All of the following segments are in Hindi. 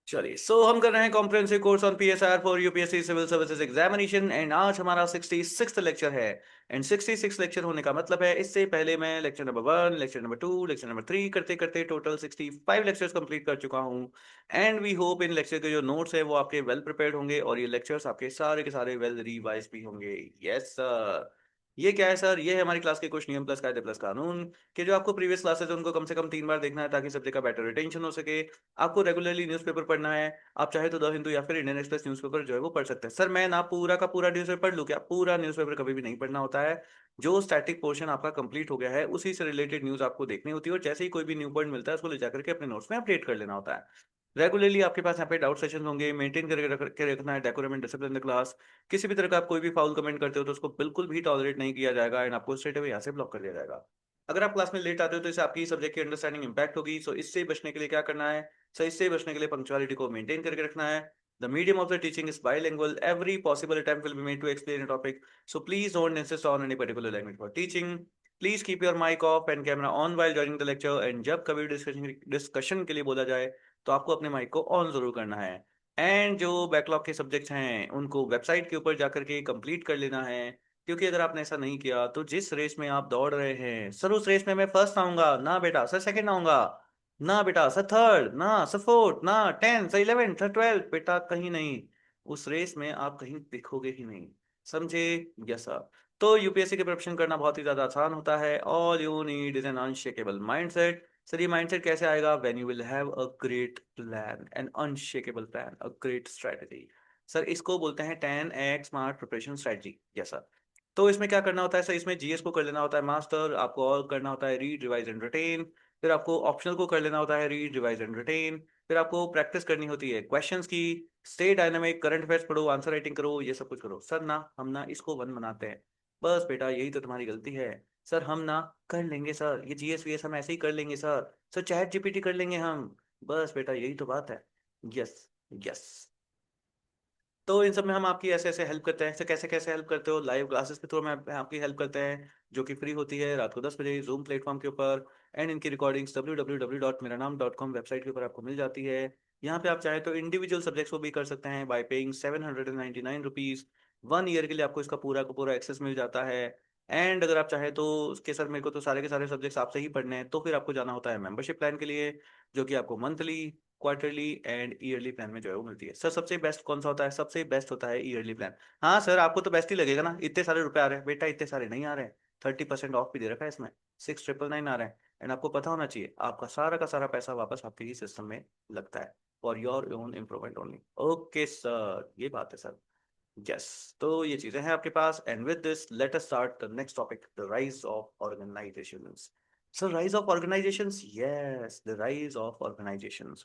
चलिए हम कर रहे हैं comprehensive course on PSR for UPSC civil services examination and आज हमारा 66वां लेक्चर है। एंड 66 लेक्चर होने का मतलब है इससे पहले मैं lecture number 1, lecture number 2, lecture number 3 करते करते टोटल 65 लेक्चर्स कंप्लीट कर चुका हूं। And we hope in lecture के जो नोट्स है वो आपके वेल प्रिपेयर्ड होंगे और ये लेक्चर्स आपके सारे के सारे वेल रिवाइज भी होंगे। Yes sir. ये क्या है सर? ये है हमारी क्लास के कुछ नियम प्लस कायदे प्लस कानून कि जो आपको प्रीवियस क्लासेस है उनको कम से कम 3 बार देखना है ताकि सब्जेक्ट का बेटर रिटेंशन हो सके। आपको रेगुलरली न्यूज़पेपर पढ़ना है। आप चाहे तो द हिंदू या फिर इंडियन एक्सप्रेस न्यूज़पेपर जो है वो पढ़ सकते हैं। सर मैं ना पूरा का पूरा न्यूज़पेपर पढ़ लूँ क्या? पूरा न्यूज़पेपर कभी भी नहीं पढ़ना होता है। जो स्टैटिक पोर्शन आपका कंप्लीट हो गया है उसी से रिलेटेड न्यूज़ आपको देखनी होती है और जैसे ही कोई भी न्यू पॉइंट मिलता है उसको ले जाकर के अपने नोट्स में अपडेट कर लेना होता है। रेगुलरली आपके पास यहाँ पे डाउट सेशन होंगे, मेंटेन करके रखना है decorum and discipline in the class. किसी भी तरह का आप कोई भी फाउल कमेंट करते हो तो उसको बिल्कुल भी टॉलरेट नहीं किया जाएगा एंड आपको स्ट्रेट अवे यहाँ से ब्लॉक कर दिया जाएगा। अगर आप क्लास में लेट आते हो तो इससे आपकी सब्जेक्ट की अंडरस्टैंडिंग इंपैक्ट होगी। सो इससे बचने के लिए क्या करना है? सो इससे बचने के लिए पंक्चुअलिटी को मेंटेन करके रखना है। The medium of the teaching is bilingual. Every possible attempt will be made to explain a topic. So please don't insist on any particular language for teaching. Please keep your mic off and camera on while joining the lecture. And जब कभी डिस्कशन के लिए बोला जाए तो आपको अपने माइक को ऑन जरूर करना है। एंड जो बैकलॉग के सब्जेक्ट्स हैं उनको वेबसाइट के ऊपर जाकर के कंप्लीट कर लेना है। क्योंकि अगर आपने ऐसा नहीं किया तो जिस रेस में आप दौड़ रहे हैं सर उस रेस में मैं फर्स्ट आऊंगा ना बेटा, सर सेकंड आऊंगा ना बेटा, सर थर्ड ना, सर फोर्थ ना, 10th sir 11th sir 12th बेटा कहीं नहीं। उस रेस में आप कहीं दिखोगे ही नहीं। समझे? Yes sir. तो यूपीएससी के प्रिपरेशन करना बहुत ही ज्यादा आसान होता है। All you need is an unshakable mindset. Sir ये माइंडसेट कैसे आएगा? When you will have a great plan, an unshakable plan, a great strategy. Sir इसको बोलते हैं 10x smart preparation strategy. Yes sir. तो इसमें क्या करना होता है सर? इसमें जीएस को कर लेना होता है मास्टर, आपको और करना होता है रीड रिवाइज एंड रिटेन। फिर आपको ऑप्शनल को कर लेना होता है रीड रिवाइज एंड रिटेन। फिर आपको प्रैक्टिस करनी होती है क्वेश्चंस की। स्टे डायनामिक, करंट अफेयर्स पढ़ो, आंसर राइटिंग करो, ये सब कुछ करो। सर ना हम ना इसको वन बनाते हैं। बस बेटा यही तो तुम्हारी गलती है। सर हम ना कर लेंगे सर, ये जीएस वीएस हम ऐसे ही कर लेंगे सर। सर चैट जीपीटी कर लेंगे हम। बस बेटा यही तो बात है। यस। यस। तो इन सब में हम आपकी ऐसे ऐसे हेल्प करते हैं। ऐसे कैसे कैसे हेल्प करते हो? लाइव क्लासेस के थ्रू में आपकी हेल्प करते हैं जो कि फ्री होती है रात को 10 बजे जूम प्लेटफॉर्म के ऊपर। एंड इनकी रिकॉर्डिंग्स www.मेरानाम.com वेबसाइट के ऊपर आपको मिल जाती है। यहाँ पे आप चाहे तो इंडिविजुअल सब्जेक्ट्स को भी कर सकते हैं बाय पेइंग 799 रुपीज। 1 ईयर के लिए आपको इसका पूरा का पूरा एक्सेस मिल जाता है। एंड अगर आप चाहे तो उसके सर मेरे को तो सारे के सारे सब्जेक्ट्स आपसे ही पढ़ने हैं तो फिर आपको जाना होता है मेंबरशिप प्लान के लिए, जो कि आपको monthly, quarterly and yearly plan में जो है वो मिलती है। सर सबसे बेस्ट कौन सा होता है? सबसे बेस्ट होता है ईयरली प्लान। हाँ सर आपको तो बेस्ट ही लगेगा ना, इतने सारे रुपए आ रहे हैं। बेटा इतने सारे नहीं आ रहे हैं। 30% ऑफ भी दे रखा है इसमें। 6999 आ रहे हैं। एंड आपको पता होना चाहिए आपका सारा का सारा पैसा वापस आपके ही सिस्टम में लगता है for your own improvement only. Okay sir, ये बात है सर। यस। तो ये चीजें हैं आपके पास। And with this let us start the next topic, the rise of organisations. Sir rise of organisations, yes the rise of organisations.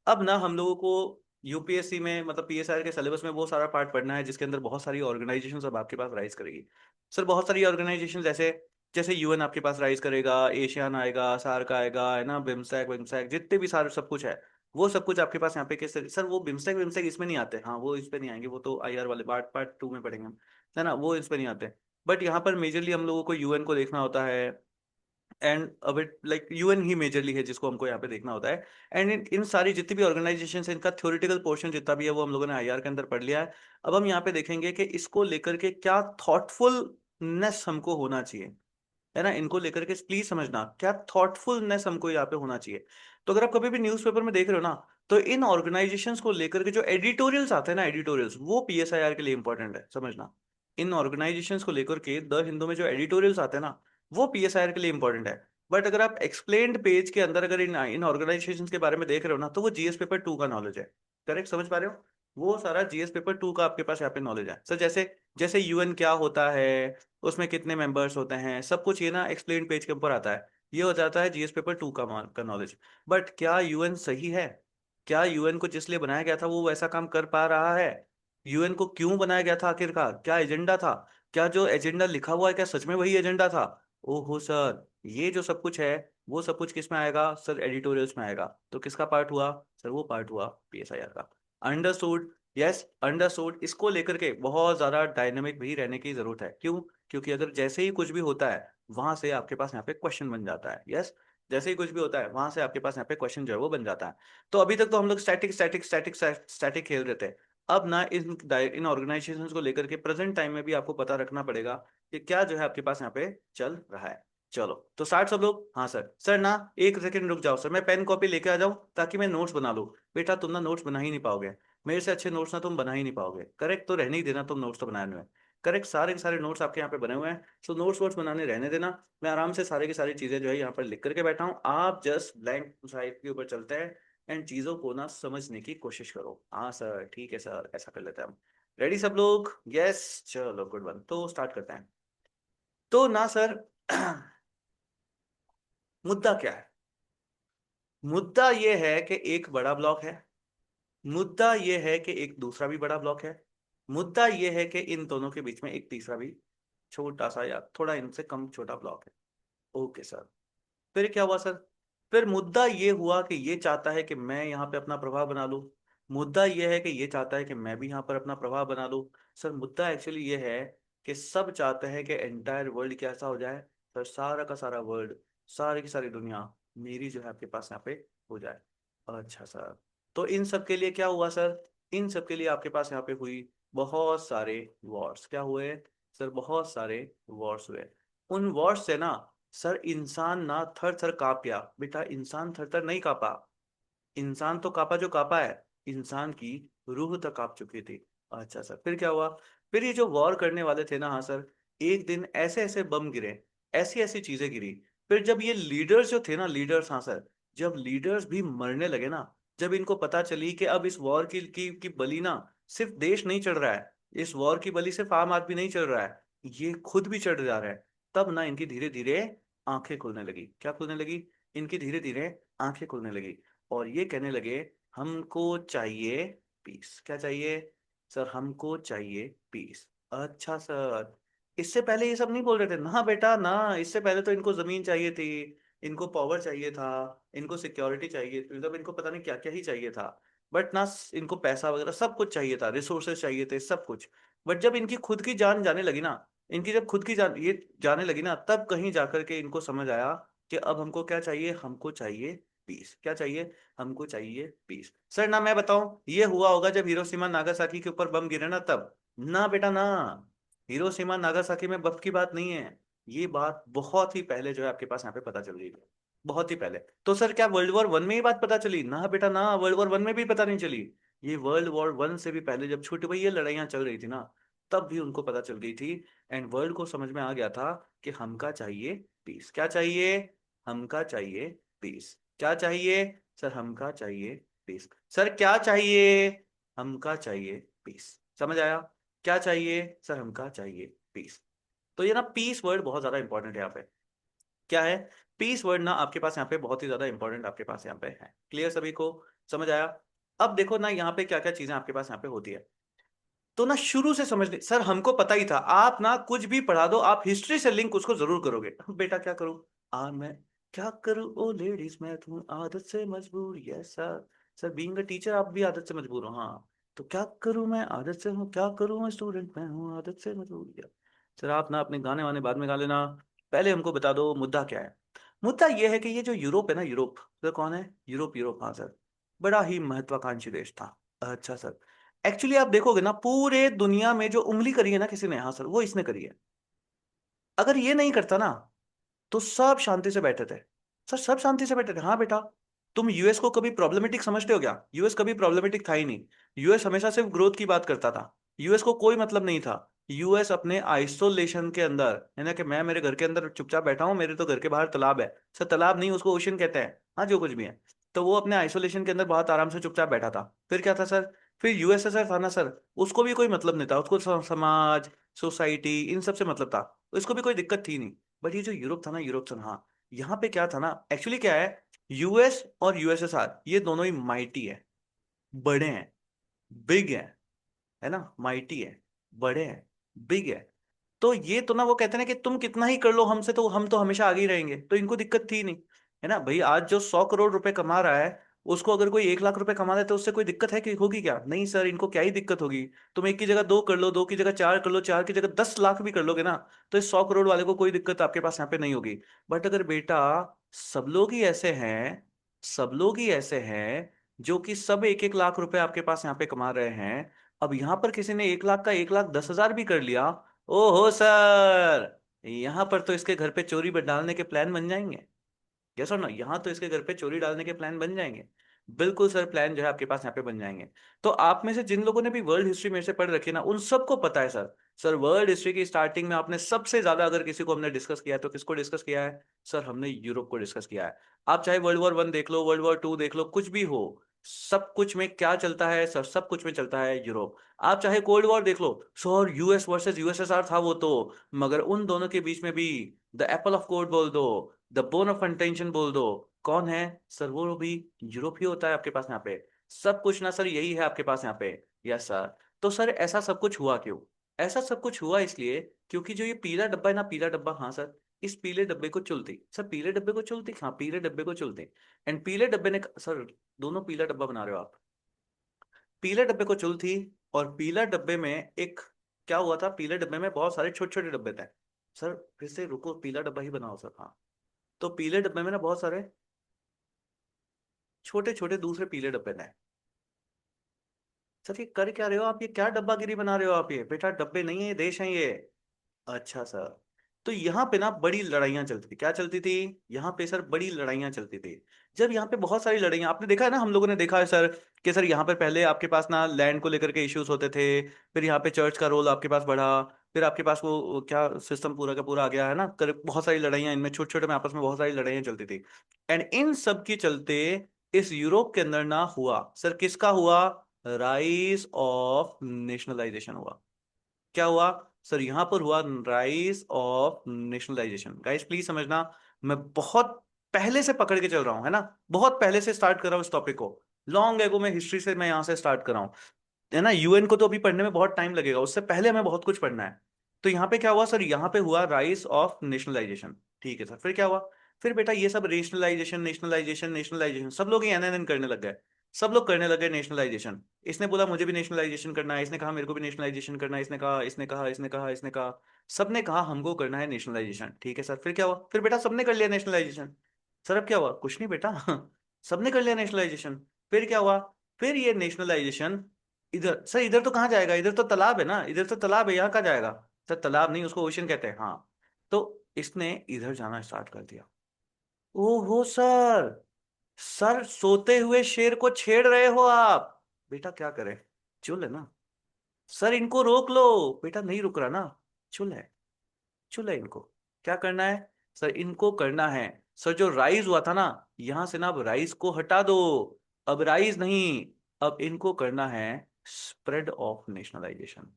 अब ना हम लोगों को यूपीएससी में मतलब पीएसआर के सिलेबस में वो सारा पार्ट पढ़ना है जिसके अंदर बहुत सारी ऑर्गेनाइजेशंस अब आपके पास राइज करेगी। सर बहुत सारी ऑर्गेनाइजेशंस जैसे जैसे यूएन आपके पास राइज करेगा, एशियान आएगा, सार्क आएगा, है ना, बिम्सटेक विम्सटेक जितने भी सारे सब कुछ है वो सब कुछ आपके पास यहाँ पे किस सर वो बिम्स्टेक विम्स्टेक इसमें नहीं आते। हाँ वो इस पे नहीं आएंगे, वो तो आईआर वाले पार्ट पार्ट 2 में पढ़ेंगे हम, है ना, वो इस पे नहीं आते। बट यहाँ पर मेजरली हम लोगों को यूएन को देखना होता है। एंड अब it like UN he majorly है जिसको हमको यहाँ पे देखना होता है। एंड इन सारी जितनी भी ऑर्गेनाइजेशन है इनका थ्योरेटिकल पोर्शन जितना भी है वो हम लोगों ने आईआर के अंदर पढ़ लिया है। अब हम यहाँ पे देखेंगे कि इसको लेकर के क्या थॉटफुलनेस हमको होना चाहिए, है ना। इनको लेकर के प्लीज समझना क्या थॉटफुलनेस हमको यहाँ पे होना चाहिए। तो अगर आप कभी भी न्यूज़पेपर में देख रहे हो ना तो इन ऑर्गेनाइजेशंस को लेकर के जो एडिटोरियल्स आते हैं ना, एडिटोरियल्स वो पीएसआईआर के लिए इंपॉर्टेंट है, समझना। इन ऑर्गेनाइजेशंस को लेकर के द हिंदू में जो एडिटोरियल्स आते हैं ना वो पीएसआईआर के लिए इंपॉर्टेंट है। बट अगर आप एक्सप्लेन्ड पेज के अंदर अगर इन इन ऑर्गेनाइजेशंस के बारे में देख रहे हो ना तो वो जीएस पेपर 2 का नॉलेज है। करेक्ट समझ पा रहे हो? वो सारा जीएस पेपर 2 का आपके पास यहाँ पे नॉलेज है सर। जैसे जैसे यूएन क्या होता है, उसमें कितने मेंबर्स होते हैं, सब कुछ ये ना एक्सप्लेन पेज के ऊपर आता है। ये हो जाता है जीएस पेपर 2 का नॉलेज। बट क्या यूएन सही है? क्या यूएन को जिस लिए बनाया गया था वो वैसा काम कर पा रहा है? यूएन को क्यों बनाया गया था आखिरकार? क्या एजेंडा था? क्या जो एजेंडा लिखा हुआ है क्या सच में वही एजेंडा था? ओहो सर, ये जो सब कुछ है वो सब कुछ किस में आएगा सर? एडिटोरियल्स में आएगा। तो किसका पार्ट हुआ सर? वो पार्ट हुआ पीएसआईआर का। अंडरस्टूड? Yes understood. इसको लेकर के बहुत ज्यादा डायनेमिक भी रहने की जरूरत है। क्यों? क्योंकि अगर जैसे ही कुछ भी होता है वहां से आपके पास यहाँ पे क्वेश्चन बन जाता है। यस। जैसे ही कुछ भी होता है वहां से आपके पास यहाँ पे क्वेश्चन जो है वो बन जाता है। तो अभी तक तो हम लोग स्टैटिक स्टैटिक स्टैटिक स्टैटिक खेल रहे थे। अब ना इन ऑर्गेनाइजेशंस को लेकर के प्रेजेंट टाइम में भी आपको पता रखना पड़ेगा कि क्या जो है आपके पास यहाँ पे चल रहा है। चलो तो स्टार्ट सब लोग। हाँ सर, सर ना एक सेकंड रुक जाओ सर, मैं पेन कॉपी लेके आ जाऊं ताकि मैं नोट्स बना लूं। बेटा तुम ना नोट्स बना ही नहीं पाओगे, मेरे से अच्छे नोट्स ना तुम बना ही नहीं पाओगे। करेक्ट, तो रहने ही देना, तुम नोट्स तो बनाए हुए हैं। करेक्ट, सारे के सारे नोट्स आपके यहाँ पे बने हुए हैं। सो नोट्स वोट्स बनाने रहने देना। मैं आराम से सारे की सारी चीजें जो है यहाँ पर लिख करके बैठा हूँ। आप जस्ट ब्लैंक साइड के ऊपर चलते हैं एंड चीजों को ना समझने की कोशिश करो। हाँ सर ठीक है सर, ऐसा कर लेते हैं हम। रेडी सब लोग? यस, चलो गुड वन, तो स्टार्ट करते हैं। तो ना सर मुद्दा क्या है? मुद्दा ये है कि एक बड़ा ब्लॉक है। मुद्दा ये है कि एक दूसरा भी बड़ा ब्लॉक है। मुद्दा ये है कि इन दोनों के बीच में एक तीसरा भी छोटा सा या थोड़ा इनसे कम छोटा ब्लॉक है। Okay sir. फिर क्या हुआ सर? फिर मुद्दा ये हुआ कि ये चाहता है कि मैं यहाँ पे अपना प्रभाव बना लूं। मुद्दा ये है कि ये चाहता है कि मैं भी यहाँ पर अपना प्रभाव बना लूं। सर मुद्दा एक्चुअली ये है कि सब चाहते हैं कि एंटायर वर्ल्ड कैसा हो जाए। सर सारा का सारा वर्ल्ड, सारी की सारी दुनिया मेरी जो है आपके पास यहाँ पे हो जाए। अच्छा सर, तो इन सब के लिए क्या हुआ सर? इन सब के लिए आपके पास यहाँ पे हुई बहुत सारे वॉर्स। क्या हुए सर? बहुत सारे वॉर्स हुए। उन वॉर्स से ना सर इंसान ना थर थर कांप गया। बेटा इंसान थर थर नहीं कांपा, इंसान तो कांपा जो कांपा है, इंसान की रूह तक कांप चुकी थी। अच्छा सर, फिर क्या हुआ? फिर ये जो वॉर करने वाले थे ना, हाँ सर, एक दिन ऐसे ऐसे बम गिरे, ऐसी ऐसी चीजें गिरी। फिर जब ये लीडर्स जो थे ना, लीडर्स, हाँ सर, जब लीडर्स भी मरने लगे ना, जब इनको पता चली कि अब इस वॉर की बलि ना सिर्फ देश नहीं चढ़ रहा है, इस वॉर की बलि सिर्फ आम आदमी नहीं चढ़ रहा है, ये खुद भी चढ़ जा रहा है, तब ना इनकी धीरे धीरे आंखें खुलने लगी। क्या खुलने लगी? इनकी धीरे धीरे आंखें खुलने लगी और ये कहने लगे हमको चाहिए पीस। क्या चाहिए सर? हमको चाहिए पीस। अच्छा सर, इससे पहले ये सब नहीं बोल रहे थे ना बेटा ना? इससे पहले तो इनको जमीन चाहिए थी, इनको पावर चाहिए था, इनको सिक्योरिटी चाहिए, मतलब इनको पता नहीं क्या क्या ही चाहिए था। बट ना इनको पैसा वगैरह सब कुछ चाहिए था, रिसोर्सेज चाहिए थे, सब कुछ। बट जब इनकी खुद की जान जाने लगी ना, इनकी जब खुद की जान ये जाने लगी ना, तब कहीं जाकर के इनको समझ आया कि अब हमको क्या चाहिए? हमको चाहिए पीस। क्या चाहिए? हमको चाहिए पीस। सर ना मैं बताऊं, ये हुआ होगा जब हिरोशिमा नागासाकी के ऊपर बम गिरे ना, तब। ना बेटा ना, हिरोशिमा नागासाकी में बम की बात नहीं है। ये बात बहुत ही पहले जो है आपके पास यहाँ पे पता चल गई थी, बहुत ही पहले। तो सर क्या वर्ल्ड वॉर वन में ही बात पता चली? ना बेटा ना, वर्ल्ड वॉर वन में भी पता नहीं चली। ये वर्ल्ड वॉर वन से भी पहले जब छोटी भाई ये लड़ाइयाँ चल रही थी ना, तब भी उनको पता चल गई थी। एंड वर्ल्ड को समझ में आ गया था कि हमका चाहिए पीस। क्या चाहिए? हमका चाहिए पीस। क्या चाहिए सर? हमका चाहिए पीस। सर क्या चाहिए? हमका चाहिए पीस। समझ आया? क्या चाहिए सर? हमका चाहिए पीस। तो ये ना पीस वर्ड बहुत ज्यादा इंपॉर्टेंट है यहाँ पे। क्या है? पीस वर्ड ना आपके पास यहाँ पे बहुत ही ज्यादा इंपॉर्टेंट आपके पास यहाँ पे है। क्लियर सभी को? समझ आया? अब देखो ना यहाँ पे क्या क्या चीजें आपके पास यहाँ पे होती है। तो ना शुरू से समझ ले सर, हमको पता ही था। आप ना कुछ भी पढ़ा दो, आप हिस्ट्री से लिंक उसको जरूर करोगे। बेटा क्या करूं? मैं क्या करूं ओ लेडीज, मैं हूं आदत से मजबूर। Yes sir. Sir being a teacher आप भी आदत से मजबूर हो। हाँ, तो क्या करूं? मैं आदत से हूँ। क्या करूं? मैं स्टूडेंट, मैं हूँ आदत से मजबूर। Yes। सर आप ना अपने गाने वाने बाद में गा लेना, पहले हमको बता दो मुद्दा क्या है। मुद्दा यह है कि ये जो यूरोप है ना, यूरोप सर कौन है? यूरोप, यूरोप, हाँ सर, बड़ा ही महत्वाकांक्षी देश था। अच्छा सर, एक्चुअली आप देखोगे ना पूरे दुनिया में जो उंगली करी है ना किसी ने, हाँ सर, वो इसने करी है। अगर ये नहीं करता ना तो सब शांति से बैठे थे। सर सब शांति से बैठे थे। हाँ बेटा, तुम यूएस को कभी प्रॉब्लमेटिक समझते हो क्या? यूएस कभी प्रॉब्लमेटिक था ही नहीं। यूएस हमेशा सिर्फ ग्रोथ की बात करता था। यूएस को कोई मतलब नहीं था। यूएस अपने आइसोलेशन के अंदर है ना, कि मैं मेरे घर के अंदर चुपचाप बैठा हूँ, मेरे तो घर के बाहर तालाब है। सर तालाब नहीं, उसको ओशन कहते हैं। हाँ जो कुछ भी है। तो वो अपने आइसोलेशन के अंदर बहुत आराम से चुपचाप बैठा था। फिर क्या था सर? फिर यूएसएसआर था ना सर, उसको भी कोई मतलब नहीं था। उसको समाज, सोसाइटी, इन सब से मतलब था। उसको भी कोई दिक्कत थी नहीं। बट ये जो यूरोप था ना, यूरोप था, हाँ, यहाँ पे क्या था ना, एक्चुअली क्या है, यूएस और यूएसएसआर ये दोनों ही माइटी है, बड़े हैं, बिग है ना, माइटी है, बड़े हैं, बिग है। तो ये तो ना वो कहते हैं ना कि तुम कितना ही कर लो हमसे, तो हम तो हमेशा आगे ही रहेंगे। तो इनको दिक्कत थी नहीं, है ना भाई। आज जो 100 करोड़ रुपए कमा रहा है, उसको अगर कोई 1 लाख रुपए कमा रहा है तो उससे कोई दिक्कत है कि होगी क्या? नहीं सर, इनको क्या ही दिक्कत होगी। तुम एक की जगह दो कर लो, दो की जगह चार कर लो, चार की जगह 10 लाख भी कर लोगे ना, तो इस 100 करोड़ वाले को कोई दिक्कत आपके पास यहाँ पे नहीं होगी। बट अगर बेटा सब लोग ही ऐसे हैं, सब लोग ही ऐसे हैं जो कि सब 1-1 लाख रुपए आपके पास यहाँ पे कमा रहे हैं। अब यहाँ पर किसी ने 1 लाख का 1,10,000 भी कर लिया, ओहो सर, यहाँ पर तो इसके घर पे चोरी डालने के प्लान बन जाएंगे। यस और नो, यहाँ तो इसके घर पे चोरी डालने के प्लान बन जाएंगे। बिल्कुल सर, प्लान जो है आपके पास यहाँ पे बन जाएंगे। तो आप में से जिन लोगों ने भी वर्ल्ड हिस्ट्री मेरे से पढ़ रखी है ना, उन सबको पता है सर। सर वर्ल्ड हिस्ट्री की स्टार्टिंग में आपने सबसे ज्यादा अगर किसी को हमने डिस्कस किया है तो किसको डिस्कस किया है? सर हमने यूरोप को डिस्कस किया है। आप चाहे वर्ल्ड वॉर 1 देख लो, वर्ल्ड वॉर 2 देख लो, कुछ भी हो, सब कुछ में क्या चलता है सर? सब कुछ में चलता है यूरोप। आप चाहे कोल्ड वॉर देख लो सर, यूएस वर्सेस यूएसएसआर था वो तो, मगर उन दोनों के बीच में भी द एप्पल ऑफ कोड बोल दो, द बोन ऑफ कंटेंशन बोल दो, कौन है सर? वो भी यूरोप ही होता है आपके पास यहाँ पे। सब कुछ ना सर यही है आपके पास यहाँ पे। Yes sir. तो सर ऐसा सब कुछ हुआ क्यों? ऐसा सब कुछ हुआ इसलिए क्योंकि जो ये पीला डब्बा है ना, पीला डब्बा, हाँ सर, इस पीले डब्बे को चुलती, सर पीले डब्बे को चुलती, हाँ पीले डब्बे को चुलती। एंड पीले डब्बे ने, सर दोनों पीला डब्बा बना रहे हो आप, पीले डब्बे को चुल थी। और पीला डब्बे में एक, क्या हुआ था, पीले डब्बे में बहुत सारे छोटे छोटे डब्बे थे। सर फिर से रुको, पीला डब्बा ही बनाओ सर, हाँ। तो पीले डब्बे में ना बहुत सारे छोटे छोटे दूसरे पीले डब्बे थे। सर ये कर क्या रहे हो आप? ये क्या डब्बागिरी बना रहे हो आप? ये बेटा डब्बे नहीं है, ये देश है ये। अच्छा सर। तो यहाँ पे ना बड़ी लड़ाइयाँ चलती थी, क्या चलती थी? यहाँ पे सर बड़ी लड़ाइयाँ चलती थी। जब यहाँ पे बहुत सारी लड़ाइयाँ आपने देखा है ना, हम लोगों ने देखा है सर, कि सर यहाँ पर पहले आपके पास ना लैंड को लेकर के इश्यूज होते थे, फिर यहाँ पे चर्च का रोल आपके पास बढ़ा, फिर आपके पास वो क्या सिस्टम पूरा का पूरा आ गया है ना, बहुत सारी लड़ाइयाँ इनमें छोटे छोटे में आपस में बहुत सारी लड़ाइयाँ चलती थी। एंड इन सब के चलते इस यूरोप के अंदर ना हुआ सर, किसका हुआ? राइज ऑफ नेशनलाइजेशन हुआ। क्या हुआ सर? यहां पर हुआ rise of nationalisation. Guys please समझना, मैं बहुत पहले से पकड़ के चल रहा हूं, है ना, बहुत पहले से स्टार्ट कर रहा हूं इस टॉपिक को। लॉन्ग एगो में हिस्ट्री से मैं यहां से स्टार्ट कर रहा हूं, है ना। यूएन को तो अभी पढ़ने में बहुत टाइम लगेगा, उससे पहले हमें बहुत कुछ पढ़ना है। तो यहाँ पे क्या हुआ सर? यहाँ पे हुआ राइज ऑफ नेशनलाइजेशन। ठीक है सर, फिर क्या हुआ? फिर बेटा ये सब रेशनलाइजेशन नेशनलाइजेशन नेशनलाइजेशन, सब लोग एन करने लग गए, सब लोग करने लगे नेशनलाइजेशन। इसने बोला मुझे भी नेशनलाइजेशन करना है, इसने कहा मेरे को भी नेशनलाइजेशन करना है, इसने कहा, इसने कहा, इसने कहा, इसने कहा, सबने कहा हमको करना है नेशनलाइजेशन। ठीक है सर, फिर क्या हुआ? फिर बेटा सबने कर लिया नेशनलाइजेशन। सर अब क्या हुआ? कुछ नहीं बेटा सबने कर लिया नेशनलाइजेशन। फिर क्या हुआ? फिर ये नेशनलाइजेशन इधर, सर इधर तो कहाँ जाएगा? इधर तो तालाब है ना, इधर तो तालाब है, यहाँ कहाँ जाएगा? सर तालाब नहीं, उसको ओशन कहते हैं, हाँ। तो इसने इधर जाना स्टार्ट कर दिया। ओहो सर, सर सोते हुए शेर को छेड़ रहे हो आप। बेटा क्या करें? चुल है ना। सर इनको रोक लो। बेटा नहीं रुक रहा ना, चुल है, चुल है इनको। क्या करना है सर? इनको करना है सर, जो राइज हुआ था ना, यहां से ना अब राइज को हटा दो। अब राइज नहीं, अब इनको करना है spread of nationalisation.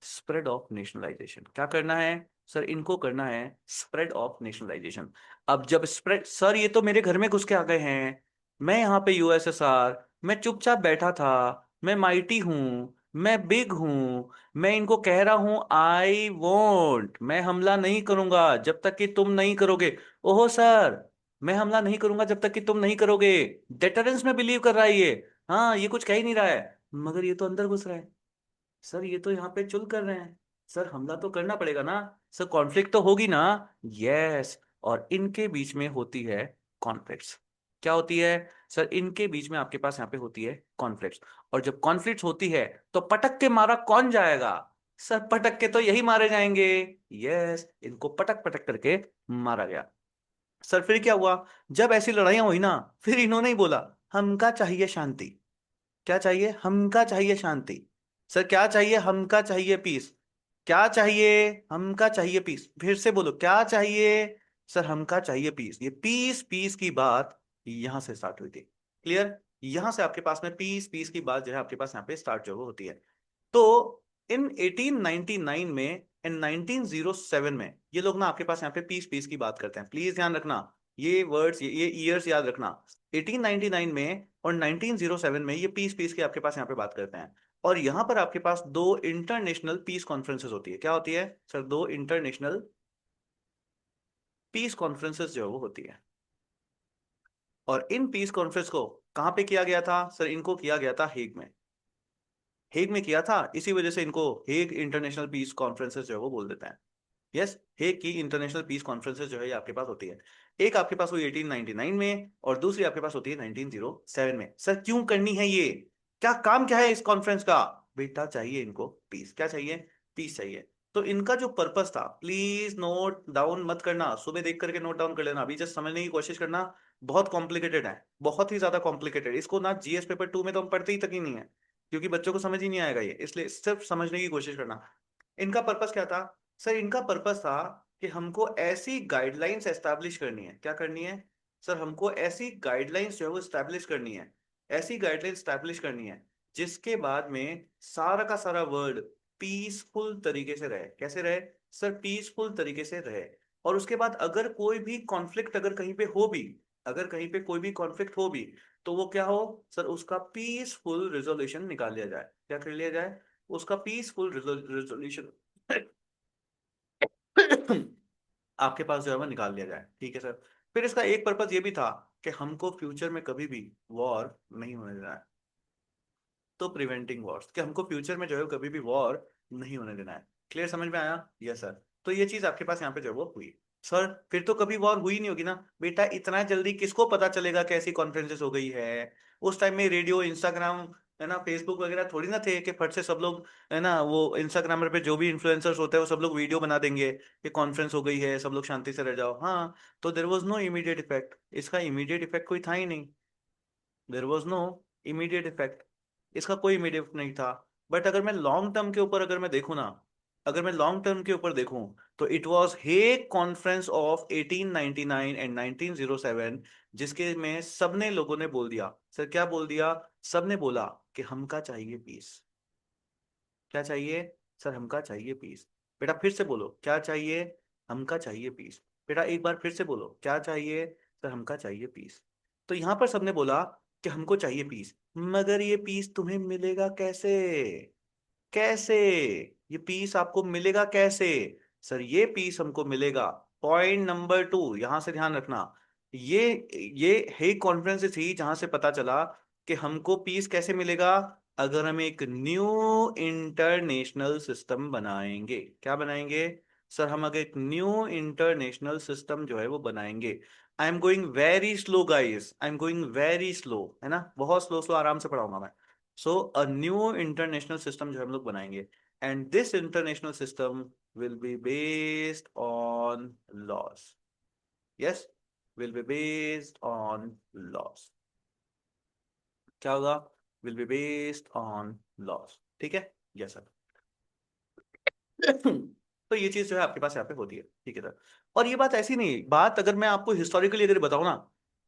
Spread of nationalisation क्या करना है सर? इनको करना है स्प्रेड ऑफ नेशनलाइजेशन। अब जब स्प्रेड, सर ये तो मेरे घर में घुस के आ गए हैं, मैं यहाँ पे यूएसएसआर, मैं चुपचाप बैठा था, मैं माइटी हूँ, मैं बिग हूँ, मैं इनको कह रहा हूँ आई वोंट, मैं हमला नहीं करूंगा जब तक कि तुम नहीं करोगे। ओहो सर, मैं हमला नहीं करूंगा जब तक कि तुम नहीं करोगे। डेटरेंस में बिलीव कर रहा है ये। हाँ ये कुछ कह ही नहीं रहा है, मगर ये तो अंदर घुस रहा है। सर ये तो यहाँ पे चुल कर रहे हैं। सर हमला तो करना पड़ेगा ना। सर कॉन्फ्लिक्ट तो होगी ना। यस। और इनके बीच में होती है कॉन्फ्लिक्ट्स। क्या होती है सर? इनके बीच में आपके पास यहाँ पे होती है कॉन्फ्लिक्ट्स। और जब कॉन्फ्लिक्ट्स होती है तो पटक के मारा कौन जाएगा? सर पटक के तो यही मारे जाएंगे। यस, इनको पटक पटक करके मारा गया। सर फिर क्या हुआ? जब ऐसी लड़ाइयां हुई ना, फिर इन्होंने ही बोला हमका चाहिए शांति। क्या चाहिए? हमका चाहिए शांति। सर क्या चाहिए? हमका चाहिए पीस। क्या चाहिए? हमका चाहिए पीस। फिर से बोलो क्या चाहिए? सर हमका चाहिए पीस। ये पीस पीस की बात यहां से स्टार्ट हुई थी। क्लियर? यहां से आपके पास में पीस पीस की बात जो है आपके पास यहाँ पे स्टार्ट जो है वो होती है। तो इन 1899 में, इन 1907 में, ये लोग ना आपके पास यहाँ पे पीस पीस की बात करते हैं। प्लीज ध्यान रखना, ये वर्ड्स, ये ईयर्स याद रखना। 1899 में और 1907 में ये पीस पीस की आपके पास यहाँ पे बात करते हैं। और यहाँ पर आपके पास दो इंटरनेशनल पीस कॉन्फ्रेंसेस होती है। क्या होती है सर? दो इंटरनेशनल पीस कॉन्फ्रेंसेस जो है वो होती है। और इन पीस कॉन्फ्रेंस को कहाँ पे किया गया था सर? इनको किया गया था हेग में। हेग में किया था, इसी वजह से इनको हेग इंटरनेशनल पीस कॉन्फ्रेंसेस जो है वो बोल देते हैं। यस, हेग की इंटरनेशनल पीस कॉन्फ्रेंसेस जो है ये आपके पास होती है। एक आपके पास हुई 1899 में और दूसरी आपके पास होती है 1907 में। सर क्यों करनी है ये, क्या काम क्या है इस कॉन्फ्रेंस का? बेटा चाहिए इनको पीस, क्या चाहिए? पीस चाहिए। तो इनका जो पर्पस था, प्लीज नोट डाउन मत करना, सुबह देख करके नोट डाउन कर लेना, अभी जस्ट समझने की कोशिश करना। बहुत कॉम्प्लिकेटेड है, बहुत ही ज्यादा कॉम्प्लिकेटेड। इसको ना जीएस पेपर 2 में तो हम पढ़ते ही तक ही नहीं है, क्योंकि बच्चों को समझ ही नहीं आएगा ये, इसलिए सिर्फ समझने की कोशिश करना। इनका पर्पस क्या था? सर इनका पर्पस था कि हमको ऐसी गाइडलाइंस एस्टैब्लिश करनी है। क्या करनी है? सर हमको ऐसी गाइडलाइंस जो है वो एस्टैब्लिश करनी है, ऐसी गाइडलाइंस एस्टैब्लिश करनी है जिसके बाद में सारा का सारा वर्ल्ड पीसफुल तरीके से रहे। कैसे रहे? सर पीसफुल तरीके से रहे। और उसके बाद अगर कोई भी कॉन्फ्लिक्ट अगर कहीं पे हो भी, अगर कहीं पे कोई भी कॉन्फ्लिक्ट हो भी, तो वो क्या हो सर, उसका पीसफुल रिजोल्यूशन निकाल लिया जाए। क्या कर लिया जाए? उसका पीसफुल रिजोल्यूशन आपके पास जो है वो निकाल लिया जाए। ठीक है सर। फिर इसका एक पर्पज ये भी था कि हमको फ्यूचर में कभी भी वॉर नहीं होने देना है। तो प्रिवेंटिंग वॉर्स, कि हमको फ्यूचर में जो है कभी भी वॉर नहीं होने देना है। क्लियर, समझ में आया? Yes sir. तो ये चीज आपके पास यहाँ पे जो है वो हुई। सर फिर तो कभी वॉर हुई नहीं होगी ना? बेटा इतना जल्दी किसको पता चलेगा कि ऐसी कॉन्फ्रेंसेस हो गई है? उस टाइम में रेडियो, इंस्टाग्राम, है ना, फेसबुक वगैरह थोड़ी ना थे कि फट से सब लोग, है ना, वो इंस्टाग्रामर पे जो भी इन्फ्लुएंसर्स होते हैं वो सब लोग वीडियो बना देंगे कि कॉन्फ्रेंस हो गई है, सब लोग शांति से रह जाओ। हाँ, तो there was no immediate effect, इसका इमीडिएट इफेक्ट कोई था ही नहीं। There was no immediate effect, इसका कोई इमीडिएट नहीं था। बट अगर मैं लॉन्ग टर्म के ऊपर अगर मैं देखूँ ना, अगर मैं लॉन्ग टर्म के ऊपर देखूं, तो it was Hague conference of 1899 and 1907, जिसके में सबने लोगों ने बोल दिया। सर क्या बोल दिया? सबने बोला कि हमका चाहिए पीस। क्या चाहिए? सर हमका चाहिए पीस। बेटा फिर से बोलो, क्या चाहिए? हमका चाहिए पीस। बेटा एक बार फिर से बोलो, क्या चाहिए? सर हमका चाहिए पीस। तो यहां पर सबने बोला कि हमको चाहिए पीस, मगर ये पीस तुम्हें मिलेगा कैसे? कैसे? ये पीस आपको मिलेगा कैसे? सर ये पीस हमको मिलेगा, पॉइंट नंबर 2 यहां से ध्यान रखना। ये ये हेग कॉन्फ्रेंस थी जहां से पता चला कि हमको पीस कैसे मिलेगा। अगर हम एक न्यू इंटरनेशनल सिस्टम बनाएंगे। क्या बनाएंगे? सर हम अगर एक न्यू इंटरनेशनल सिस्टम जो है वो बनाएंगे। I am going very slow guys, I am going very slow, है ना, बहुत स्लो स्लो आराम से पढ़ाऊंगा मैं। सो अ न्यू इंटरनेशनल सिस्टम जो हम लोग बनाएंगे, and this international system will be based on loss. Yes, will be based on loss. क्या होगा? Will be based on loss. ठीक है? Yes sir. तो ये चीज जो है आपके पास यहाँ पे होती है। ठीक है सर। और ये बात ऐसी नहीं, बात अगर मैं आपको हिस्टोरिकली अगर बताऊं ना,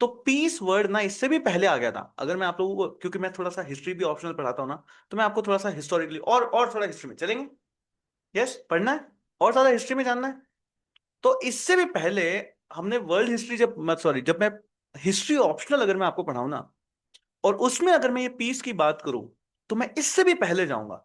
तो पीस वर्ड ना इससे भी पहले आ गया था। अगर मैं आप लोगों को, क्योंकि मैं थोड़ा सा हिस्ट्री भी ऑप्शनल पढ़ाता हूँ ना, तो मैं आपको थोड़ा सा हिस्टोरिकली और थोड़ा हिस्ट्री में चलेंगे। यस, पढ़ना है और ज्यादा हिस्ट्री में जानना है। तो इससे भी पहले हमने वर्ल्ड हिस्ट्री, जब मैं सॉरी जब मैं हिस्ट्री ऑप्शनल अगर मैं आपको पढ़ाऊं ना, और उसमें अगर मैं ये पीस की बात करूं, तो मैं इससे भी पहले जाऊंगा।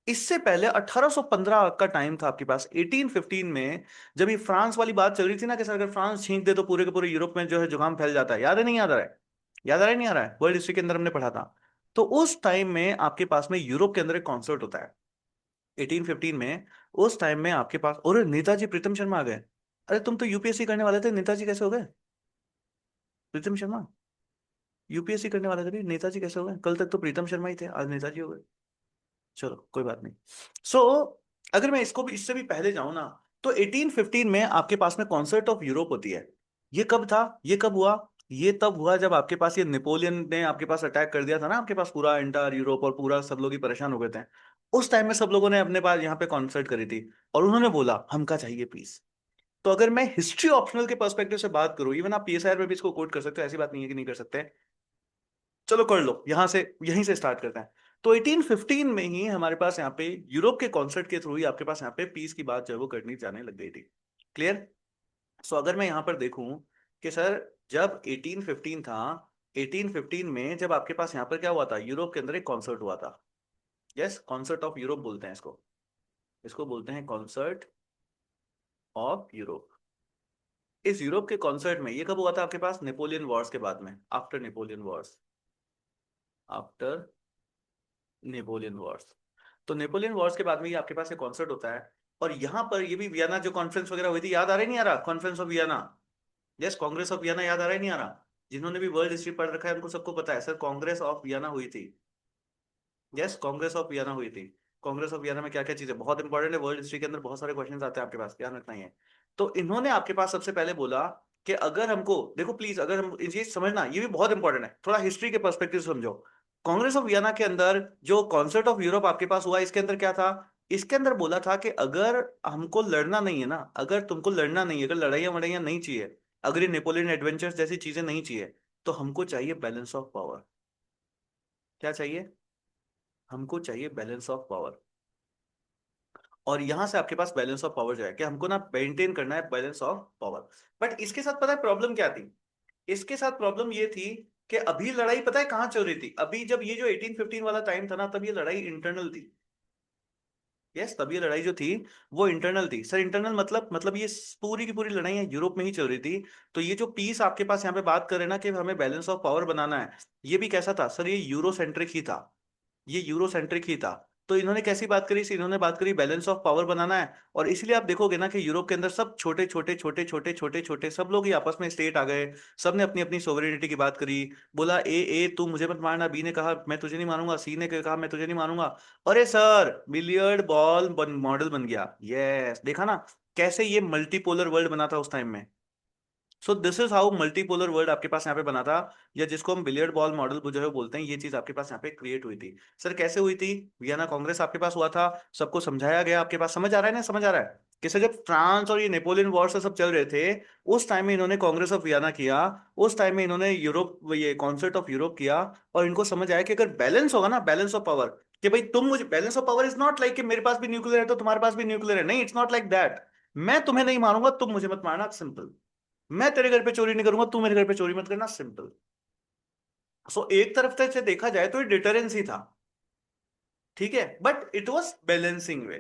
इससे पहले 1815 का टाइम था आपके पास, 1815 में, जब ये फ्रांस वाली बात चल रही थी ना कि सर अगर फ्रांस छींक दे तो पूरे के पूरे यूरोप में जो है जुकाम फैल जाता है। याद है नहीं याद आ रहा है? याद आ रहा है नहीं आ रहा है? वर्ल्ड हिस्ट्री के अंदर हमने पढ़ा था। तो उस टाइम में आपके पास में यूरोप के अंदर एक कॉन्सर्ट होता है 1815 में। उस टाइम में आपके पास, और नेताजी प्रीतम शर्मा आ गए। अरे तुम तो यूपीएससी करने वाले थे, नेताजी कैसे हो गए? प्रीतम शर्मा यूपीएससी करने वाले थे भी, नेताजी कैसे हो गए? कल तक तो प्रीतम शर्मा ही थे, आज नेताजी हो गए। चलो कोई बात नहीं। सो अगर मैं इसको भी, इससे भी पहले जाऊं ना, तो 1815 में आपके पास में कॉन्सर्ट ऑफ यूरोप होती है। ये कब था? ये कब हुआ? ये तब हुआ जब आपके पास ये नेपोलियन ने आपके पास अटैक कर दिया था ना, आपके पास पूरा एंटायर यूरोप और पूरा सब लोग ही परेशान हो गए थे। उस टाइम में सब लोगों ने अपने पास यहाँ पे कॉन्सर्ट करी थी, और उन्होंने बोला हमका चाहिए पीस। तो अगर मैं हिस्ट्री ऑप्शनल के पर्सपेक्टिव से बात करूं, इवन आप पीएसआईआर में भी इसको कोट कर सकते हो, ऐसी बात नहीं है कि नहीं कर सकते। चलो कर लो, यहां से यहीं से स्टार्ट करते हैं। तो 1815 में ही हमारे पास यहाँ पे यूरोप के कॉन्सर्ट के थ्रू ही आपके पास यहाँ पे पीस की बात जो है वो करनी जाने लग गई थी। क्लियर? सो अगर मैं यहाँ पर देखूं कि सर जब 1815 था, 1815 में जब आपके पास यहाँ पर क्या हुआ था, यूरोप के अंदर एक कॉन्सर्ट हुआ था। यस, कॉन्सर्ट ऑफ यूरोप बोलते हैं इसको, इसको बोलते हैं कॉन्सर्ट ऑफ यूरोप। इस यूरोप के कॉन्सर्ट में, ये कब हुआ था आपके पास? नेपोलियन वॉर्स के बाद में, after Napoleon Wars, after Napoleon Wars. तो नेपोलियन वॉर्स के बाद में ये आपके पास एक कॉन्सर्ट होता है, और यहाँ पर ये भी वियना जो कॉन्फ्रेंस वगैरह हुई थी, याद आ रहा है नहीं आ रहा? Conference of Vienna, yes, Congress of Vienna, याद आ रहा है नहीं आ रहा? जिन्होंने भी वर्ल्ड हिस्ट्री पढ़ रखा है उनको सबको पता है सर, कांग्रेस ऑफ वियना हुई थी। यस, कांग्रेस ऑफ वियना हुई थी। कांग्रेस ऑफ वियना में क्या क्या चीजें बहुत इंपॉर्टेंट है, वर्ल्ड हिस्ट्री के अंदर बहुत सारे क्वेश्चन आते हैं आपके पास, ध्यान रखना ही है। तो इन्होंने आपके पास सबसे पहले बोला कि अगर हमको, देखो प्लीज, अगर हम ये समझना, ये भी बहुत इंपॉर्टेंट है, थोड़ा हिस्ट्री के पर्सपेक्टिव से समझो। कांग्रेस ऑफ वियना के अंदर जो कॉन्सर्ट ऑफ यूरोप आपके पास हुआ, इसके अंदर क्या था? इसके अंदर बोला था कि अगर हमको लड़ना नहीं है ना, अगर तुमको लड़ना नहीं है, अगर लड़ाइयां वड़ाइयां नहीं चाहिए, अगर ये नेपोलियन एडवेंचर्स जैसी चीजें नहीं चाहिए, तो हमको चाहिए बैलेंस ऑफ पावर। क्या चाहिए? हमको चाहिए बैलेंस ऑफ पावर। और यहां से आपके पास बैलेंस ऑफ पावर जो है कि हमको ना मेंटेन करना है बैलेंस ऑफ पावर। बट इसके साथ पता है प्रॉब्लम क्या थी? इसके साथ प्रॉब्लम ये थी कि अभी लड़ाई पता है कहां चल रही थी? अभी जब ये जो 1815 वाला टाइम था ना, तब ये लड़ाई इंटरनल थी। यस, तब ये लड़ाई जो थी वो इंटरनल थी। सर इंटरनल मतलब ये पूरी की पूरी लड़ाई यूरोप में ही चल रही थी। तो ये जो पीस आपके पास यहाँ पे बात कर रहे हैं ना कि हमें बैलेंस ऑफ पावर बनाना है, ये भी कैसा था सर? ये यूरो सेंट्रिक ही था, ये यूरो सेंट्रिक ही था। तो इन्होंने कैसी बात करी? इन्होंने बात करी बैलेंस ऑफ पावर बनाना है। और इसलिए आप देखोगे ना कि यूरोप के अंदर सब छोटे छोटे छोटे छोटे छोटे छोटे सब लोग ही आपस में स्टेट आ गए। सब ने अपनी अपनी सोवरेनिटी की बात करी। बोला ए तू मुझे मत मारना, बी ने कहा मैं तुझे नहीं मारूंगा, सी ने कहा मैं तुझे नहीं मारूंगा। अरे सर, बिलियर्ड बॉल मॉडल बन गया। यस, देखा ना कैसे ये मल्टीपोलर वर्ल्ड बना था उस टाइम में। So this is how multipolar world आपके पास यहाँ पे बना था, या जिसको हम बिलियर्ड बॉल मॉडल जो है बोलते हैं, ये चीज आपके पास यहाँ पे क्रिएट हुई थी। सर कैसे हुई थी? वियना कांग्रेस आपके पास हुआ था, सबको समझाया गया, आपके पास समझ आ रहा है ना? समझ आ रहा है कि सर जब फ्रांस और ये नेपोलियन वॉर से सब चल रहे थे, उस टाइम में इन्होंने कांग्रेस ऑफ वियना किया। उस टाइम में इन्होंने यूरोप, ये कॉन्सर्ट ऑफ यूरोप किया। और इनको समझ आया कि अगर बैलेंस होगा ना, बैलेंस ऑफ पावर, कि भाई तुम मुझे, balance of power is not like कि मेरे पास भी न्यूक्लियर है तो तुम्हारे पास भी न्यूक्लियर है, नहीं, इट्स नॉट लाइक दैट। मैं तुम्हें नहीं मारूंगा, तुम मुझे मत मारना, सिंपल। मैं तेरे घर पे चोरी नहीं करूंगा, तू मेरे घर पे चोरी मत करना, सिंपल। सो एक तरफ से देखा जाए तो ये डिटरेंस ही था, ठीक है, बट इट वाज बैलेंसिंग वे,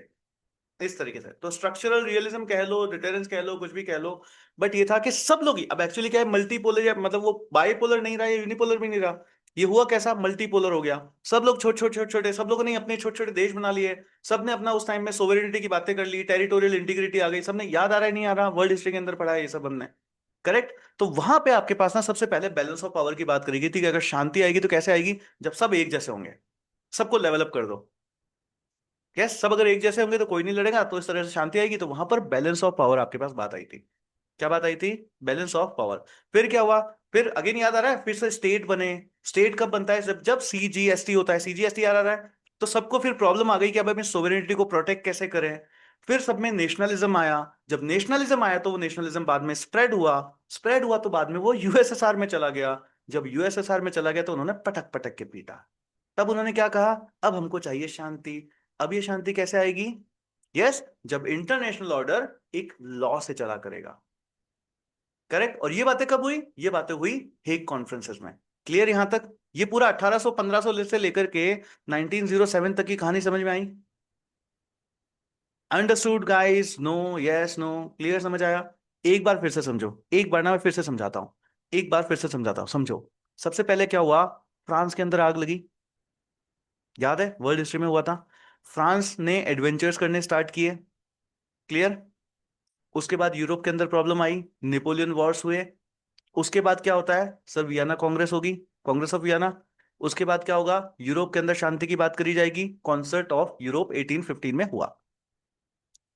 इस तरीके से। तो स्ट्रक्चरल रियलिज्म कह लो, डिटरेंस कह लो, कुछ भी कह लो, बट ये था कि सब लोग ही, अब एक्चुअली क्या है, मल्टीपोलर, या मतलब वो बाइपोलर नहीं रहा या यूनिपोलर भी नहीं रहा, ये हुआ कैसा, मल्टीपोलर हो गया। सब लोग छोटे छोटे छोटे छोटे, सब लोगों ने अपने छोटे छोटे देश बना लिए। सब ने अपना उस टाइम में सोवरेनिटी की बातें कर ली, टेरिटोरियल इंटीग्रिटी आ गई, सबने, याद आ रहा है नहीं आ रहा? वर्ल्ड हिस्ट्री के अंदर पढ़ा है ये सब हमने, करेक्ट? तो वहां पे आपके पास ना सबसे पहले बैलेंस ऑफ पावर की बात करी गई थी कि अगर शांति आएगी तो कैसे आएगी? जब सब एक जैसे होंगे, सबको लेवल अप कर दो। यस, सब अगर एक जैसे होंगे तो कोई नहीं लड़ेगा, तो इस तरह से शांति आएगी। तो वहां पर बैलेंस ऑफ पावर आपके पास बात आई थी। क्या बात आई थी? Balance of power. फिर क्या हुआ? फिर अगेन याद आ रहा है, फिर से स्टेट बने। स्टेट कब बनता है? जब जब सीजीएसटी होता है, सीजीएसटी याद आ रहा है? तो सबको फिर प्रॉब्लम आ गई कि अब अपनी सोवरेनिटी को प्रोटेक्ट कैसे करें। फिर सब में नेशनलिज्म आया। जब नेशनलिज्म आया तो वो नेशनलिज्म बाद में स्प्रेड हुआ। स्प्रेड हुआ तो बाद में वो यूएसएसआर में चला गया। जब यूएसएसआर में चला गया तो उन्होंने पटक पटक के पीटा। तब उन्होंने क्या कहा? अब हमको चाहिए शांति। अब ये शांति कैसे आएगी? यस, जब इंटरनेशनल ऑर्डर एक लॉ से चला करेगा, करेक्ट? और ये बातें कब हुई? ये बातें हुई हेग कॉन्फ्रेंसेस में। क्लियर यहां तक? ये पूरा 1800 1500 से लेकर के 1907 तक की कहानी समझ में आई? Understood guys? No? Yes, no? Clear? समझ आया? एक बार फिर से समझो, एक बार ना मैं फिर से समझाता हूं, एक बार फिर से समझाता हूं, समझो। सबसे पहले क्या हुआ? फ्रांस के अंदर आग लगी, याद है? वर्ल्ड हिस्ट्री में हुआ था। फ्रांस ने एडवेंचर्स करने स्टार्ट किए, क्लियर? उसके बाद यूरोप के अंदर प्रॉब्लम आई, नेपोलियन वॉर्स हुए। उसके बाद क्या होता है सर? वियना कांग्रेस होगी, कांग्रेस ऑफ वियना। उसके बाद क्या होगा? यूरोप के अंदर शांति की बात करी जाएगी, कॉन्सर्ट ऑफ यूरोप 1815 में हुआ।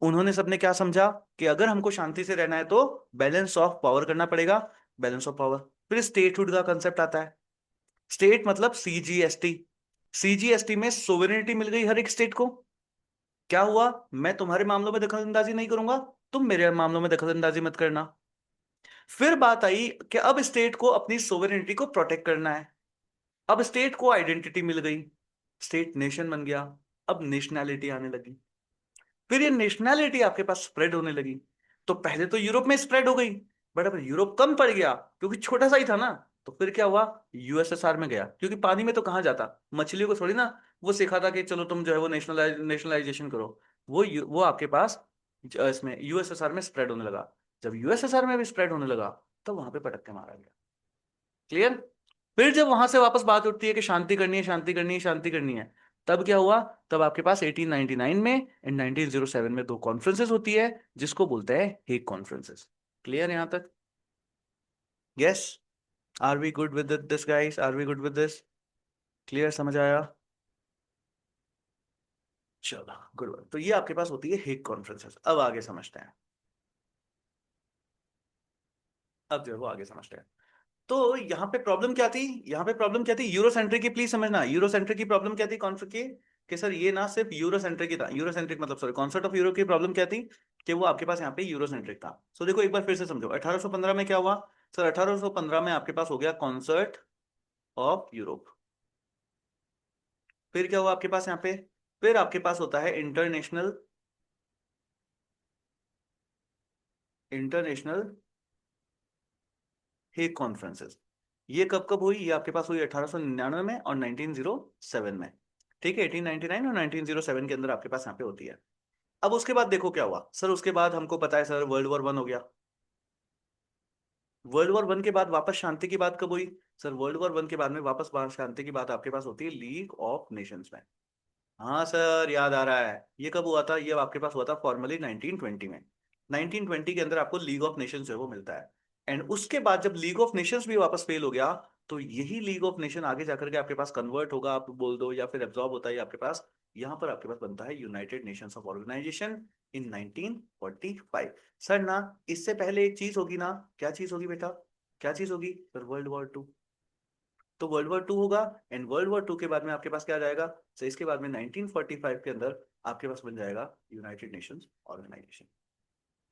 उन्होंने सबने क्या समझा कि अगर हमको शांति से रहना है तो बैलेंस ऑफ पावर करना पड़ेगा, बैलेंस ऑफ पावर। फिर स्टेटहुड का कंसेप्ट आता है। स्टेट मतलब सीजीएसटी। सीजीएसटी में सोवेरेनिटी मिल गई हर एक स्टेट को। क्या हुआ? मैं तुम्हारे मामलों में दखल अंदाजी नहीं करूंगा, तुम मेरे मामलों में दखल अंदाजी मत करना। फिर बात आई कि अब स्टेट को अपनी सोवेरेनिटी को प्रोटेक्ट करना है। अब स्टेट को आइडेंटिटी मिल गई, स्टेट नेशन बन गया। अब नेशनैलिटी आने लगी। फिर ये नेशनैलिटी आपके पास स्प्रेड होने लगी। तो पहले तो यूरोप में स्प्रेड हो गई, बट अब यूरोप कम पड़ गया क्योंकि छोटा सा ही था ना। तो फिर क्या हुआ? यूएसएसआर में गया, क्योंकि पानी में तो कहाँ जाता, मछलियों को थोड़ी ना वो सिखा था कि चलो तुम जो है वो नेशनलाइजेशन करो। वो आपके पास इसमें यूएसएसआर में स्प्रेड होने लगा। जब यूएसएसआर में भी स्प्रेड होने लगा, तो वहां पे पटक के मारा गया। क्लियर? फिर जब वहां से वापस बात उठती है कि शांति करनी है, शांति करनी है, शांति करनी है, तब क्या हुआ, तब आपके पास 1899 में एंड 1907 में दो कॉन्फ्रेंसेस होती है जिसको बोलते हैं हेग कॉन्फ्रेंसेस। क्लियर यहां तक? Yes, are we good with this guys, are we good with this? Clear, समझ आया? चलो गुड। तो ये आपके पास होती है हेग कॉन्फ्रेंसेस। अब आगे समझते हैं, अब जो है वो आगे समझते हैं। तो यहाँ पे प्रॉब्लम क्या थी, यहाँ पे प्रॉब्लम क्या थी, यूरोसेंट्रिक की, प्लीज समझना, यूरोसेंट्रिक की प्रॉब्लम क्या थी कॉन्फ्रेंस की, कि सर ये ना सिर्फ यूरोसेंट्रिक ही था, यूरोसेंट्रिक मतलब सॉरी कॉन्सेप्ट ऑफ यूरो की प्रॉब्लम क्या थी, कि वो आपके पास यहाँ पे यूरोसेंट्रिक था। सो देखो एक बार फिर से समझो, 1815 में क्या हुआ सर, 1815 में आपके पास हो गया कॉन्सर्ट ऑफ यूरोप। फिर क्या हुआ आपके पास यहाँ पे, फिर आपके पास होता है इंटरनेशनल, इंटरनेशनल हेग कॉन्फ्रेंसेस। ये कब कब हुई, ये आपके पास हुई 1899 में और 1907 में। ठीक है, 1899 और 1907 के अंदर आपके पास यहाँ पे होती है। अब उसके बाद देखो क्या हुआ सर, उसके बाद हमको पता है सर वर्ल्ड वॉर 1 हो गया। वर्ल्ड वॉर 1 के बाद वापस शांति की बात कब हुई सर, वर्ल्ड वॉर 1 के बाद में वापस शांति की बात आपके पास होती है लीग ऑफ नेशंस में। हाँ सर याद आ रहा है, ये कब हुआ था, ये आपके पास हुआ था फॉर्मली 1920 में। 1920 के अंदर आपको लीग ऑफ नेशंस जो है वो मिलता है। एंड उसके बाद जब लीग ऑफ नेशंस भी वापस फेल हो गया, तो यही लीग ऑफ नेशन आगे जाकर के आपके पास कन्वर्ट होगा, आप बोल दो, या फिर एब्जॉर्ब होता है आपके पास, यहाँ पर आपके पास बनता है United Nations of organisation in 1945। Sir ना, इससे पहले एक चीज होगी ना, क्या चीज होगी बेटा, क्या चीज होगी सर, वर्ल्ड वॉर 2। तो वर्ल्ड वॉर 2 होगा, एंड वर्ल्ड वॉर 2 के बाद में आपके पास क्या आ जाएगा, तो इसके बाद में 1945 के अंदर आपके पास बन जाएगा यूनाइटेड नेशंस ऑर्गेनाइजेशन।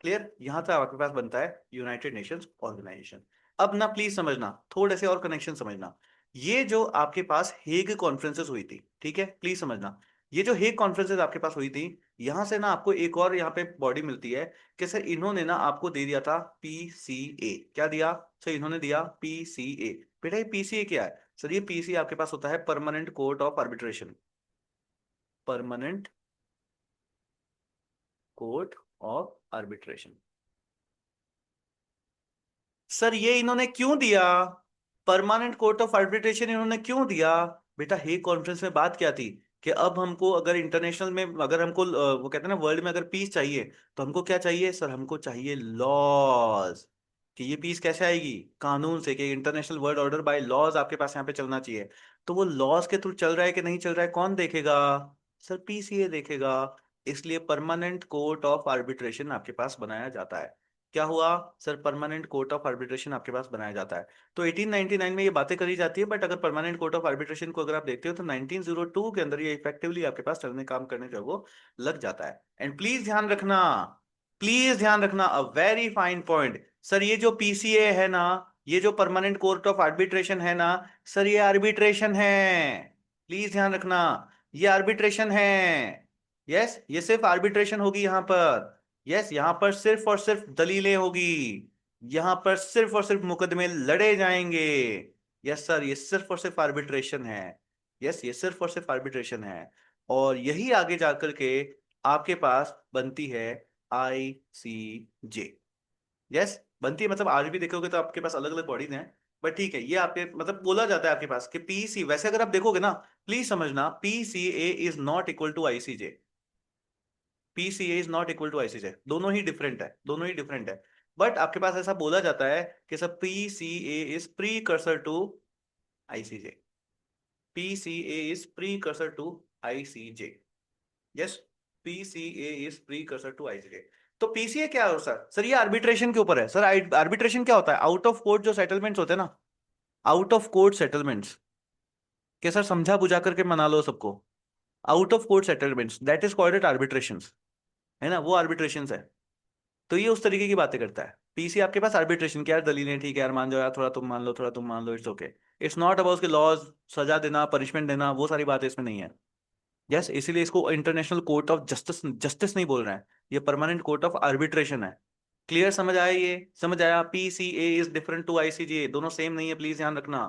क्लियर, यहां तक आपके पास बनता है यूनाइटेड नेशंस ऑर्गेनाइजेशन। अब ना प्लीज समझना, थोड़े से और कनेक्शन समझना, ये जो आपके पास हेग कॉन्फ्रेंसेस हुई थी, ठीक है प्लीज समझना, ये जो हेग कॉन्फ्रेंसेस आपके पास हुई थी, यहां से ना आपको एक और यहाँ पे बॉडी मिलती है, कि सर इन्होंने ना आपको दे दिया था पीसीए। क्या दिया सर, इन्होंने दिया पीसीए। बेटा ये पीसीए क्या है सर, ये पीसीए आपके पास होता है permanent court of arbitration, permanent court of arbitration. Sir ये इन्होंने क्यों दिया, परमानेंट कोर्ट ऑफ आर्बिट्रेशन इन्होंने क्यों दिया, बेटा हेग कॉन्फ्रेंस में बात क्या थी, कि अब हमको अगर इंटरनेशनल में, अगर हमको वो कहते हैं ना वर्ल्ड में अगर पीस चाहिए, तो हमको क्या चाहिए सर, हमको चाहिए लॉज, कि ये पीस कैसे आएगी, कानून से, कि international world order by laws आपके पास यहाँ पे चलना चाहिए। तो वो लॉज के थ्रू चल रहा है कि नहीं चल रहा है, कौन देखेगा सर, पीसीए देखेगा। इसलिए परमानेंट कोर्ट ऑफ आर्बिट्रेशन आपके पास बनाया जाता है। क्या हुआ sir, permanent court of arbitration आपके पास बनाया जाता है। तो 1899 में ये बातें करी जाती है, बट अगर परमानेंट कोर्ट ऑफ आर्बिट्रेशन को अगर आप देखते हो तो 1902 के अंदर ये इफेक्टिवली आपके पास चलने काम करने जो है वो लग जाता है। एंड प्लीज ध्यान रखना, प्लीज ध्यान रखना, a very fine point sir, ये जो पीसीए है ना, ये जो परमानेंट कोर्ट ऑफ आर्बिट्रेशन है ना सर, ये आर्बिट्रेशन है। प्लीज ध्यान रखना, ये आर्बिट्रेशन है। यस, ये सिर्फ आर्बिट्रेशन होगी यहाँ पर। यस, यहाँ पर सिर्फ और सिर्फ दलीलें होगी, यहाँ पर सिर्फ और सिर्फ मुकदमे लड़े जाएंगे। यस सर, ये सिर्फ और सिर्फ आर्बिट्रेशन है। यस, ये सिर्फ और सिर्फ आर्बिट्रेशन है। और यही आगे जाकर के आपके पास बनती है ICJ। यस, बनती है, मतलब आज भी देखोगे तो आपके पास अलग अलग बॉडीज हैं, बट ठीक है, ये आपके मतलब बोला जाता है आपके पास कि पीसी, वैसे अगर आप देखोगे ना, प्लीज समझना, PCA is not equal to ICJ। PCA is not equal to ICJ, दोनों ही डिफरेंट है, दोनों ही डिफरेंट है। बट आपके पास ऐसा बोला जाता है कि सब PCA is precursor to ICJ, PCA is precursor to ICJ. Yes, PCA is precursor to ICJ. तो पीसीए क्या है सर, सर ये आर्बिट्रेशन के ऊपर है सर। आर्बिट्रेशन क्या होता है, आउट ऑफ कोर्ट जो सेटलमेंट्स होते हैं ना, आउट ऑफ कोर्ट सेटलमेंट्स, के सर समझा बुझा करके मना लो सबको, out of court settlements that is called it arbitration, है ना, वो आर्बिट्रेशन है। तो ये उस तरीके की बातें करता है। पीसी आपके पास आर्बिट्रेशन, क्या यार दलीलें, ठीक है यार मान जाओ यार, थोड़ा तुम मान लो, थोड़ा तुम मान लो, it's okay. It's not about के लॉज, सजा देना, पनिशमेंट देना, वो सारी बातें इसमें नहीं है। यस, इसीलिए इसको international court of justice, justice नहीं बोल रहे हैं, ये परमानेंट कोर्ट ऑफ आर्बिट्रेशन है। क्लियर, समझ आया, ये समझ आया, PCA is different to ICJ, दोनों सेम नहीं है, प्लीज ध्यान रखना,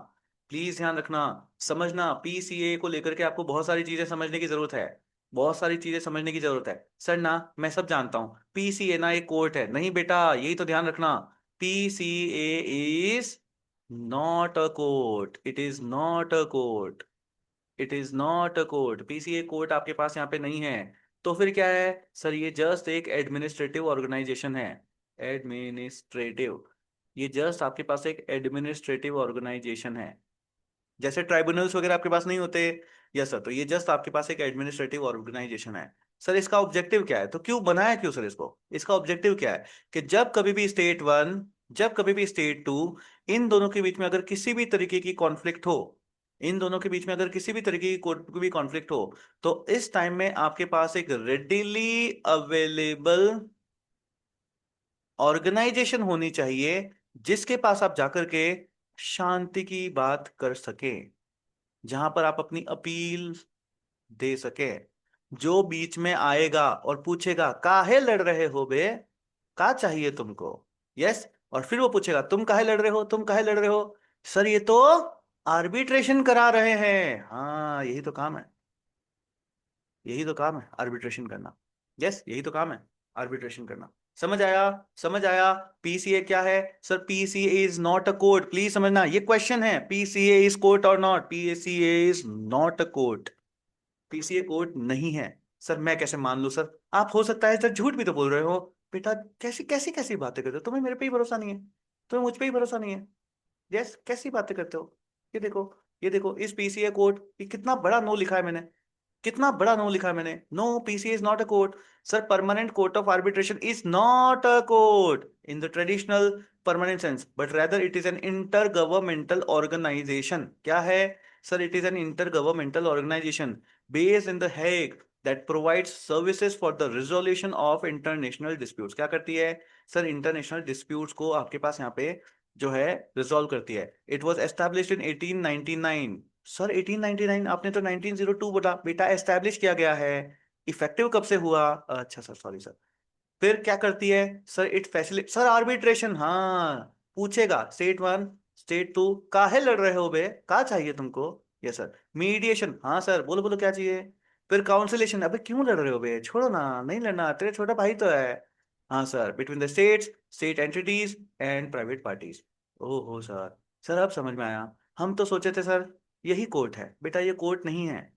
प्लीज ध्यान रखना। समझना, पीसीए को लेकर के आपको बहुत सारी चीजें समझने की जरूरत है, बहुत सारी चीजें समझने की जरूरत है। सर ना, मैं सब जानता हूं, पीसीए ना एक कोर्ट है, नहीं बेटा, यही तो ध्यान रखना, PCA is not a court, it is not a court. It is not a court, PCA court आपके पास यहाँ पे नहीं है। तो फिर क्या है सर, ये जस्ट एक एडमिनिस्ट्रेटिव ऑर्गेनाइजेशन है। एडमिनिस्ट्रेटिव, ये जस्ट आपके पास एक एडमिनिस्ट्रेटिव ऑर्गेनाइजेशन है। जैसे ट्राइब्यूनल्स वगैरह आपके पास नहीं होते। यस सर, तो ये जस्ट आपके पास एक एडमिनिस्ट्रेटिव ऑर्गेनाइजेशन है। सर इसका ऑब्जेक्टिव क्या है, तो क्यों बनाया क्यों सर इसको, इसका ऑब्जेक्टिव क्या है कि जब कभी भी स्टेट वन, जब कभी भी स्टेट टू, इन दोनों के बीच में अगर किसी भी तरीके की कॉन्फ्लिक्ट हो, इन दोनों के बीच में अगर किसी भी तरीके की कोई भी कॉन्फ्लिक्ट हो, तो इस टाइम में आपके पास एक रेडिली अवेलेबल ऑर्गेनाइजेशन होनी चाहिए जिसके पास आप जाकर के शांति की बात कर सके, जहां पर आप अपनी अपील दे सके। जो बीच में आएगा और पूछेगा काहे लड़ रहे हो बे, का चाहिए तुमको, यस, और फिर वो पूछेगा तुम काहे लड़ रहे हो, तुम काहे लड़ रहे हो, सर ये तो आर्बिट्रेशन करा रहे हैं। हाँ यही तो काम है, यही तो काम है आर्बिट्रेशन करना। यस यही तो काम है आर्बिट्रेशन करना। समझ आया, समझ आया। पीसीए क्या है sir, PCA is not a court, please समझना ये क्वेश्चन है, पीसीए इज कोर्ट और not, PCA is not a court, PCA court नहीं है। सर मैं कैसे मान लूं सर, आप हो सकता है सर झूठ भी तो बोल रहे हो। बेटा कैसी कैसी कैसी बातें करते हो, तुम्हें मेरे पे ही भरोसा नहीं है, तुम्हें मुझ पे ही भरोसा नहीं है। यस कैसी बातें करते हो। ये देखो, ये देखो इस पीसीए कोर्ट, ये कितना बड़ा नो लिखा है मैंने, कितना बड़ा नो लिखा है मैंने, no PCA is not a court. Sir permanent court of arbitration is not a court in the traditional permanent sense, but rather it is an intergovernmental organisation. क्या है sir, it is an intergovernmental organisation based in the Hague that provides services for the resolution of international disputes। क्या करती है सर, इंटरनेशनल डिस्प्यूट्स को आपके पास यहाँ पे जो है रिजॉल्व करती है। It was established in 1899। Sir 1899, आपने तो 1902 बोला, बेटा एस्टैब्लिश किया गया है, इफेक्टिव कब से हुआ, अच्छा सर सॉरी सर। फिर क्या करती है सर, इट फैसिलिट, सर आर्बिट्रेशन, हाँ पूछेगा स्टेट वन स्टेट टू काहे लड़ रहे हो बे, का चाहिए तुमको, यस सर। मीडिएशन, हाँ सर बोलो बोलो क्या चाहिए। फिर काउंसिलेशन, अबे क्यों लड़ रहे हो बे, छोड़ो ना, नहीं लड़ना, तेरे छोटा भाई तो है। हाँ sir, between the states, state entities and private parties. ओहो सर, सर अब समझ में आया। हम तो सोचे थे सर यही कोर्ट है, बेटा ये कोर्ट नहीं है,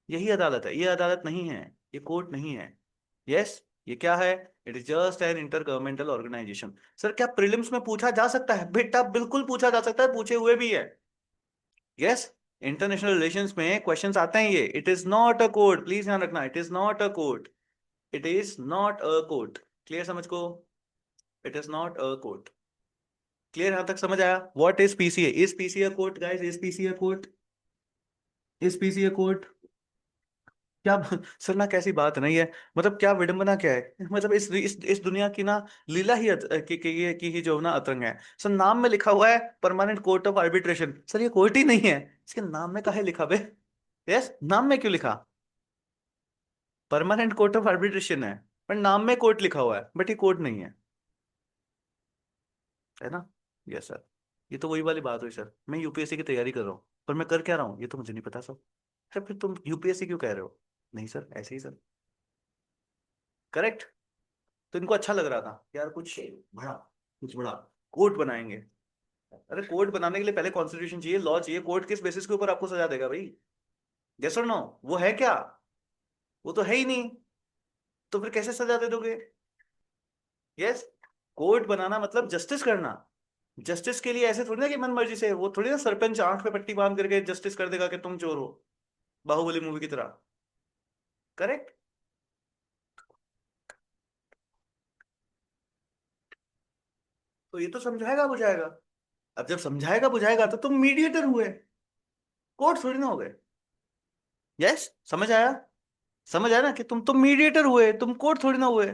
यही अदालत है, ये अदालत नहीं है, ये कोर्ट नहीं है। यस ये क्या है, it is just an intergovernmental organisation. Sir क्या प्रीलिम्स में पूछा जा सकता है, बेटा बिल्कुल पूछा जा सकता है, पूछे हुए भी है। यस इंटरनेशनल रिलेशंस में क्वेश्चंस आते हैं ये। It is not a court, please ध्यान रखना, it is not a court, it is not a court. Clear समझ को, it is not a court. Clear यहां तक समझ आया। What is PCA, is PCA court guys, is PCA court, is PCA court. क्या सर ना, कैसी बात नहीं है, मतलब क्या विडंबना क्या है, मतलब इस दुनिया की ना लीला ही की ही जो ना अतरंग है। सर नाम में लिखा हुआ है permanent court of arbitration, sir ये कोर्ट ही नहीं है, इसके नाम में काहे लिखा बे, यस नाम में क्यों लिखा, परमानेंट कोर्ट ऑफ आर्बिट्रेशन है पर नाम में कोर्ट लिखा हुआ है, बट ये कोर्ट नहीं है ना। यस सर, ये तो वही वाली बात हुई सर, मैं यूपीएससी की तैयारी कर रहा हूँ पर मैं कर क्या रहा हूँ ये तो मुझे नहीं पता सर। सर फिर तुम यूपीएससी क्यों कह रहे हो, नहीं सर ऐसे ही सर, करेक्ट। तो इनको अच्छा लग रहा था यार, बड़ा कुछ बड़ा कोर्ट बनाएंगे। अरे कोर्ट बनाने के लिए पहले कॉन्स्टिट्यूशन चाहिए, लॉ चाहिए, कोर्ट किस बेसिस के ऊपर आपको सजा देगा भाई, यस और नो, वो है क्या, वो तो है ही नहीं, तो फिर कैसे सजा दे दोगे। यस कोर्ट बनाना मतलब जस्टिस करना, जस्टिस के लिए ऐसे थोड़ी ना कि मन मर्जी से, वो थोड़ी ना सरपंच आंख पे पट्टी बांध करके जस्टिस कर देगा कि तुम चोर हो, बाहुबली मूवी की तरह, करेक्ट। तो ये तो समझाएगा बुझाएगा, अब जब समझाएगा बुझाएगा तो तुम मीडिएटर हुए, कोर्ट थोड़ी ना हो गए। यस समझ आया, समझ आया ना कि तुम मीडिएटर हुए, तुम कोर्ट थोड़ी ना हुए।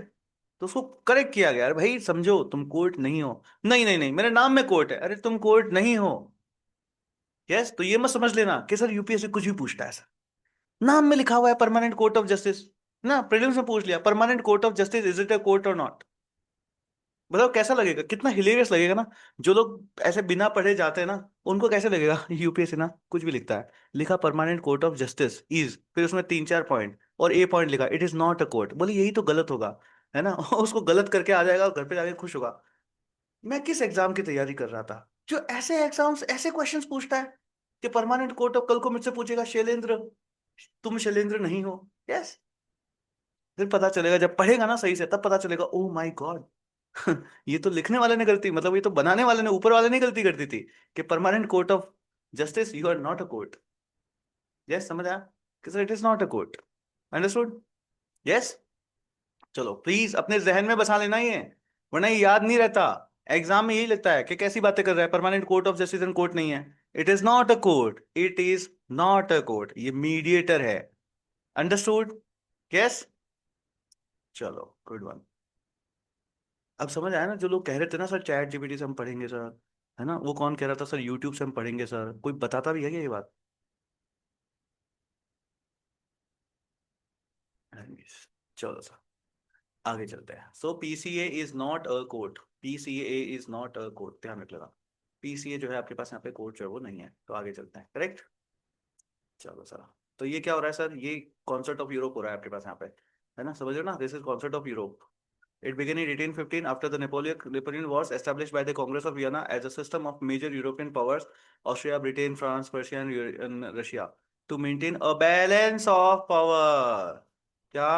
तो उसको करेक्ट किया गया, अरे भाई समझो तुम कोर्ट नहीं हो, नहीं नहीं नहीं मेरे नाम में कोर्ट है, अरे तुम कोर्ट नहीं हो। यस तो ये मत समझ लेना कि सर यूपीएससी कुछ भी पूछता है सर, नाम में लिखा हुआ है परमानेंट कोर्ट ऑफ जस्टिस, ना प्रीलिम्स में पूछ लिया permanent court of justice is it a court और नॉट। बताओ कैसा लगेगा, कितना हिलेरियस लगेगा ना। जो लोग ऐसे बिना पढ़े जाते हैं ना, उनको कैसे लगेगा यूपीएससी ना कुछ भी लिखता है, लिखा permanent court of justice is, फिर उसमें तीन चार पॉइंट और ए पॉइंट लिखा it is not a court, बोले यही तो गलत होगा, है ना उसको गलत करके आ जाएगा और घर पे जाके खुश होगा। मैं किस एग्जाम की तैयारी कर रहा था जो ऐसे एग्जाम्स ऐसे क्वेश्चंस पूछता है, कि परमानेंट कोर्ट ऑफ, कल को मुझसे पूछेगा शैलेंद्र तुम शैलेंद्र नहीं हो, यस, फिर पता चलेगा जब पढ़ेगा ना सही से, तब पता चलेगा ओ माय गॉड ये तो लिखने वाले ने गलती, मतलब ये तो बनाने वाले ने, ऊपर वाले ने गलती कर दी थी कि permanent court of justice you are not a court. Yes, समझ आया कि sir it is not a court. Understood? Yes. चलो प्लीज अपने जहन में बसा लेना ये, वरना ये याद नहीं रहता। एग्जाम में यही लगता है कि कैसी बातें कर रहा है, permanent court of justice and court नहीं है। It is not a court, it is not a court, ये मीडिएटर है। अंडरस्टूड? यस। चलो गुड वन। अब समझ आया ना, जो लोग कह रहे थे ना सर चैट जीपीटी से हम पढ़ेंगे सर, है ना, वो कौन कह रहा था सर यूट्यूब से हम पढ़ेंगे सर, कोई बताता भी है क्या ये बात? चलो सर आगे चलते हैं। So PCA is not a court, PCA is not a court, ध्यान रखिएगा। पीसीए जो है आपके पास यहाँ पे कोर्ट जो है वो नहीं है, तो आगे चलते हैं। करेक्ट। चलो सर, तो ये क्या हो रहा है सर, ये कॉन्सर्ट ऑफ यूरोप हो रहा है आपके पास यहाँ पे, है ना, समझ रहे हो ना, this is concert of Europe. It began in 1815 after the Napoleon Wars, established by the Congress of Vienna as a system of major European powers, Austria, Britain, France, Persia, and Russia, to maintain a balance of power. क्या?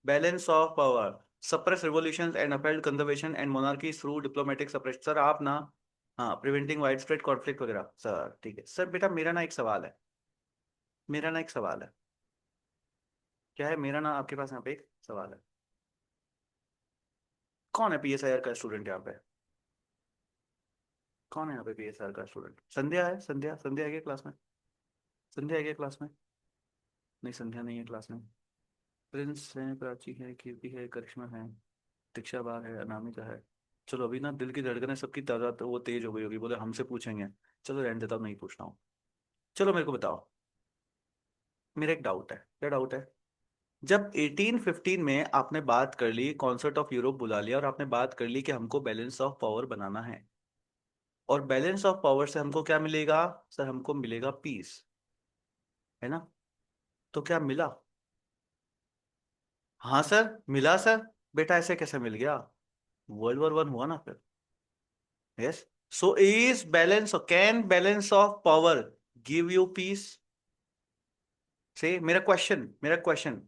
Balance of power. Suppress revolutions and upheld conservation and monarchy through diplomatic suppression. Sir आप ना, हाँ, preventing widespread conflict वगैरह, सर ठीक है सर। बेटा मेरा ना एक सवाल है, मेरा ना एक सवाल है। क्या है मेरा ना आपके पास यहाँ पे एक सवाल है। कौन है पीएसआईआर का स्टूडेंट यहाँ पे? कौन है यहाँ पे पीएसआर का स्टूडेंट? संध्या है, संध्या, संध्या है क्या क्लास में? संध्या है क्या क्लास में? नहीं, संध्या नहीं है क्लास में। प्रिंस है, प्राची है, कीर्ति है, करिश्मा है, दीक्षा बार है, अनामिका है। चलो अभी ना दिल की धड़कनें सबकी तादाद तो वो तेज हो गई होगी, बोले हमसे पूछेंगे। चलो रहने देता हूँ, नहीं पूछता हूँ। चलो मेरे को बताओ, मेरा एक डाउट है। क्या डाउट है? जब 1815 में आपने बात कर ली, कॉन्सर्ट ऑफ यूरोप बुला लिया और आपने बात कर ली कि हमको बैलेंस ऑफ पावर बनाना है, और बैलेंस ऑफ पावर से हमको क्या मिलेगा? सर हमको मिलेगा पीस, है ना? तो क्या मिला? हाँ सर मिला सर। बेटा ऐसे कैसे मिल गया? वर्ल्ड वॉर 1 हुआ ना फिर। Yes. So is balance, can balance of power give you peace? Say मेरा question,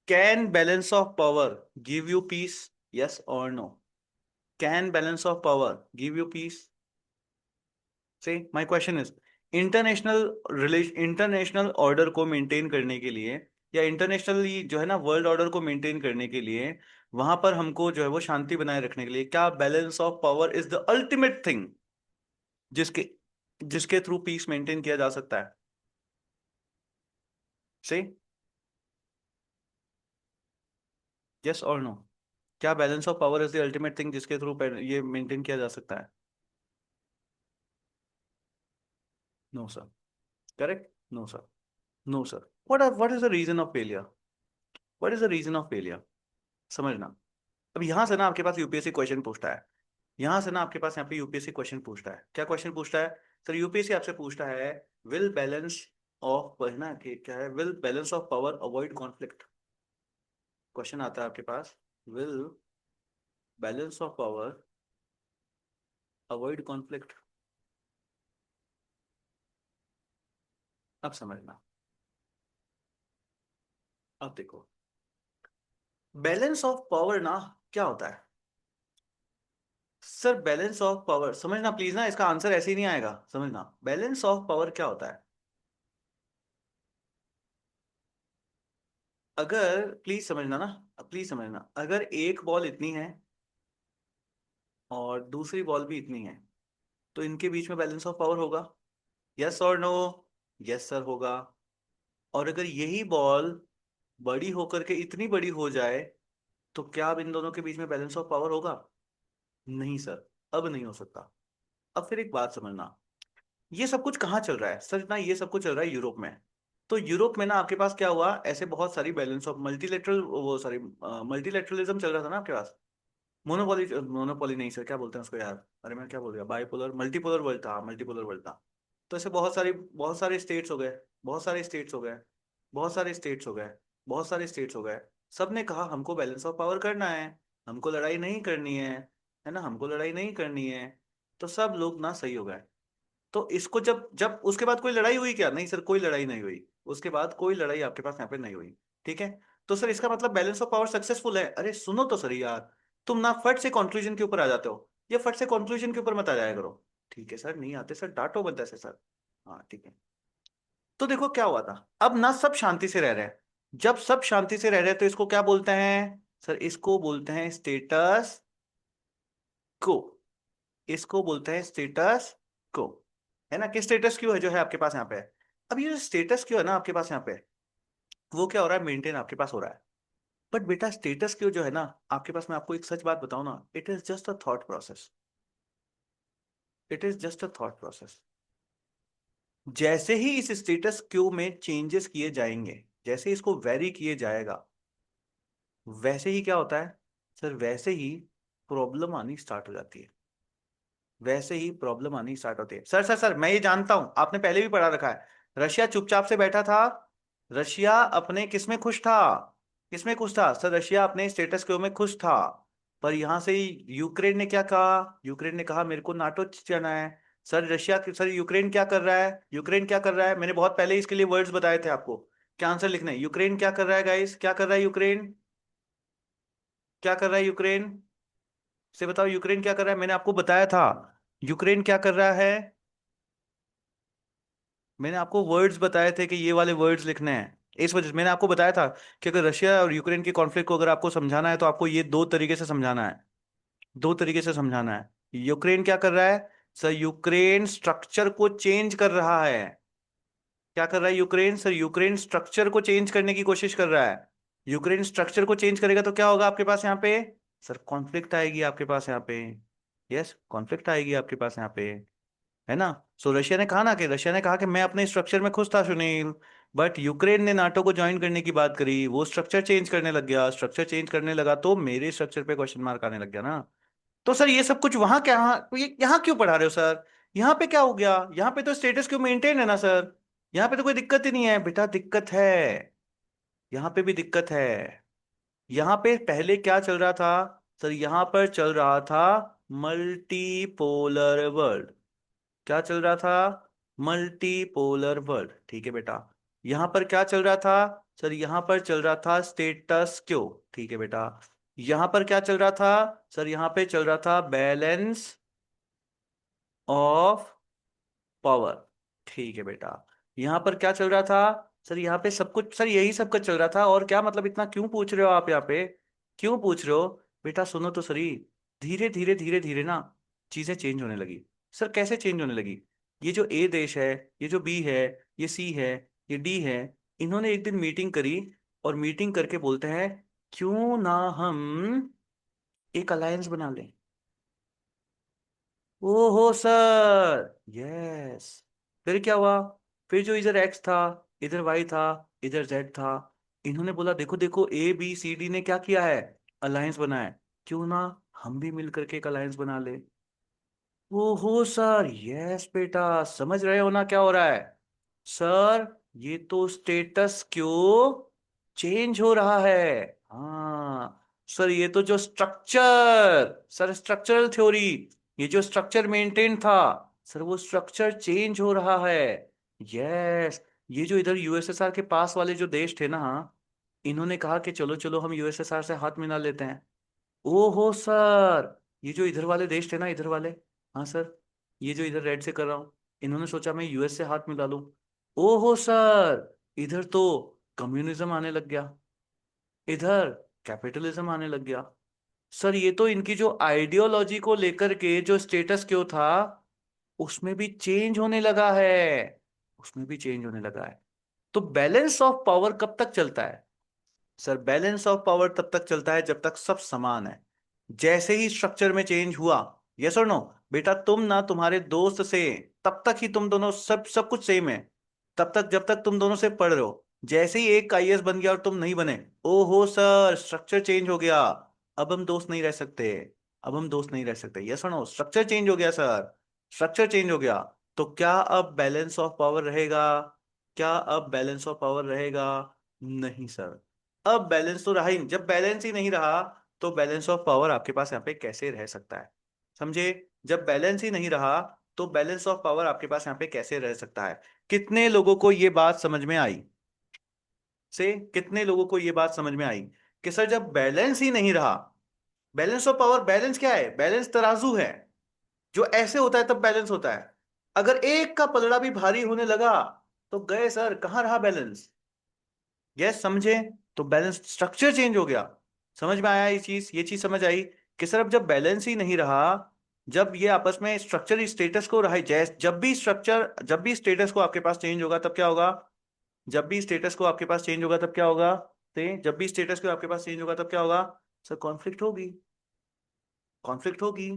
can balance of power give you peace? Yes और no? Can balance of power give you peace? Say my question is, international order को मेंटेन करने के लिए, या इंटरनेशनल जो है ना वर्ल्ड ऑर्डर को मेंटेन करने के लिए, वहां पर हमको जो है वो शांति बनाए रखने के लिए, क्या balance of power is the ultimate thing जिसके जिसके थ्रू पीस मेंटेन किया जा सकता है? से यस और नो? क्या balance of power is the ultimate thing जिसके थ्रू ये मेंटेन किया जा सकता है? No sir. Correct? No sir. No sir. What is the reason of failure? What is the reason of failure? समझना। अब यहां से ना आपके पास यूपीएससी क्वेश्चन पूछता है, यहां से ना आपके पास यहाँ पे यूपीएससी क्वेश्चन पूछता है। क्या क्वेश्चन पूछता है? सर यूपीएससी आपसे पूछता है, विल बैलेंस ऑफ, है ना, कि क्या है, will balance of power avoid conflict. Question आता है आपके पास, will balance of power avoid conflict. अब समझना, अब देखो, बैलेंस ऑफ पावर ना क्या होता है? सर बैलेंस ऑफ पावर समझना प्लीज ना, इसका आंसर ऐसे ही नहीं आएगा, समझना। बैलेंस ऑफ पावर क्या होता है? अगर प्लीज समझना ना, प्लीज समझना, अगर एक बॉल इतनी है और दूसरी बॉल भी इतनी है, तो इनके बीच में बैलेंस ऑफ पावर होगा? यस और नो? यस सर होगा। और अगर यही बॉल बड़ी होकर के इतनी बड़ी हो जाए, तो क्या अब इन दोनों के बीच में बैलेंस ऑफ पावर होगा? नहीं सर, अब नहीं हो सकता। अब फिर एक बात समझना, ये सब कुछ कहाँ चल रहा है सर ना? ये सब कुछ चल रहा है यूरोप में। तो यूरोप में ना आपके पास क्या हुआ, ऐसे बहुत सारी बैलेंस ऑफ मल्टीलेटरल, वो सॉरी, मल्टीलेटरलिज्म चल रहा था ना आपके पास। मोनोपोली, मोनोपोली नहीं सर, क्या बोलते हैं उसको यार, अरे मैं क्या बोल गया, बाइपोलर, मल्टीपोलर वर्ल्ड था, मल्टीपोलर वर्ल्ड था। तो ऐसे बहुत सारे स्टेट्स हो गए, बहुत सारे स्टेट्स हो गए, बहुत सारे स्टेट्स हो गए, बहुत सारे स्टेट्स हो गए। सबने कहा हमको बैलेंस ऑफ पावर करना है, हमको लड़ाई नहीं करनी है ना, हमको लड़ाई नहीं करनी है। तो सब लोग ना सही हो गए। तो इसको जब जब उसके बाद कोई लड़ाई हुई क्या? नहीं सर, कोई लड़ाई नहीं हुई, उसके बाद कोई लड़ाई आपके पास यहाँ पे नहीं हुई। ठीक है, तो सर इसका मतलब बैलेंस ऑफ पावर सक्सेसफुल है। अरे सुनो तो सर यार, तुम ना फट से कंक्लूजन के ऊपर आ जाते हो, या फट से कंक्लूजन के ऊपर मत आ जाया करो। ठीक है सर, नहीं आते सर, डांटो मत ऐसे सर। हाँ ठीक है। तो देखो क्या हुआ था, अब ना सब शांति से रह रहे हैं। जब सब शांति से रह रहे हैं तो इसको क्या बोलते हैं सर? इसको बोलते हैं स्टेटस को। इसको बोलते हैं स्टेटस को, है ना? कि स्टेटस क्यों है जो है आपके पास यहाँ पे। अब ये स्टेटस क्यों है ना आपके पास यहाँ पे, वो क्या हो रहा है, मेंटेन आपके पास हो रहा है। बट बेटा स्टेटस क्यों जो है ना आपके पास, मैं आपको एक सच बात बताऊं ना, it is just a thought process. It is just a thought process. जैसे ही इस स्टेटस क्यू में चेंजेस किए जाएंगे, जैसे इसको वेरी किए जाएगा, वैसे ही क्या होता है सर, वैसे ही प्रॉब्लम आनी स्टार्ट हो जाती है। वैसे ही प्रॉब्लम आनी स्टार्ट होती है। सर सर सर, मैं ये जानता हूं, आपने पहले भी पढ़ा रखा है। रशिया चुपचाप से बैठा था। रशिया अपने किस में खुश था? किसमें खुश था सर? रशिया अपने स्टेटस क्वो में खुश था। पर यहां से यूक्रेन ने क्या कहा? यूक्रेन ने कहा मेरे को नाटो जाना है। सर रशिया, सर यूक्रेन क्या कर रहा है? यूक्रेन क्या कर रहा है? मैंने बहुत पहले इसके लिए वर्ड्स बताए थे आपको। क्या आंसर लिखना है? यूक्रेन क्या कर रहा है गाइस? क्या कर रहा है यूक्रेन? क्या कर रहा है यूक्रेन? से बताओ, यूक्रेन क्या कर रहा है? मैंने आपको बताया था यूक्रेन क्या कर रहा है। मैंने आपको वर्ड्स बताए थे कि ये वाले वर्ड्स लिखने हैं। इस वजह से मैंने आपको बताया था कि अगर रशिया और यूक्रेन के कॉन्फ्लिक्ट को अगर आपको समझाना है तो आपको ये दो तरीके से समझाना है। दो तरीके से समझाना है। यूक्रेन क्या कर रहा है सर? यूक्रेन स्ट्रक्चर को चेंज कर रहा है। क्या कर रहा है यूक्रेन सर? यूक्रेन स्ट्रक्चर को चेंज करने की कोशिश कर रहा है। यूक्रेन स्ट्रक्चर को चेंज करेगा तो क्या होगा आपके पास यहाँ पे? सर कॉन्फ्लिक्ट आएगी आपके पास यहाँ पे। यस, कॉन्फ्लिक्ट आएगी आपके पास यहाँ पे, है ना? सो रशिया ने कहा ना, कि रशिया ने कहा कि मैं अपने स्ट्रक्चर में खुश था सुनील, बट यूक्रेन ने नाटो को ज्वाइन करने की बात करी, वो स्ट्रक्चर चेंज करने लग गया। स्ट्रक्चर चेंज करने लगा तो मेरे स्ट्रक्चर पे क्वेश्चन मार्क आने लग गया ना। तो सर ये सब कुछ वहां क्या, ये यहाँ क्यों पढ़ा रहे हो सर? यहाँ पे क्या हो गया? यहाँ पे तो स्टेटस क्यों मेंटेन है ना सर। यहाँ पे तो कोई दिक्कत ही नहीं है बेटा। दिक्कत है, यहाँ पे भी दिक्कत है। यहाँ पे पहले क्या चल रहा था सर? यहाँ पर चल रहा था मल्टीपोलर वर्ल्ड। क्या चल रहा था? Multipolar world. ठीक है बेटा। यहां पर क्या चल रहा था सर? यहां पर चल रहा था स्टेटस क्यो। ठीक है बेटा। यहां पर क्या चल रहा था सर? यहां पे चल रहा था बैलेंस ऑफ पावर। ठीक है बेटा। यहां पर क्या चल रहा था सर? यहाँ पे सब कुछ सर, यही सब कुछ चल रहा था। और क्या मतलब, इतना क्यों पूछ रहे हो आप यहाँ पे? क्यों पूछ रहे हो? बेटा सुनो तो सही, धीरे धीरे धीरे धीरे ना चीजें चेंज होने लगी। सर कैसे चेंज होने लगी? ये जो ए देश है, ये जो बी है, ये सी है, ये डी है, इन्होंने एक दिन मीटिंग करी, और मीटिंग करके बोलते हैं क्यों ना हम एक अलायंस बना लें। ओहो सर, यस। फिर क्या हुआ? फिर जो इधर एक्स था, इधर वाई था, इधर जेड था, इन्होंने बोला देखो देखो, ए बी सी डी ने क्या किया है? अलायंस बनाया है। क्यों ना हम भी मिल करके एक अलायंस बना ले। ओहो सर, यस बेटा, समझ रहे हो ना क्या हो रहा है? सर ये तो स्टेटस क्यों चेंज हो रहा है। हाँ सर, ये तो जो स्ट्रक्चर, सर स्ट्रक्चरल थ्योरी, ये जो स्ट्रक्चर मेंटेन था सर, वो स्ट्रक्चर चेंज हो रहा है। यस। ये जो इधर यूएसएसआर के पास वाले जो देश थे ना, इन्होंने कहा कि चलो चलो हम यूएसएसआर से हाथ मिला लेते हैं। ओहो सर, ये जो इधर वाले देश थे ना, इधर वाले, हाँ सर, ये जो इधर रेड से कर रहा हूं, इन्होंने सोचा मैं यूएस से हाथ मिला लूं। ओहो सर, इधर तो कम्युनिज्म आने लग गया, इधर कैपिटलिज्म आने लग गया। सर ये तो इनकी जो आइडियोलॉजी को लेकर के जो स्टेटस क्यों था, उसमें भी चेंज होने लगा है। उसमें भी चेंज होने लगा है। तो बैलेंस ऑफ पावर कब तक चलता है सर? बैलेंस ऑफ पावर तब तक चलता है जब तक सब समान है। जैसे ही स्ट्रक्चर में चेंज हुआ, यस और नो बेटा, तुम ना तुम्हारे दोस्त से, तब तक ही तुम दोनों सब सब कुछ सेम है, तब तक जब तक तुम दोनों से पढ़ रहे हो। जैसे ही एक आईएएस बन गया और तुम नहीं बने, ओहो सर स्ट्रक्चर चेंज हो गया, अब हम दोस्त नहीं रह सकते। अब हम दोस्त नहीं रह सकते। यस और नो, स्ट्रक्चर चेंज हो गया सर, स्ट्रक्चर चेंज हो गया। तो क्या अब बैलेंस ऑफ पावर रहेगा? क्या अब बैलेंस ऑफ पावर रहेगा? नहीं सर। अब बैलेंस तो रहा ही नहीं। जब बैलेंस ही नहीं रहा तो बैलेंस ऑफ पावर आपके पास यहाँ पे कैसे रह सकता है? समझे? जब बैलेंस ही नहीं रहा तो बैलेंस ऑफ पावर आपके पास यहाँ पे कैसे रह सकता है? कितने लोगों को ये बात समझ में आई? से कितने लोगों को ये बात समझ में आई कि सर जब बैलेंस ही नहीं रहा, बैलेंस ऑफ पावर, बैलेंस क्या है? बैलेंस तराजू है, जो ऐसे होता है तब बैलेंस होता है। अगर एक का पलड़ा भी भारी होने लगा तो गए सर, कहां रहा बैलेंस? यस, समझे? तो बैलेंस स्ट्रक्चर चेंज हो गया। समझ में आया ये चीज समझ आई कि सर अब जब बैलेंस ही नहीं रहा, जब ये आपस में स्ट्रक्चर स्टेटस को रहा, जैस जब भी स्टेटस को आपके पास चेंज होगा तब क्या होगा? जब भी स्टेटस को आपके पास चेंज होगा तब क्या होगा? जब भी स्टेटस को आपके पास चेंज होगा तब क्या होगा? सर कॉन्फ्लिक्ट होगी, कॉन्फ्लिक्ट होगी।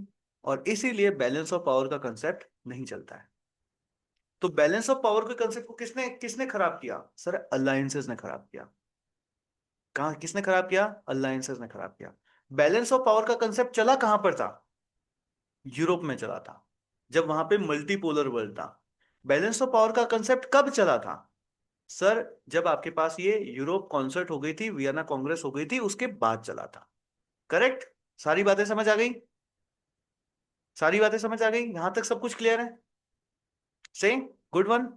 और इसीलिए बैलेंस ऑफ पावर का कंसेप्ट नहीं चलता है। तो बैलेंस ऑफ पावर के कंसेप्ट को किसने किसने खराब किया? सर अलायंसेस ने खराब किया। कहा किसने खराब किया? अलायंसेस ने खराब किया। बैलेंस ऑफ पावर का कंसेप्ट चला कहां पर था? यूरोप में चला था, जब वहां पे मल्टीपोलर वर्ल्ड था। बैलेंस ऑफ पावर का कंसेप्ट कब चला था? सर जब आपके पास ये यूरोप कॉन्सर्ट हो गई थी, वियना कांग्रेस हो गई थी, उसके बाद चला था। करेक्ट? सारी बातें समझ आ गई? सारी बातें समझ आ गई? यहां तक सब कुछ क्लियर है? से गुड वन।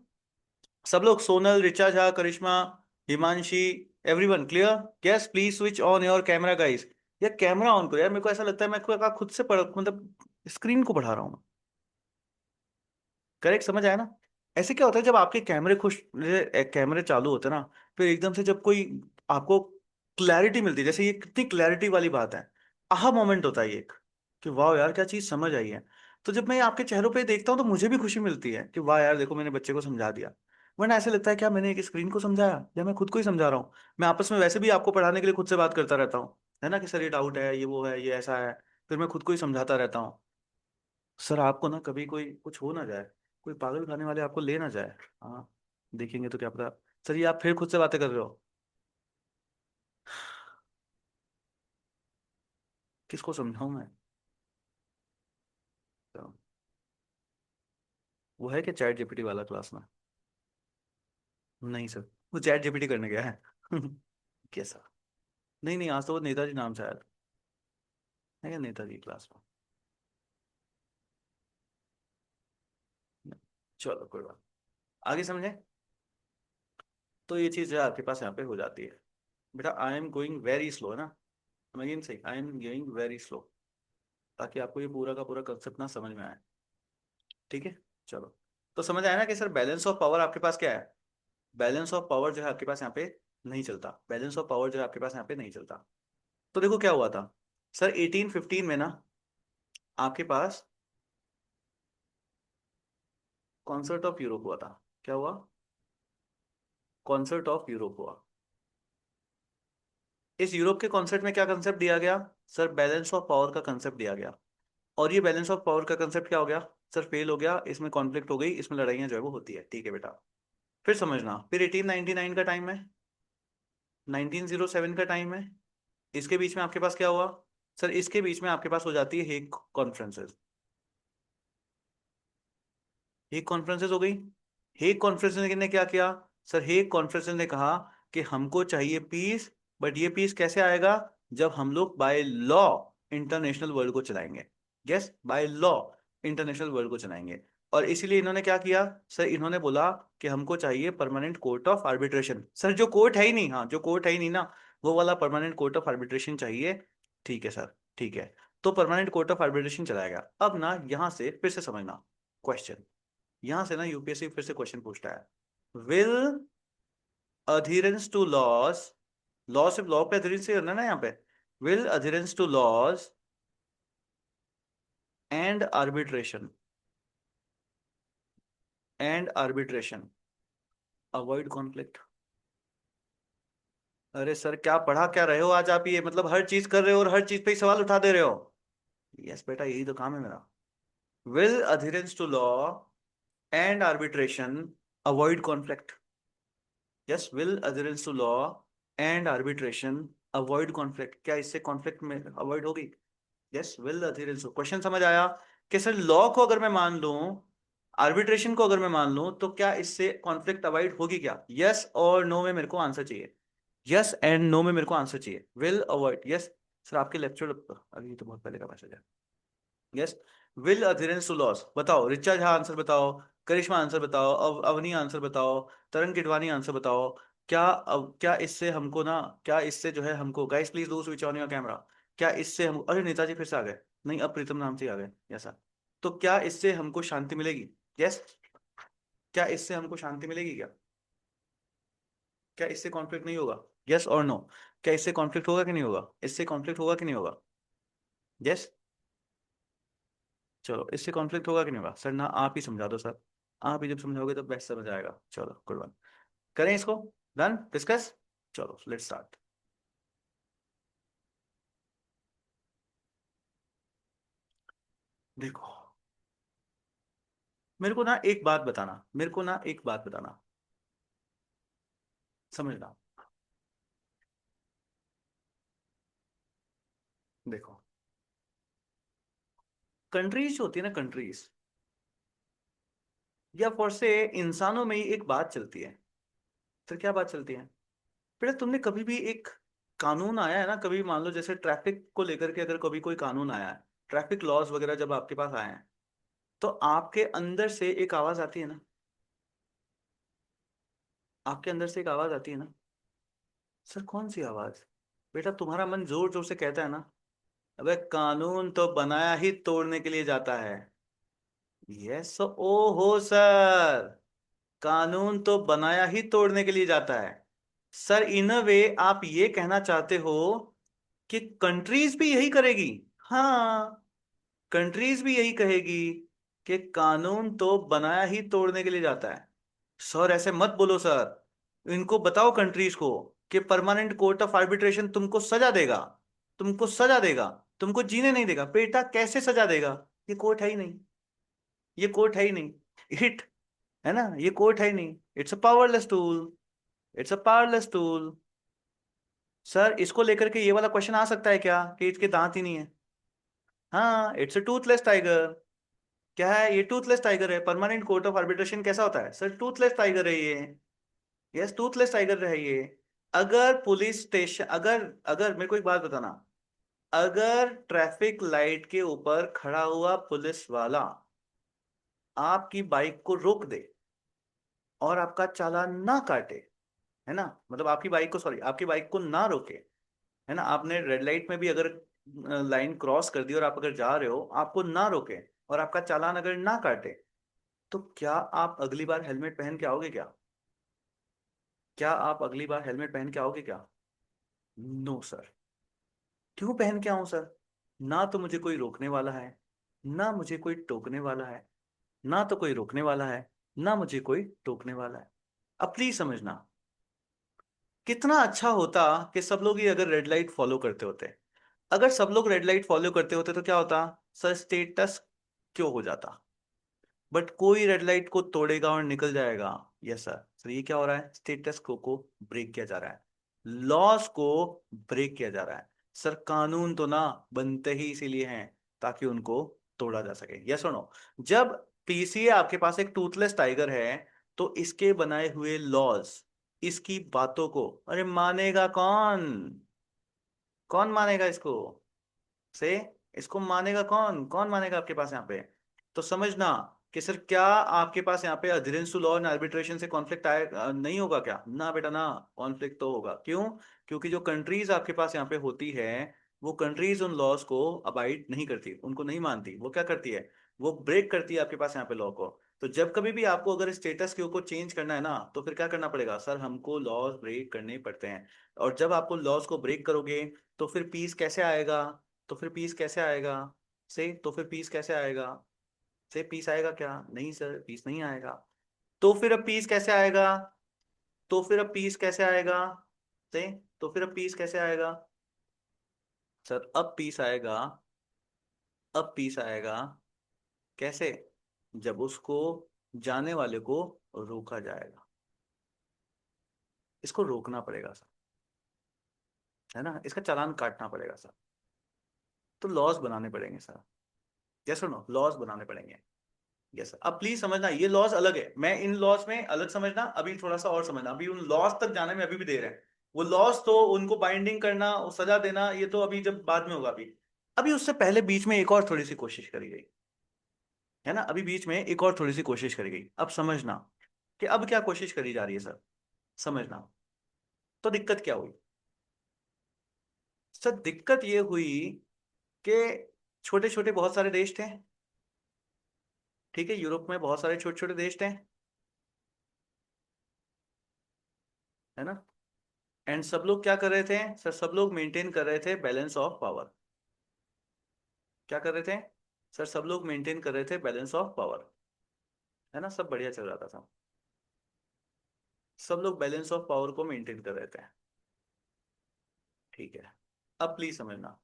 सब लोग, Sonal, Richa Jha, Karishma, Himanshi, everyone clear? Yes, please switch on your camera guys. यार कैमरा ऑन करो यार, मेरे को ऐसा लगता है मैं खुद से पढ़, मतलब स्क्रीन को बढ़ा रहा हूँ। करेक्ट? समझ आया ना? ऐसे क्या होता है जब आपके कैमरे कैमरे चालू होते हैं ना, फिर एकदम से जब कोई आपको क्लैरिटी मिलती है, जैसे ये कितनी क्लैरिटी वाली बात है, आहा मोमेंट होता है ये एक, कि वाह यार क्या चीज समझ आई है। तो जब मैं आपके चेहरों पे देखता हूँ तो मुझे भी खुशी मिलती है कि वाह यार देखो मैंने बच्चे को समझा दिया। वरना ऐसे लगता है क्या मैंने एक स्क्रीन को समझाया या मैं खुद को ही समझा रहा हूँ। मैं आपस में वैसे भी आपको पढ़ाने के लिए खुद से बात करता रहता हूँ, है ना, कि सर ये डाउट है, ये वो है, ये ऐसा है, फिर मैं खुद को ही समझाता रहता हूँ। सर आपको ना कभी कोई कुछ हो ना जाए, कोई पागल खाने वाले आपको ले ना जाए। हाँ, देखेंगे तो क्या पता। सर ये आप फिर खुद से बातें कर रहे हो। किसको समझाऊं मैं? तो वो है कि चैट जीपीटी वाला क्लास में? नहीं सर, वो चैट जीपीटी करने गया है। कैसा? नहीं नहीं, आज तो वो नेताजी नाम से आया था। है क्या नेताजी क्लास में? चलो कोई बात, आगे समझे। तो ये चीज है आपके पास यहाँ पे हो जाती है। बेटा I am going very slow, है ना? अगेन सही, I am going very slow, ताकि आपको ये पूरा का पूरा कंसेप्ट ना समझ में आए। ठीक है, चलो। तो समझ आया ना कि सर बैलेंस ऑफ पावर आपके पास क्या है? बैलेंस ऑफ पावर जो है आपके पास यहाँ पे नहीं चलता। बैलेंस ऑफ पावर जो है आपके पास यहाँ पे नहीं चलता। तो देखो क्या हुआ था सर, 1815 में ना आपके पास कॉन्सर्ट ऑफ यूरोप हुआ था। क्या हुआ? कॉन्सर्ट ऑफ यूरोप हुआ। इस यूरोप के कॉन्सर्ट में क्या कंसेप्ट दिया गया? सर बैलेंस ऑफ पावर का कंसेप्ट दिया गया। और ये बैलेंस ऑफ पावर का कंसेप्ट क्या हो गया? सर फेल हो गया, इसमें कॉन्फ्लिक्ट हो गई, इसमें लड़ाइयाँ जो है वो होती है। ठीक है बेटा, फिर समझना, फिर 1899 का टाइम है, 1907 का टाइम है, इसके बीच में आपके पास क्या हुआ? सर इसके बीच में आपके पास हो जाती है हेग कॉन्फ्रेंसेस। हेग कॉन्फ्रेंसेस हो गई। हेग कॉन्फ्रेंसेस ने क्या किया? सर हेग कॉन्फ्रेंसेस ने कहा कि हमको चाहिए पीस, बट ये पीस कैसे आएगा? जब हम लोग बाय लॉ इंटरनेशनल वर्ल्ड को चलाएंगे। Yes, by law international world को चलाएंगे। और इसीलिए इन्होंने क्या किया? सर इन्होंने बोला कि हमको चाहिए permanent court of arbitration. Sir जो कोर्ट है ही नहीं, हाँ जो कोर्ट है ही नहीं ना, वो वाला परमानेंट कोर्ट ऑफ आर्बिट्रेशन चाहिए। ठीक है सर, ठीक है। तो परमानेंट कोर्ट ऑफ आर्बिट्रेशन चलाएगा। अब ना यहां से फिर से समझना क्वेश्चन, यहां से ना यूपीएससी फिर से क्वेश्चन पूछता है, will adherence to laws, law सिर्फ लॉ पे अधीरेंस से करना है ना यहाँ पे, will adherence to laws and arbitration, and arbitration avoid conflict. अरे सर क्या पढ़ा क्या रहे हो आज आप? ये मतलब हर चीज कर रहे हो और हर चीज पे ही सवाल उठा दे रहे हो। यस बेटा, यही तो काम है मेरा। Will adherence to law and arbitration avoid conflict. Yes, will adherence to law and arbitration avoid conflict. क्या इससे कॉन्फ्लिक्ट में अवॉइड होगी? Yes, will adherence. क्वेश्चन समझ आया कि सर लॉ को अगर मैं मान लूं, आर्बिट्रेशन को अगर मैं मान लूं, तो क्या इससे कॉन्फ्लिक्ट अवॉइड होगी क्या? यस और नो में मेरे को आंसर चाहिए। यस एंड नो में मेरे को आंसर चाहिए। Will avoid, yes. सर आपके लेक्चर, अभी तो बहुत पहले का मैसेज है। Yes, will adherence to laws, बताओ रिचा झा आंसर बताओ, करिश्मा आंसर बताओ, अवनी आंसर बताओ, तरंग किडवानी आंसर बताओ। क्या इससे हमको ना, क्या इससे जो है हमको, guys please do switch on your camera. क्या इससे हम, अरे नेताजी फिर से आ गए, नहीं अब प्रीतम नाम से ही आ गए, ऐसा। तो क्या इससे हमको शांति मिलेगी? यस। क्या इससे हमको शांति मिलेगी क्या? क्या इससे कॉन्फ्लिक्ट नहीं होगा? यस और नो? क्या इससे कॉन्फ्लिक्ट होगा कि नहीं होगा? इससे कॉन्फ्लिक्ट होगा कि नहीं होगा? यस। चलो, इससे कॉन्फ्लिक्ट होगा कि नहीं होगा सर? ना आप ही समझा दो सर, आप ही जब समझाओगे तो बेस्ट समझ आएगा। चलो गुड वन, करें इसको, डन डिस्कस। चलो लेट्स स्टार्ट। देखो, मेरे को ना एक बात बताना, मेरे को ना एक बात बताना, समझना। देखो, कंट्रीज जो होती है ना, कंट्रीज, या फॉर से इंसानों में ही एक बात चलती है। फिर क्या बात चलती है? बेटा तुमने कभी भी एक कानून आया है ना, कभी मान लो जैसे ट्रैफिक को लेकर के अगर कभी कोई कानून आया है, ट्रैफिक लॉज वगैरह जब आपके पास आए हैं, तो आपके अंदर से एक आवाज आती है ना, आपके अंदर से एक आवाज आती है ना। सर कौन सी आवाज? बेटा तुम्हारा मन जोर जोर से कहता है ना, अबे कानून तो बनाया ही तोड़ने के लिए जाता है। यस ओ हो सर, कानून तो बनाया ही तोड़ने के लिए जाता है। सर इन अ वे आप ये कहना चाहते हो कि कंट्रीज भी यही करेगी? हाँ, कंट्रीज भी यही कहेगी कि कानून तो बनाया ही तोड़ने के लिए जाता है। सर ऐसे मत बोलो सर, इनको बताओ कंट्रीज को कि परमानेंट कोर्ट ऑफ आर्बिट्रेशन तुमको सजा देगा, तुमको सजा देगा, तुमको जीने नहीं देगा। बेटा कैसे सजा देगा? ये कोर्ट है ही नहीं, ये कोर्ट है ही नहीं। इट, है ना, ये कोर्ट है ही नहीं। It's a powerless tool, it's a powerless tool. Sir इसको लेकर के ये वाला क्वेश्चन आ सकता है क्या कि इसके दांत ही नहीं है? हाँ, इट्स अ टूथलेस टाइगर। क्या है ये? टूथलेस टाइगर है। परमानेंट कोर्ट ऑफ आर्बिट्रेशन कैसा होता है सर? टूथलेस टाइगर है ये। यस, टूथलेस टाइगर है ये। अगर पुलिस स्टेशन, अगर अगर मेरे को एक बात बताना, अगर ट्रैफिक लाइट के ऊपर खड़ा हुआ पुलिस वाला आपकी बाइक को रोक दे और आपका चालान ना काटे, है ना, मतलब आपकी बाइक को, सॉरी आपकी बाइक को ना रोके, है ना, आपने रेड लाइट में भी अगर लाइन क्रॉस कर दी और आप अगर जा रहे हो, आपको ना रोके और आपका चालान अगर ना काटे, तो क्या आप अगली बार हेलमेट पहन के आओगे क्या? क्या आप अगली बार हेलमेट पहन के आओगे क्या? No sir. क्यों पहन के आऊं सर? ना तो मुझे कोई रोकने वाला है, ना मुझे कोई टोकने वाला है, ना तो कोई रोकने वाला है, ना मुझे कोई टोकने वाला है। अब प्लीज समझना, कितना अच्छा होता कि सब लोग ये अगर रेड लाइट फॉलो करते होते। अगर सब लोग रेड लाइट फॉलो करते होते तो क्या होता सर? स्टेटस क्यों हो जाता। बट कोई रेड लाइट को तोड़ेगा और निकल जाएगा। Yes sir. तो ये क्या हो रहा है? स्टेटस को ब्रेक किया जा रहा है, लॉस को ब्रेक किया जा रहा है। सर कानून तो ना बनते ही इसीलिए हैं ताकि उनको तोड़ा जा सके। यस और नो? जब पीसीए आपके पास एक टूथलेस टाइगर है, तो इसके बनाए हुए लॉज, इसकी बातों को, अरे मानेगा कौन? कौन मानेगा इसको? से इसको मानेगा कौन? कौन मानेगा आपके पास यहाँ पे? तो समझना कि सर क्या आपके पास यहाँ पे adherence to law and arbitration से कॉन्फ्लिक्ट आए नहीं होगा क्या? ना बेटा ना, कॉन्फ्लिक्ट तो होगा। क्यों? क्योंकि जो कंट्रीज आपके पास यहाँ पे होती है, वो कंट्रीज उन लॉज को अबाइड नहीं करती, उनको नहीं मानती। वो क्या करती है? वो ब्रेक करती है आपके पास यहाँ पे लॉ को। तो जब कभी भी आपको अगर स्टेटस क्यू को चेंज करना है ना, तो फिर क्या करना पड़ेगा सर? हमको लॉज ब्रेक करने पड़ते हैं। और जब आपको लॉज को ब्रेक करोगे, तो फिर पीस कैसे आएगा? तो फिर पीस कैसे आएगा? से तो फिर पीस कैसे आएगा? से पीस आएगा क्या? नहीं सर, पीस नहीं आएगा। तो फिर अब पीस कैसे आएगा? तो फिर अब पीस कैसे आएगा? से तो फिर अब पीस कैसे आएगा? सर अब पीस आएगा, अब पीस आएगा कैसे? जब उसको, जाने वाले को रोका जाएगा। इसको रोकना पड़ेगा सर, है ना, इसका चालान काटना पड़ेगा सर। तो लॉस बनाने पड़ेंगे सर। यस और नो? लॉस बनाने पड़ेंगे। यस। अब प्लीज समझना, ये लॉज अलग है, मैं इन लॉज में अलग समझना, अभी थोड़ा सा और समझना, अभी उन लॉज तक जाने में अभी भी देर है। वो लॉज तो उनको बाइंडिंग करना, सजा देना, ये तो अभी जब बाद में होगा। अभी अभी उससे पहले बीच में एक और थोड़ी सी कोशिश करी गई। है ना। अभी बीच में एक और थोड़ी सी कोशिश करी गई, अब समझना कि अब क्या कोशिश करी जा रही है सर, समझना। तो दिक्कत क्या हुई सर? दिक्कत ये हुई कि छोटे छोटे बहुत सारे देश थे, ठीक है, यूरोप में बहुत सारे छोटे छोटे देश थे, है ना। एंड सब लोग क्या कर रहे थे सर? सब लोग मेंटेन कर रहे थे बैलेंस ऑफ पावर। क्या कर रहे थे सर? सब लोग मेंटेन कर रहे थे बैलेंस ऑफ पावर, है ना। सब बढ़िया चल रहा था सब, सब लोग बैलेंस ऑफ पावर को मेंटेन कर रहे थे, ठीक है। अब प्लीज समझना,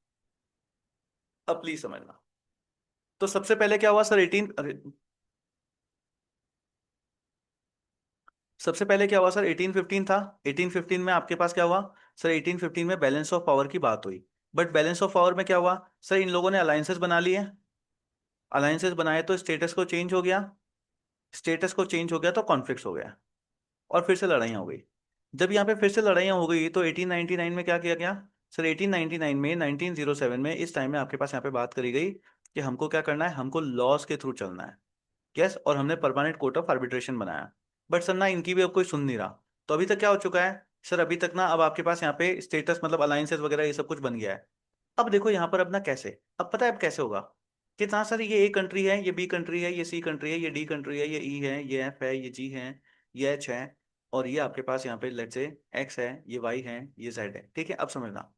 अब प्लीज समझना। तो सबसे पहले क्या हुआ सर? 18, अरे सबसे पहले क्या हुआ सर? 1815 था। 1815 में आपके पास क्या हुआ सर? 1815 में बैलेंस ऑफ पावर की बात हुई। बट बैलेंस ऑफ पावर में क्या हुआ सर? इन लोगों ने अलायंसेस बना लिए, अलायंसेस बनाए तो स्टेटस को चेंज हो गया, स्टेटस को चेंज हो गया तो कॉन्फ्लिक्ट हो गया, और फिर से लड़ाइयाँ हो गई। जब यहाँ पे फिर से लड़ाइयाँ हो गई तो 1899 में क्या किया गया सर? 1899 में, 1907 में, इस टाइम में आपके पास यहाँ पे बात करी गई कि हमको क्या करना है, हमको लॉस के थ्रू चलना है। यस, और हमने परमानेंट कोर्ट ऑफ आर्बिट्रेशन बनाया। बट सर ना, इनकी भी अब कोई सुन नहीं रहा। तो अभी तक क्या हो चुका है सर? अभी तक ना, अब आपके पास यहाँ पे स्टेटस मतलब अलायंसेस वगैरह ये सब कुछ बन गया है। अब देखो यहाँ पर, अब ना कैसे, अब पता है अब कैसे होगा कि ना सर, ये ए कंट्री है, ये बी कंट्री है, ये सी कंट्री है, ये डी कंट्री है, ये ई है, ये एफ है, ये जी है, ये एच है, और ये आपके पास यहाँ पे लेट्स से एक्स है, ये वाई है, ये जेड है, ठीक है। अब समझना,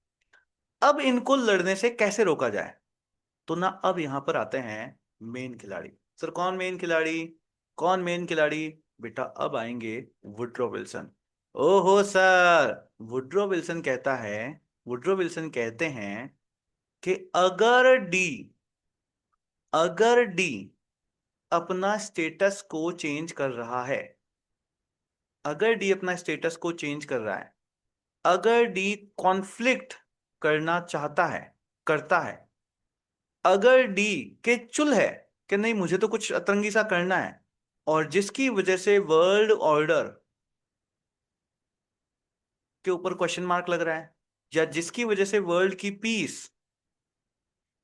अब इनको लड़ने से कैसे रोका जाए। तो ना अब यहाँ पर आते हैं मेन खिलाड़ी। सर कौन मेन खिलाड़ी? कौन मेन खिलाड़ी? बेटा अब आएंगे वुड्रो विल्सन। ओहो सर, वुड्रो विल्सन कहता है, वुड्रो विल्सन कहते हैं कि अगर डी अपना स्टेटस को चेंज कर रहा है, अगर डी अपना स्टेटस को चेंज कर रहा है, अगर डी कॉन्फ्लिक्ट करना चाहता है, करता है, अगर डी के चुल है कि नहीं मुझे तो कुछ अतरंगी सा करना है, और जिसकी वजह से वर्ल्ड ऑर्डर के ऊपर क्वेश्चन मार्क लग रहा है, या जिसकी वजह से वर्ल्ड की पीस,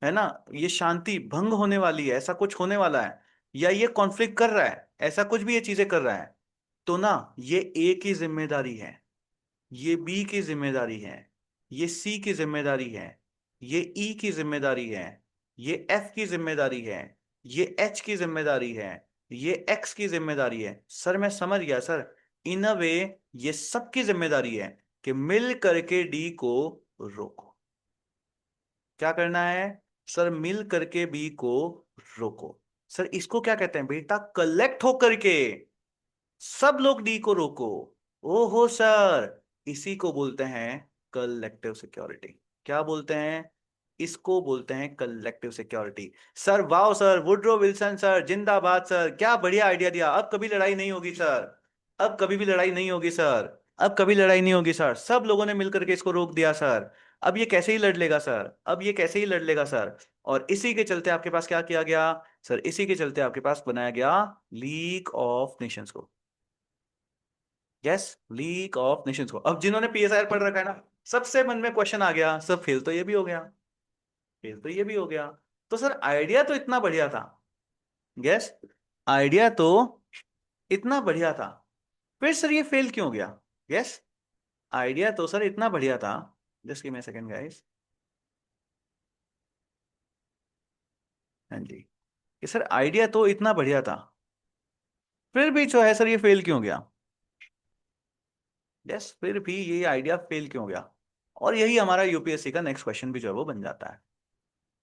है ना, ये शांति भंग होने वाली है, ऐसा कुछ होने वाला है, या ये कॉन्फ्लिक्ट कर रहा है, ऐसा कुछ भी ये चीजें कर रहा है, तो ना ये ए की जिम्मेदारी है, ये बी की जिम्मेदारी है, ये सी की जिम्मेदारी है, ये ई की जिम्मेदारी है, ये एफ की जिम्मेदारी है, ये एच की जिम्मेदारी है, ये एक्स की जिम्मेदारी है। सर मैं समझ गया सर, इन अ वे ये सबकी जिम्मेदारी है कि मिल करके डी को रोको। क्या करना है सर? मिल करके बी को रोको। सर इसको क्या कहते हैं बेटा? कलेक्ट होकर के सब लोग डी को रोको। ओहो सर, इसी को बोलते हैं कलेक्टिव सिक्योरिटी। क्या बोलते हैं? इसको बोलते हैं कलेक्टिव सिक्योरिटी। सर वाह सर, वुड्रो विल्सन सर जिंदाबाद सर, क्या बढ़िया आइडिया दिया। अब कभी लड़ाई नहीं होगी सर, अब कभी भी लड़ाई नहीं होगी सर, अब कभी लड़ाई नहीं होगी सर, सब लोगों ने मिलकर के इसको रोक दिया सर। अब ये कैसे ही लड़ लेगा सर, अब ये कैसे ही लड़ लेगा सर। और इसी के चलते आपके पास क्या किया गया सर? इसी के चलते आपके पास बनाया गया लीग ऑफ नेशंस को। यस, लीग ऑफ नेशंस को। अब जिन्होंने पीएसआईआर पढ़ रखा है ना, सबसे मन में क्वेश्चन आ गया, सब फेल तो ये भी हो गया, फेल तो ये भी हो गया। तो सर आइडिया तो इतना बढ़िया था, यस, आइडिया तो इतना बढ़िया था, फिर सर ये फेल क्यों हो गया? यस, आइडिया तो सर इतना बढ़िया था, just give me a second guys. हाँ जी, कि सर आइडिया तो इतना बढ़िया था, फिर भी जो है सर ये फेल क्यों हो गया? यस, फिर भी ये आइडिया फेल क्यों हो गया? और यही हमारा यूपीएससी का नेक्स्ट क्वेश्चन भी जो है वो बन जाता है।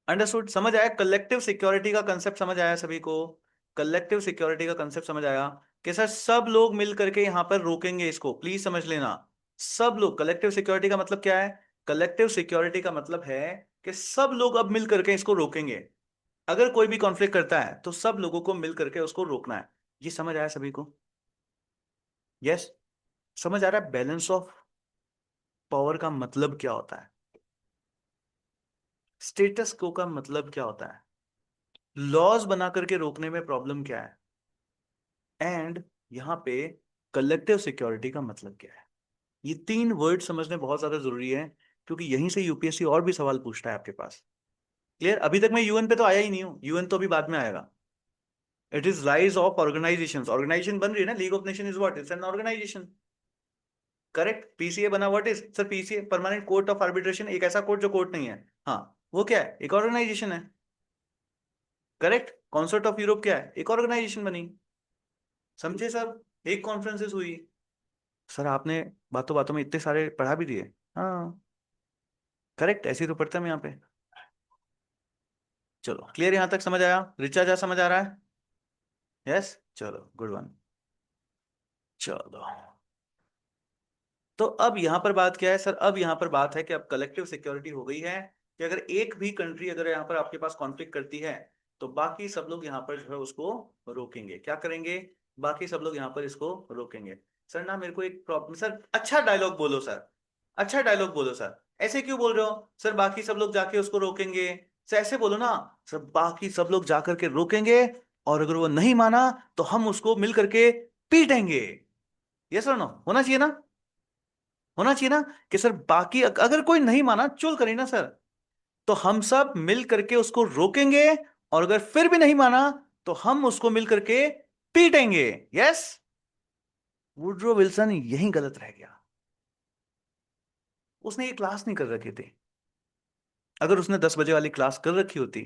अंडरस्टूड, समझ आया? कलेक्टिव सिक्योरिटी का कंसेप्ट समझ आया सभी को? कलेक्टिव सिक्योरिटी का कंसेप्ट समझ आया कि सर सब लोग मिल करके यहां पर रोकेंगे इसको, प्लीज समझ लेना। सब लोग, कलेक्टिव सिक्योरिटी का मतलब क्या है? कलेक्टिव सिक्योरिटी का मतलब है कि सब लोग अब मिल करके इसको रोकेंगे। अगर कोई भी कॉन्फ्लिक्ट करता है तो सब लोगों को मिल करके उसको रोकना है। ये समझ आया सभी को? यस, समझ आ रहा है बैलेंस ऑफ पावर का मतलब क्या होता है, स्टेटस को का मतलब क्या होता है, लॉज बना करके रोकने में प्रॉब्लम क्या है, एंड यहाँ पे कलेक्टिव सिक्योरिटी का मतलब क्या है। ये तीन वर्ड समझने बहुत ज्यादा जरूरी है, क्योंकि यहीं से यूपीएससी और भी सवाल पूछता है आपके पास। क्लियर? अभी तक मैं यूएन पे तो आया ही नहीं हूं, यूएन तो अभी बाद में आएगा। It is rise of organization. Organization बन रही है ना, League of Nation is what, it's an organization. Correct. PCA बना, what is sir PCA? Permanent court of arbitration, एक ऐसा कोर्ट जो कोर्ट नहीं है। हाँ, वो क्या है? एक ऑर्गेनाइजेशन है। करेक्ट। कॉन्सर्ट ऑफ यूरोप क्या है? एक ऑर्गेनाइजेशन बनी। समझे सर? एक कॉन्फ्रेंसेस हुई। सर आपने बातों बातों में इतने सारे पढ़ा भी दिए। हाँ, करेक्ट, ऐसे ही तो पढ़ते हैं हम यहाँ पे। चलो क्लियर, यहां तक समझ आया? रिचा जा समझ आ रहा है? यस, चलो गुड वन। चलो, तो अब यहां पर बात क्या है सर? अब यहां पर बात है कि अब कलेक्टिव सिक्योरिटी हो गई है कि अगर एक भी कंट्री अगर यहां पर आपके पास कॉन्फ्लिक्ट करती है तो बाकी सब लोग यहां पर जो है उसको रोकेंगे। क्या करेंगे? बाकी सब लोग यहां पर इसको रोकेंगे। सर ना मेरे को एक प्रॉब्लम सर, अच्छा डायलॉग बोलो सर, अच्छा डायलॉग बोलो सर। ऐसे क्यों बोल रहे हो सर? बाकी सब लोग जाके उसको रोकेंगे। सर ऐसे बोलो ना, सर बाकी सब लोग जाकर के रोकेंगे और अगर वो नहीं माना तो हम उसको मिल करके पीटेंगे। ये सर नो होना चाहिए ना, होना चाहिए ना कि सर बाकी अगर कोई नहीं माना, चुल करी ना सर, तो हम सब मिल करके उसको रोकेंगे और अगर फिर भी नहीं माना तो हम उसको मिल करके पीटेंगे। यस। वुड्रो विल्सन यही गलत रह गया। उसने ये क्लास नहीं कर रखे थे। अगर उसने 10 बजे वाली क्लास कर रखी होती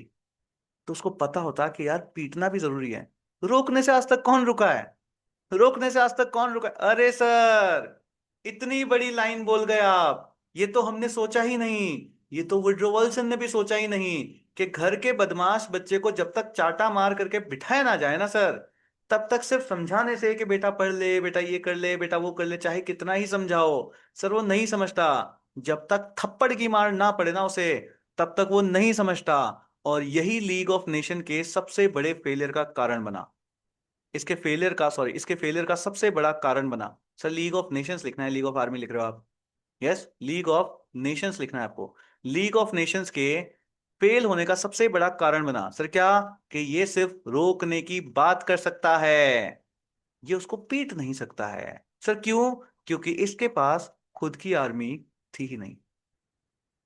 तो उसको पता होता कि यार पीटना भी जरूरी है। रोकने से आज तक कौन रुका है? रोकने से आज तक कौन रुका है? अरे सर, इतनी बड़ी लाइन बोल गए आप। ये तो हमने सोचा ही नहीं। ये तो वुड्रो विल्सन ने भी सोचा ही नहीं कि घर के बदमाश बच्चे को जब तक चाटा मार करके बिठाया ना जाए ना सर, तब तक सिर्फ समझाने से कि बेटा पढ़ ले, बेटा ये कर ले, बेटा वो कर ले, चाहे कितना ही समझाओ, सर वो नहीं समझता। जब तक थप्पड़ की मार ना पड़े ना उसे, तब तक वो नहीं समझता। और यही लीग ऑफ नेशन के सबसे बड़े फेलियर का कारण बना। इसके फेलियर का, सॉरी, इसके फेलियर का सबसे बड़ा कारण बना। सर लीग ऑफ नेशंस लिखना है, लीग ऑफ आर्मी लिख रहे हो आप? यस, लीग ऑफ नेशंस लिखना है आपको। लीग ऑफ नेशंस के फेल होने का सबसे बड़ा कारण बना सर क्या? कि ये सिर्फ रोकने की बात कर सकता है, ये उसको पीट नहीं सकता है। सर क्यों? क्योंकि इसके पास खुद की आर्मी थी ही नहीं।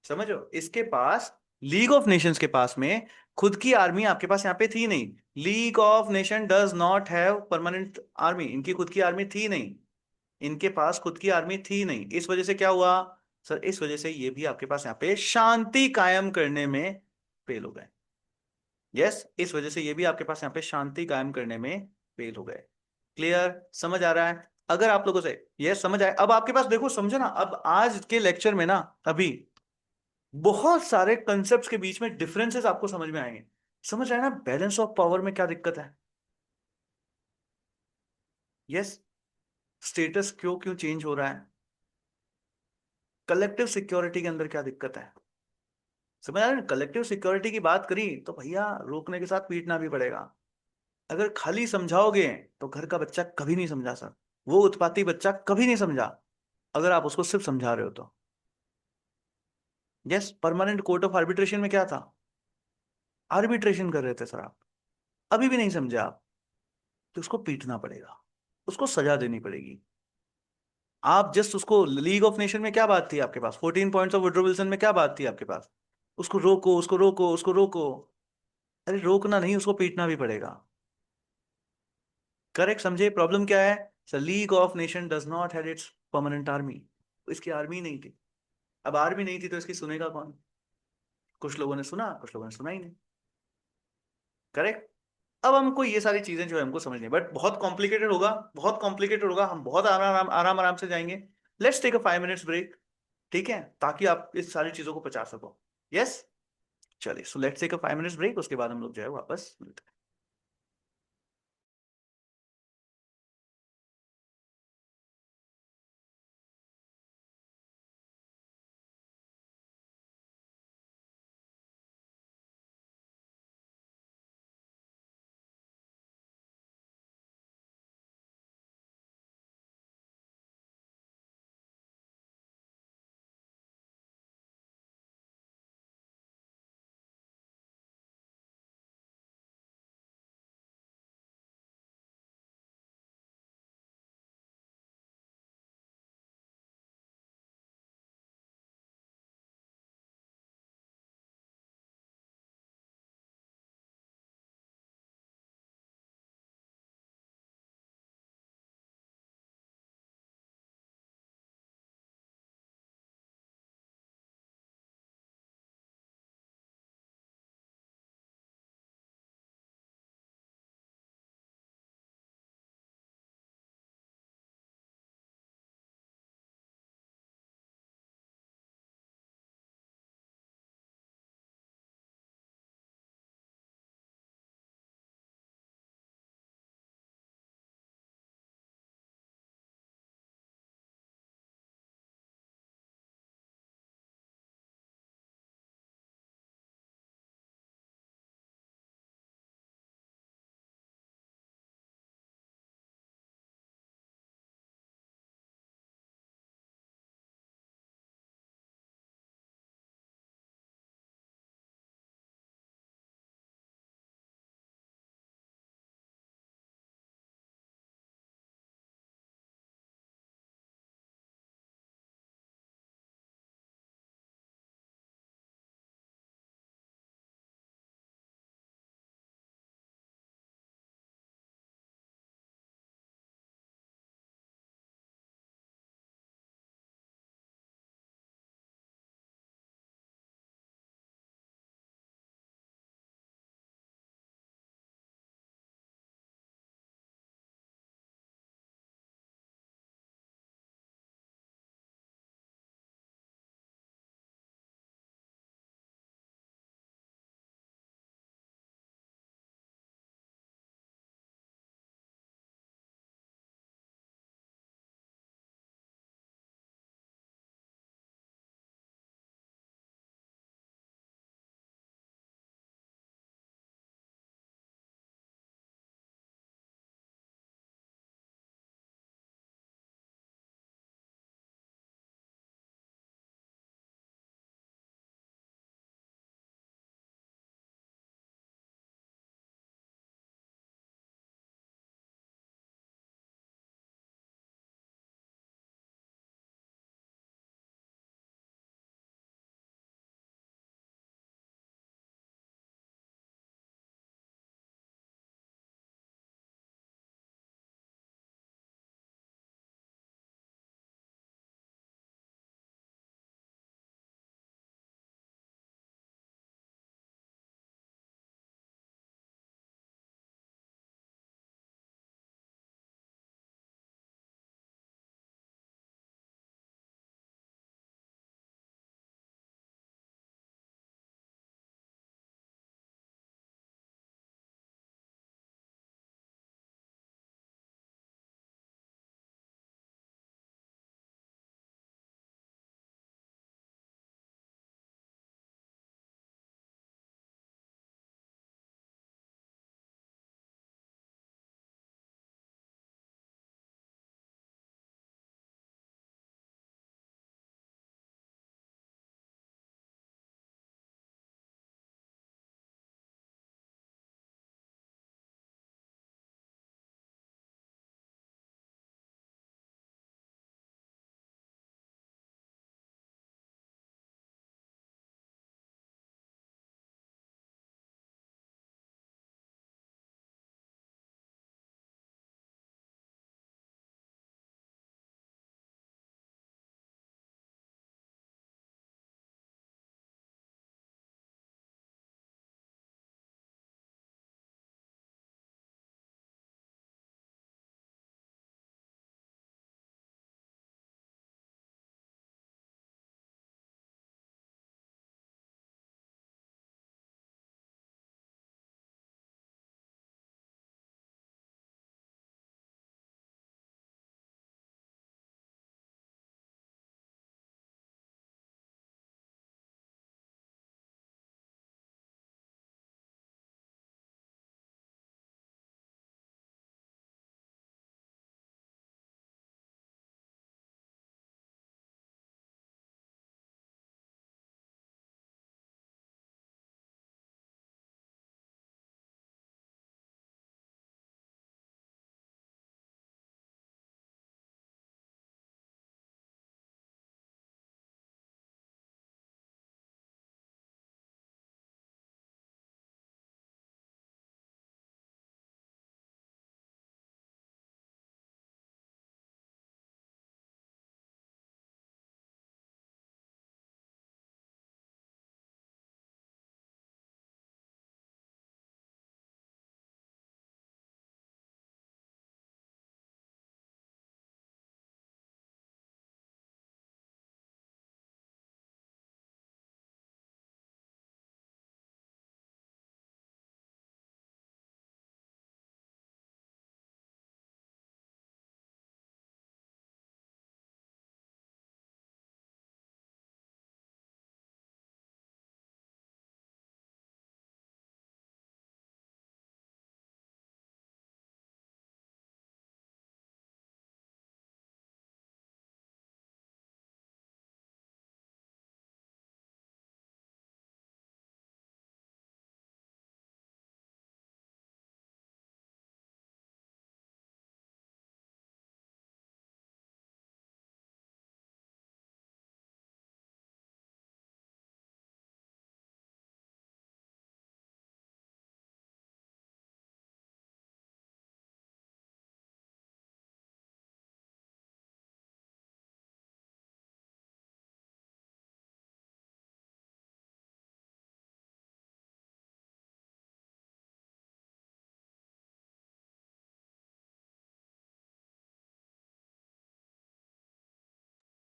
समझो, इसके पास, लीग ऑफ नेशंस के पास में खुद की आर्मी आपके पास यहाँ पे थी नहीं। League of nation does not have permanent army, इनकी खुद की आर्मी थी नहीं। इनके पास खुद की आर्मी थी नहीं, इस वजह से क्या हुआ सर? इस वजह से ये भी आपके पास यहाँ पे शांति कायम करने में फेल हो गए। यस, इस वजह से ये भी आपके पास यहाँ पे शांति कायम करने में फेल हो गए। क्लियर, समझ आ रहा है? अगर आप लोगों से ये समझ आए, अब आपके पास देखो, समझो ना, अब आज के लेक्चर में ना, अभी बहुत सारे कंसेप्ट के बीच में डिफरेंसेस आपको समझ में आएंगे। समझ आए ना बैलेंस ऑफ पावर में क्या दिक्कत है? यस। स्टेटस क्यों क्यों चेंज हो रहा है? कलेक्टिव सिक्योरिटी के अंदर क्या दिक्कत है? समझ आ रहा है? कलेक्टिव सिक्योरिटी की बात करी तो भैया रोकने के साथ पीटना भी पड़ेगा। अगर खाली समझाओगे तो घर का बच्चा कभी नहीं समझा सर, वो उत्पाती बच्चा कभी नहीं समझा, अगर आप उसको सिर्फ समझा रहे हो तो। Yes, permanent court of arbitration में क्या था? आर्बिट्रेशन कर रहे थे सर आप, अभी भी नहीं समझे आप? तो उसको पीटना पड़ेगा, उसको सजा देनी पड़ेगी। आप जस्ट उसको, लीग ऑफ नेशन में क्या बात थी आपके पास? 14 पॉइंट्स ऑफ वुड्रो विल्सन में क्या बात थी आपके पास? उसको रोको, उसको रोको, उसको रोको। अरे रोकना नहीं, उसको पीटना भी पड़ेगा। करेक्ट, समझे प्रॉब्लम क्या है? Sir league of nation does not had it's permanent army. इसकी आर्मी नहीं थी। अब आर्मी नहीं थी तो इसकी सुनेगा कौन? कुछ लोगों ने सुना, कुछ लोगों ने सुना ही नहीं। करेक्ट। अब हमको ये सारी चीजें जो है हमको समझनी है, बट बहुत कॉम्प्लिकेटेड होगा, बहुत कॉम्प्लिकेटेड होगा, हम बहुत आराम आराम आराम आराम से जाएंगे। Let's take a 5 minutes break, ठीक है, ताकि आप इस सारी चीजों को पचा सको। यस, चलिए, so let's take a 5 minutes break, उसके बाद हम लोग जो है वापस मिलते हैं।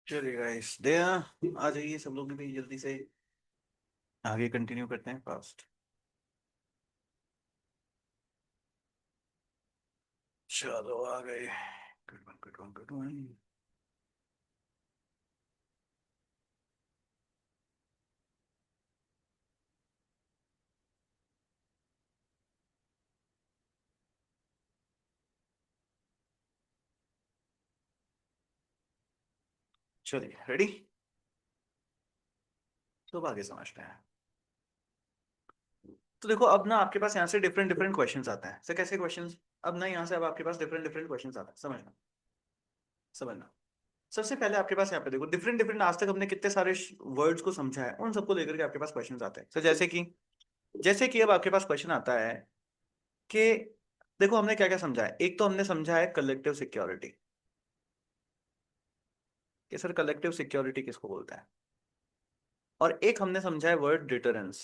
चलिए गाइस दे आ जाइए सब लोग भी जल्दी से आगे कंटिन्यू करते हैं फास्ट। चलो आ गए। Good one good one good one. चलिए रेडी। तो अब आगे समझते हैं। तो देखो अब ना आपके पास यहाँ से डिफरेंट डिफरेंट क्वेश्चंस आते हैं। सर कैसे क्वेश्चंस? अब ना यहाँ से अब आपके पास डिफरेंट डिफरेंट क्वेश्चंस आते हैं। समझना समझना। सबसे पहले आपके पास यहाँ पे देखो डिफरेंट डिफरेंट आज तक हमने कितने सारे वर्ड्स को समझा है, उन सबको लेकर के आपके पास क्वेश्चंस आते हैं। सर जैसे कि अब आपके पास क्वेश्चन आता है कि देखो हमने क्या क्या समझा है। एक तो हमने समझा है कलेक्टिव सिक्योरिटी, कि सर कलेक्टिव सिक्योरिटी किसको बोलते हैं। और एक हमने समझा है word deterrence.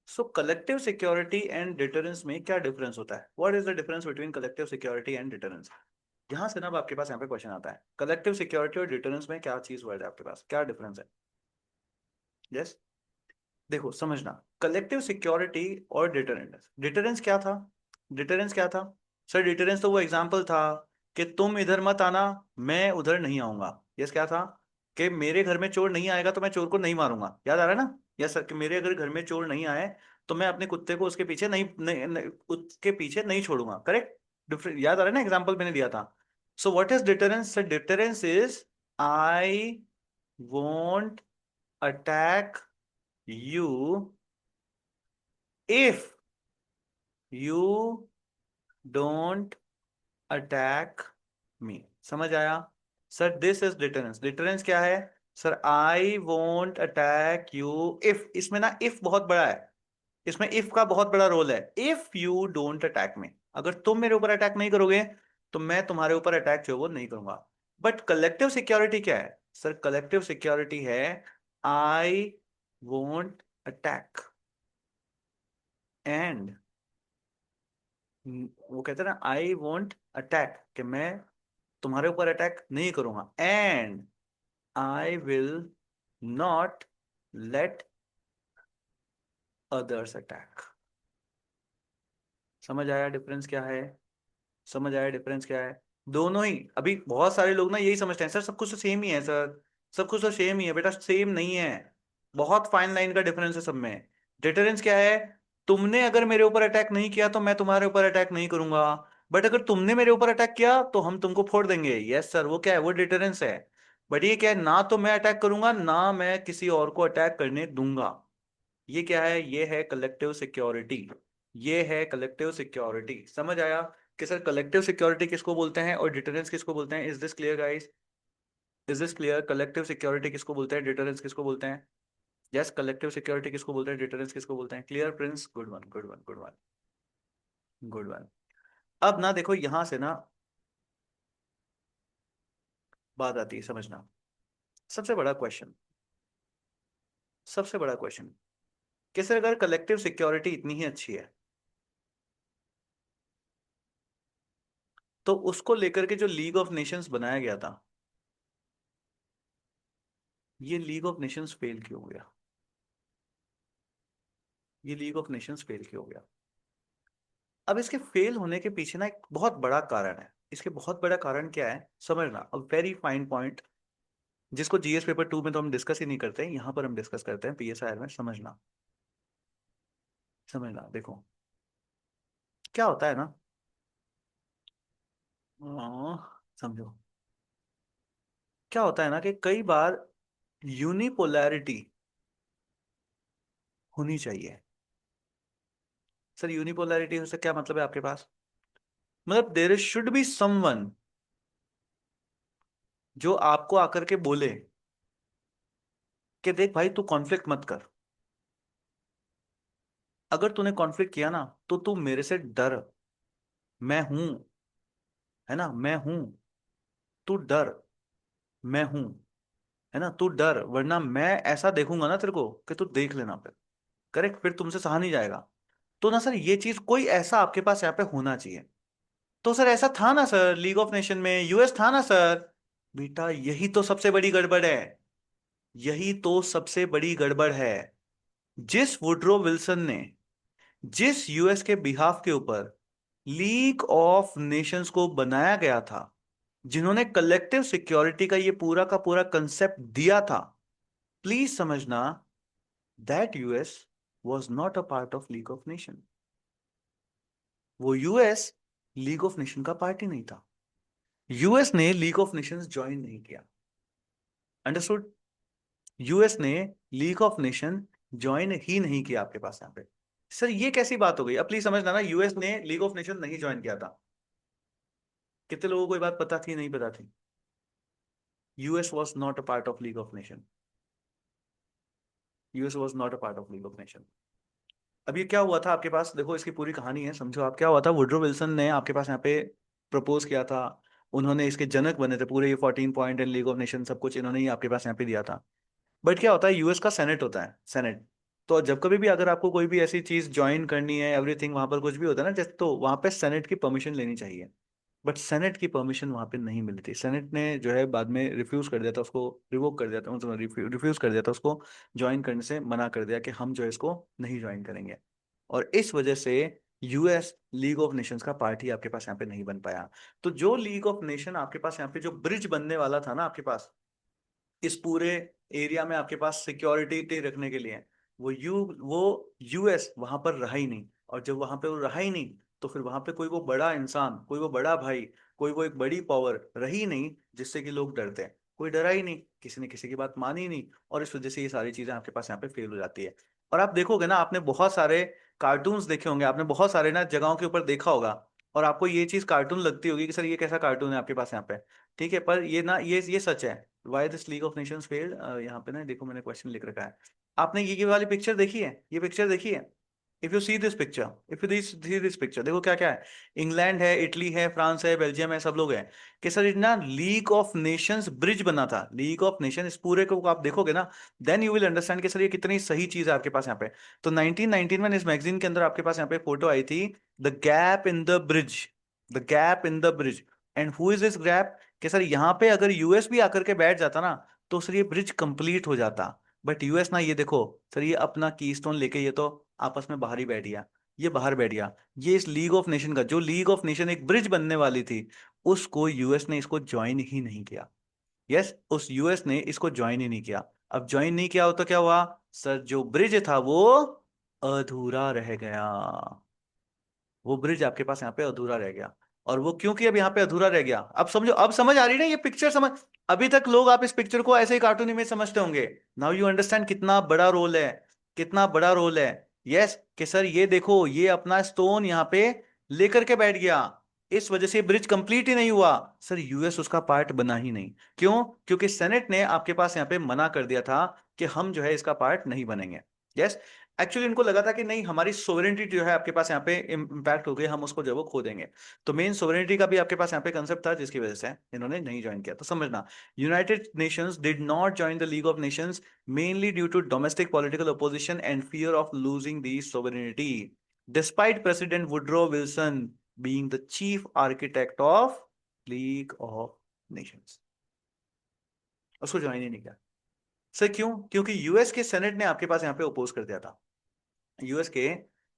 So collective security and deterrence में क्या डिफरेंस होता है? What is the difference between collective security and deterrence? यहां से ना अब आपके पास यहाँ पे क्वेश्चन आता है कलेक्टिव सिक्योरिटी और डिटरेंस में क्या चीज वर्ड है, आपके पास क्या डिफरेंस है? यस। देखो समझना, कलेक्टिव सिक्योरिटी और डिटरेंस। डिटरेंस क्या था? डिटरेंस क्या था? सर डिटरेंस तो वो एग्जांपल था कि तुम इधर मत आना, मैं उधर नहीं आऊंगा। यस क्या था? कि मेरे घर में चोर नहीं आएगा तो मैं चोर को नहीं मारूंगा। याद आ रहा है ना? यस सर, कि मेरे अगर घर में चोर नहीं आए तो मैं अपने कुत्ते को उसके पीछे नहीं उसके पीछे नहीं छोड़ूंगा। करेक्ट? डिफरेंट याद आ रहा है ना? एग्जाम्पल मैंने दिया था। So what is deterrence? Sir deterrence is I won't attack you if you don't attack me। समझ आया? Sir this is deterrence. Deterrence क्या है? Sir I won't attack you if, इसमें ना इफ बहुत बड़ा है, इसमें इफ का बहुत बड़ा रोल है। इफ यू डोंट अटैक मी, अगर तुम मेरे ऊपर अटैक नहीं करोगे तो मैं तुम्हारे ऊपर अटैक जो वो नहीं करूंगा। बट कलेक्टिव सिक्योरिटी क्या है? सर कलेक्टिव सिक्योरिटी है आई वोंट अटैक एंड, वो कहते हैं ना आई वोंट अटैक, कि मैं तुम्हारे ऊपर अटैक नहीं करूंगा, and I will not let others attack. समझ आया डिफरेंस क्या है? समझ आया डिफरेंस क्या है? दोनों ही। अभी बहुत सारे लोग ना यही समझते हैं सर सब कुछ तो सेम ही है सर, सब कुछ तो सेम ही है। बेटा सेम नहीं है, बहुत फाइन लाइन का डिफरेंस है सब में। डिफरेंस क्या है? तुमने अगर मेरे ऊपर अटैक नहीं किया तो मैं तुम्हारे ऊपर अटैक नहीं करूंगा, बट अगर तुमने मेरे ऊपर अटैक किया तो हम तुमको फोड़ देंगे। यस सर, वो क्या है? वो डिटरेंस है। बट ये क्या है? ना तो मैं अटैक करूंगा ना मैं किसी और को अटैक करने दूंगा। ये क्या है? ये है कलेक्टिव सिक्योरिटी। ये है कलेक्टिव सिक्योरिटी। समझ आया कि सर कलेक्टिव सिक्योरिटी किसको बोलते हैं और डिटरेंस किसको बोलते हैं? Is this clear guys? Is this clear? Collective security किसको बोलते हैं, डिटरेंस किसको बोलते हैं? यस, कलेक्टिव सिक्योरिटी किसको बोलते हैं, डिटरेंस किसको बोलते हैं? Clear Prince? Good one good one good one good one. अब ना देखो यहां से ना बात आती है, समझना। सबसे बड़ा क्वेश्चन, सबसे बड़ा क्वेश्चन कि सर अगर कलेक्टिव सिक्योरिटी इतनी ही अच्छी है तो उसको लेकर के जो लीग ऑफ नेशंस बनाया गया था, ये लीग ऑफ नेशंस फेल क्यों हो गया? ये लीग ऑफ नेशंस फेल क्यों हो गया? अब इसके फेल होने के पीछे ना एक बहुत बड़ा कारण है। इसके बहुत बड़ा कारण क्या है समझना, अ वेरी फाइन पॉइंट, जिसको जीएस पेपर 2 में तो हम डिस्कस ही नहीं करते हैं, यहाँ पर हम डिस्कस करते हैं पीएसआईआर में। समझना समझना। देखो क्या होता है ना, समझो क्या होता है ना कि कई बार यूनिपोलैरिटी होनी चाहिए। सर यूनिपोलैरिटी से क्या मतलब है आपके पास? मतलब देयर शुड बी समवन जो आपको आकर के बोले कि देख भाई तू कॉन्फ्लिक्ट मत कर। अगर तूने कॉन्फ्लिक्ट किया ना तो तू मेरे से डर, मैं हूं, है ना, मैं हूं, तू डर, मैं हूं, है ना, तू डर, वरना मैं ऐसा देखूंगा ना तेरे को कि तू देख लेना फिर। करेक्ट? फिर तुमसे सहा नहीं जाएगा। तो ना सर ये चीज कोई ऐसा आपके पास यहाँ पे होना चाहिए। तो सर ऐसा था ना सर, लीग ऑफ नेशन में यूएस था ना सर। बेटा यही तो सबसे बड़ी गड़बड़ है, यही तो सबसे बड़ी गड़बड़ है। जिस वुड्रो विल्सन ने, जिस यूएस के बिहाफ के ऊपर लीग ऑफ नेशंस को बनाया गया था, जिन्होंने कलेक्टिव सिक्योरिटी का ये पूरा का पूरा कंसेप्ट दिया था, प्लीज समझना, that US was not a part of league of nation. वो यूएस लीग ऑफ नेशन का पार्टी नहीं था। यूएस ने लीग ऑफ नेशंस ज्वाइन नहीं किया। अंडरस्टूड? यूएस ने लीग ऑफ नेशन ज्वाइन ही नहीं किया आपके पास यहाँ पे। सर ये कैसी बात हो गई? अब प्लीज समझना ना, यूएस ने लीग ऑफ नेशन नहीं ज्वाइन किया था। कितने लोगों को ये बात पता थी, नहीं पता थी? US was not a part of league of nation. US was not a part of league of nation. अब ये क्या हुआ था आपके पास, देखो इसकी पूरी कहानी है, समझो आप। क्या हुआ था, वुड्रो विल्सन ने आपके पास यहाँ पे प्रपोज किया था। उन्होंने इसके जनक बने थे, पूरे ये 14 point and league of nation सब कुछ इन्होंने ही आपके पास यहाँ पे दिया था। बट क्या होता है, यूएस का सेनेट होता है, सेनेट। तो जब कभी भी अगर आपको कोई भी ऐसी चीज ज्वाइन करनी है, एवरीथिंग वहां पर कुछ भी होता है ना, जैसे तो वहां पे सेनेट की परमिशन लेनी चाहिए। बट सेनेट की परमिशन वहां पे नहीं मिली थी। सेनेट ने जो है बाद में रिफ्यूज कर दिया था उसको, रिवोक कर दिया था, रिफ्यूज कर दिया था उसको, ज्वाइन करने से मना कर दिया कि हम जो है इसको नहीं ज्वाइन करेंगे। और इस वजह से यूएस लीग ऑफ नेशंस का पार्टी आपके पास यहाँ पे नहीं बन पाया। तो जो लीग ऑफ नेशन आपके पास यहाँ पे जो ब्रिज बनने वाला था ना आपके पास, इस पूरे एरिया में आपके पास सिक्योरिटी रखने के लिए, वो यूएस वहां पर रहा ही नहीं। और जब वहां पे वो रहा ही नहीं, तो फिर वहां पे कोई वो बड़ा इंसान, कोई वो बड़ा भाई, कोई वो एक बड़ी पावर रही नहीं जिससे कि लोग डरते हैं। कोई डरा ही नहीं, किसी ने किसी की बात मानी ही नहीं, और इस वजह से ये सारी चीजें आपके पास यहाँ पे फेल हो जाती है। और आप देखोगे ना, आपने बहुत सारे कार्टून्स देखे होंगे, आपने बहुत सारे ना जगहों के ऊपर देखा होगा, और आपको ये चीज कार्टून लगती होगी कि सर ये कैसा कार्टून है आपके पास यहाँ पे। ठीक है, पर ये ना, ये सच है। Why this league of Nations failed, यहाँ पे ना देखो मैंने क्वेश्चन लिख रखा है। आपने ये वाली पिक्चर देखी है, ये पिक्चर देखी है? If you see this picture, if you see this picture, देखो क्या क्या है। इंग्लैंड है, इटली है, फ्रांस है, बेल्जियम है, सब लोग हैं। कि सर इतना लीग ऑफ नेशंस ब्रिज बना था, लीग ऑफ नेशन, इस पूरे को आप देखोगे ना, देन यू विल अंडरस्टैंड कि सर ये कितनी सही चीज है आपके पास यहाँ पे। तो 1919 में इस मैगजीन के अंदर आपके पास यहाँ पे फोटो आई थी, the gap in the bridge, the gap in the bridge. And who is this gap? कि सर यहाँ पे अगर यूएस भी आकर के बैठ जाता ना, तो सर ये ब्रिज कंप्लीट हो जाता। बट यूएस ना, ये देखो सर, ये अपना कीस्टोन लेके ये तो आपस में बाहर ही बैठ गया, ये बाहर बैठ गया। ये इस लीग ऑफ नेशन का, जो लीग ऑफ नेशन एक ब्रिज बनने वाली थी, उसको यूएस ने इसको ज्वाइन ही नहीं किया। यस, उस यूएस ने इसको ज्वाइन ही नहीं किया। अब ज्वाइन नहीं किया हो तो क्या हुआ? सर जो ब्रिज था वो अधूरा रह गया। वो ब्रिज आपके पास यहाँ पे अधूरा रह गया। और वो क्योंकि अब यहाँ पे अधूरा रह गया, अब समझो, अब समझ आ रही है ना ये पिक्चर, समझ। अभी तक लोग आप इस पिक्चर को ऐसे ही कार्टून इमेज समझते होंगे। नाउ यू अंडरस्टैंड कितना बड़ा रोल है, कितना बड़ा रोल है। यस, कि सर ये देखो, ये अपना स्टोन यहाँ पे लेकर के बैठ गया, इस वजह से ब्रिज कंप्लीट ही नहीं हुआ। सर यूएस उसका पार्ट बना ही नहीं। क्यों? क्योंकि सेनेट ने आपके पास यहाँ पे मना कर दिया था कि हम जो है इसका पार्ट नहीं बनेंगे। यस, एक्चुअली इनको लगा था कि नहीं, हमारी सोवरेनिटी जो है आपके पास यहाँ पे इम्पैक्ट हो गई, हम उसको जो वो खो देंगे। तो मेन सोवरेनिटी का भी आपके पास यहाँ पे कंसेप्ट था, जिसकी वजह से इन्होंने नहीं ज्वाइन किया। तो समझना, united nations did not join the league of nations mainly due to domestic political opposition and fear of losing the sovereignty, despite president Woodrow Wilson being the chief architect of league of nations. उसको ज्वाइन ही नहीं किया। सर क्यों? क्योंकि यूएस के सेनेट ने आपके पास यहाँ पे ओपोज कर दिया था। यूएस के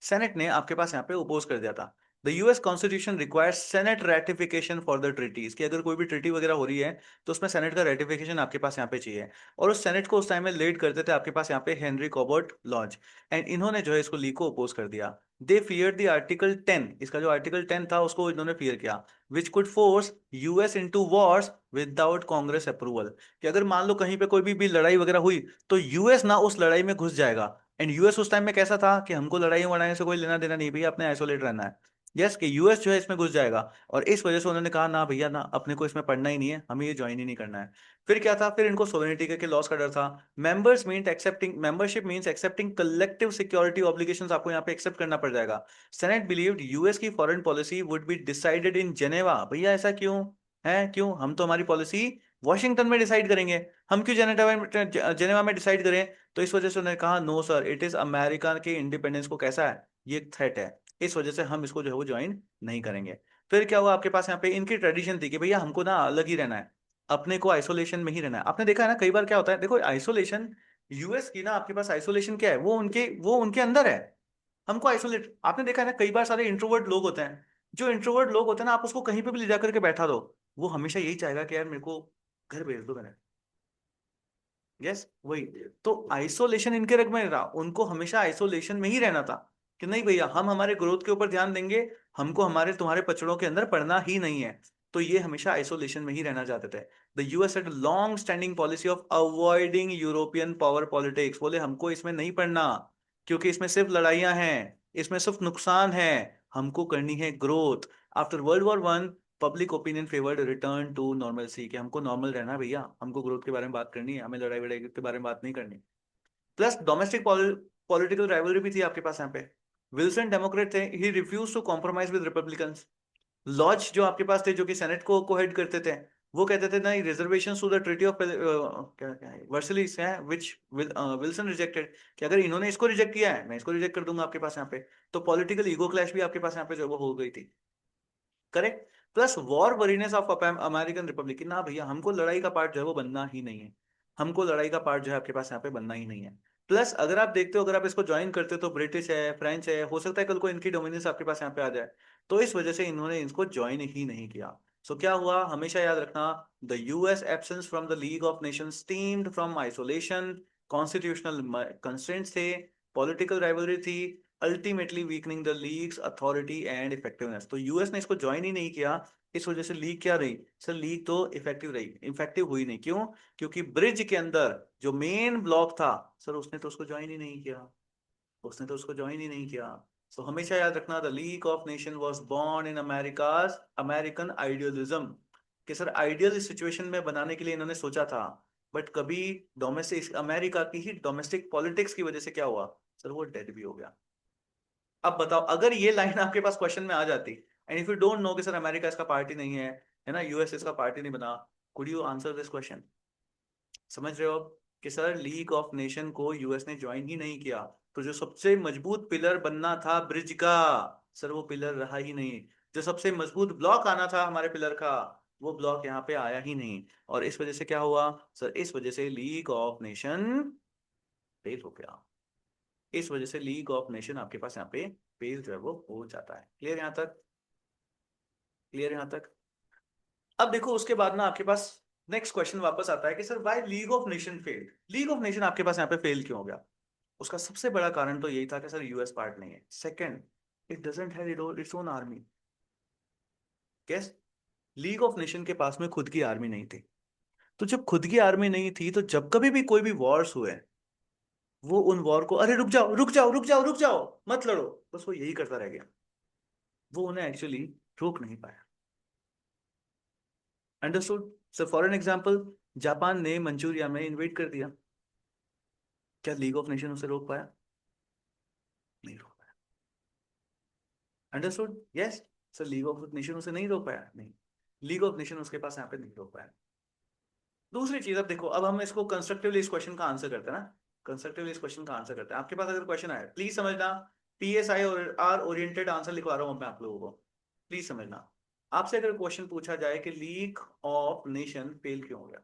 सेनेट ने आपके पास यहाँ पे ओपोज कर दिया था। The US constitution requires senate ratification for the treaties, कि अगर कोई भी ट्रीटी वगैरह हो रही है तो उसमें सेनेट का रेटिफिकेशन आपके पास यहाँ पे चाहिए। और उस सेनेट को उस टाइम में लीड करते थे आपके पास यहाँ पे हेनरी कॉबर्ट लॉज। एंड इन्होंने जो है इसको लीग को ओपोज कर दिया। दे फियर द आर्टिकल 10, इसका जो आर्टिकल 10 था उसको इन्होंने फियर किया, which could force US into Wars without Congress approval. कि अगर मान लो कहीं पे कोई भी लड़ाई वगैरह हुई, तो यूएस ना उस लड़ाई में घुस जाएगा। एंड यूएस उस टाइम में कैसा था कि हमको लड़ाई वड़ाई से कोई लेना देना नहीं भैया, अपने आइसोलेट रहना है। यस, कि यूएस जो है इसमें घुस जाएगा। और इस वजह से उन्होंने कहा ना भैया ना, अपने को इसमें पढ़ना ही नहीं है, हमें ये ज्वाइन ही नहीं करना है। फिर क्या था, फिर इनको सोवेनिटी के लॉस का डर था। Members mean accepting, membership means accepting collective security obligations, आपको यहाँ पे एक्सेप्ट करना पड़ जाएगा। सेनेट बिलीव्ड यूएस की foreign policy would be decided in Geneva. भैया ऐसा क्यों है? क्यों? हम तो हमारी पॉलिसी वॉशिंगटन में डिसाइड करेंगे, हम क्यों जेनेवा में डिसाइड करें? तो इस वजह से उन्होंने कहा no sir, it is America के इंडिपेंडेंस को कैसा है, ये थ्रेट है, इस वजह से हम इसको जो है वो ज्वाइन नहीं करेंगे। फिर क्या हुआ आपके पास यहाँ पे, इनकी ट्रेडिशन थी कि भैया हमको ना अलग ही रहना है, अपने को आइसोलेशन में ही रहना है। आपने देखा है ना कई बार क्या होता है, देखो आइसोलेशन, यूएस की ना आपके पास आइसोलेशन क्या है, वो उनके अंदर है। हमको आइसोलेट, आपने देखा है ना कई बार सारे इंट्रोवर्ट लोग होते हैं, जो इंट्रोवर्ट लोग होते हैं ना, आप उसको कहीं पे भी ले जाकर के बैठा दो, वो हमेशा यही चाहेगा कि यार मेरे को घर भेज दो मैंने। यस वही। तो आइसोलेशन इनके रग में रहा, उनको हमेशा आइसोलेशन में ही रहना था कि नहीं भैया हम हमारे ग्रोथ के ऊपर ध्यान देंगे, हमको हमारे तुम्हारे पचड़ों के अंदर पड़ना ही नहीं है। तो ये हमेशा आइसोलेशन में ही रहना चाहते थे। The US had long standing policy of avoiding European power politics, बोले हमको इसमें नहीं पड़ना, क्योंकि इसमें सिर्फ लड़ाइयां हैं, इसमें सिर्फ नुकसान है, हमको करनी है growth. After world war 1 public opinion favoured return to normalcy, कि हमको नॉर्मल रहना है भैया, हमको ग्रोथ के बारे में बात करनी है, हमें लड़ाई वड़ाई के बारे में बात नहीं करनी। प्लस डोमेस्टिक पॉलिटिकल राइवलरी भी थी आपके पास यहाँ पे। विल्सन डेमोक्रेट थे, he refuse to compromise with republicans. Lodge जो आपके पास थे, जो कि सेनेट को हेड करते थे, वो कहते थे नहीं, reservation to the treaty of क्या क्या है वर्सलिस है, विच विल्सन रिजेक्टेड, कि अगर इन्होंने इसको रिजेक्ट किया है मैं इसको रिजेक्ट कर दूंगा आपके पास यहाँ पे। तो पॉलिटिकल ईगो क्लैश भी आपके पास यहाँ पे जो वो हो गई थी। Correct. Plus war weariness of American republic, ना भैया हमको लड़ाई का पार्ट जो है वो बनना ही नहीं है, हमको लड़ाई का पार्ट जो है आपके पास यहाँ पे बनना ही नहीं है। प्लस अगर आप देखते हो, अगर आप इसको ज्वाइन करते हो तो ब्रिटिश है, फ्रेंच है, हो सकता है कल को इनकी डोमिनेंस आपके पास यहाँ पे आ जाए, तो इस वजह से इन्होंने इसको ज्वाइन ही नहीं किया। सो क्या हुआ, हमेशा याद रखना, the US absence from the league of Nations steamed from isolation, constitutional constraints थे, पॉलिटिकल राइवलरी थी, ultimately weakening the leagues authority and effectiveness. तो यूएस ने इसको ज्वाइन ही नहीं किया, इस वजह से लीग क्या रही सर, लीग तो इफेक्टिव रही, इफेक्टिव हुई नहीं। क्यों? क्योंकि ब्रिज के अंदर जो मेन ब्लॉक था सर, उसने तो उसको ज्वाइन ही नहीं किया, उसने तो उसको ज्वाइन ही नहीं किया। सो हमेशा याद रखना, the league of nation was born in America's American idealism, कि सर आइडियल सिचुएशन में बनाने के लिए इन्होंने सोचा था, बट कभी डोमेस्टिक अमेरिका की ही डोमेस्टिक पॉलिटिक्स की वजह से क्या हुआ सर, वो डेड भी हो गया। अब बताओ अगर ये लाइन आपके पास क्वेश्चन में आ जाती, and if you don't know कि सर अमेरिका इसका पार्टी नहीं है ना, यूएस इसका पार्टी नहीं बना, could you answer this question? समझ रहे हो आप कि सर लीग ऑफ नेशन को यूएस ने ज्वाइन ही नहीं किया, तो जो सबसे मजबूत पिलर बनना था ब्रिज का, सर वो पिलर रहा ही नहीं। जो सबसे मजबूत ब्लॉक आना था हमारे पिलर का, वो ब्लॉक यहाँ पे आया ही नहीं। और इस वजह से क्या हुआ सर, इस वजह से लीग ऑफ नेशन फेल हो गया, इस वजह से लीग ऑफ नेशन आपके पास यहाँ पे फेल जो है वो हो जाता है। क्लियर यहाँ तक? क्लियर यहाँ तक? अब देखो उसके बाद ना आपके पास नेक्स्ट क्वेश्चन वापस आता है कि sir why league of nation failed, league of nation आपके पास यहाँ पे फेल क्यों हो गया? उसका सबसे बड़ा कारण तो यही था कि सर यूएस पार्ट नहीं है, second it doesn't have its own army. Yes, league of nation के पास में खुद की आर्मी नहीं थी। तो जब खुद की आर्मी नहीं थी, तो जब कभी भी कोई भी वॉर्स हुए, वो उन वॉर को, अरे रुक जाओ रुक जाओ रुक जाओ रुक जाओ, मत लड़ो, बस वो यही करता रह गया, वो उन्हें एक्चुअली रोक नहीं पाया। Understood? Sir for an example, Japan ने मंचूरिया में इन्वेट कर दिया, क्या लीग ऑफ नेशन उसे रोक पाया? नहीं रोक पाया। Understood? Yes. Sir league of nation उसे नहीं रोक पाया, नहीं, लीग ऑफ नेशन उसके पास यहाँ पे नहीं रोक पाया। दूसरी चीज, अब देखो, अब हम इसको कंस्ट्रक्टिवली इस क्वेश्चन का आंसर करते हैं ना, कंस्ट्रक्टिवली इस क्वेश्चन का आंसर करते हैं। आपके पास अगर क्वेश्चन आए, प्लीज समझना, पीएसआई और आर ओरिएंटेड आंसर लिखवा रहा हूं मैं आप लोगों को, प्लीज समझना। आपसे अगर क्वेश्चन पूछा जाए कि लीग ऑफ नेशन फेल क्यों हो गया,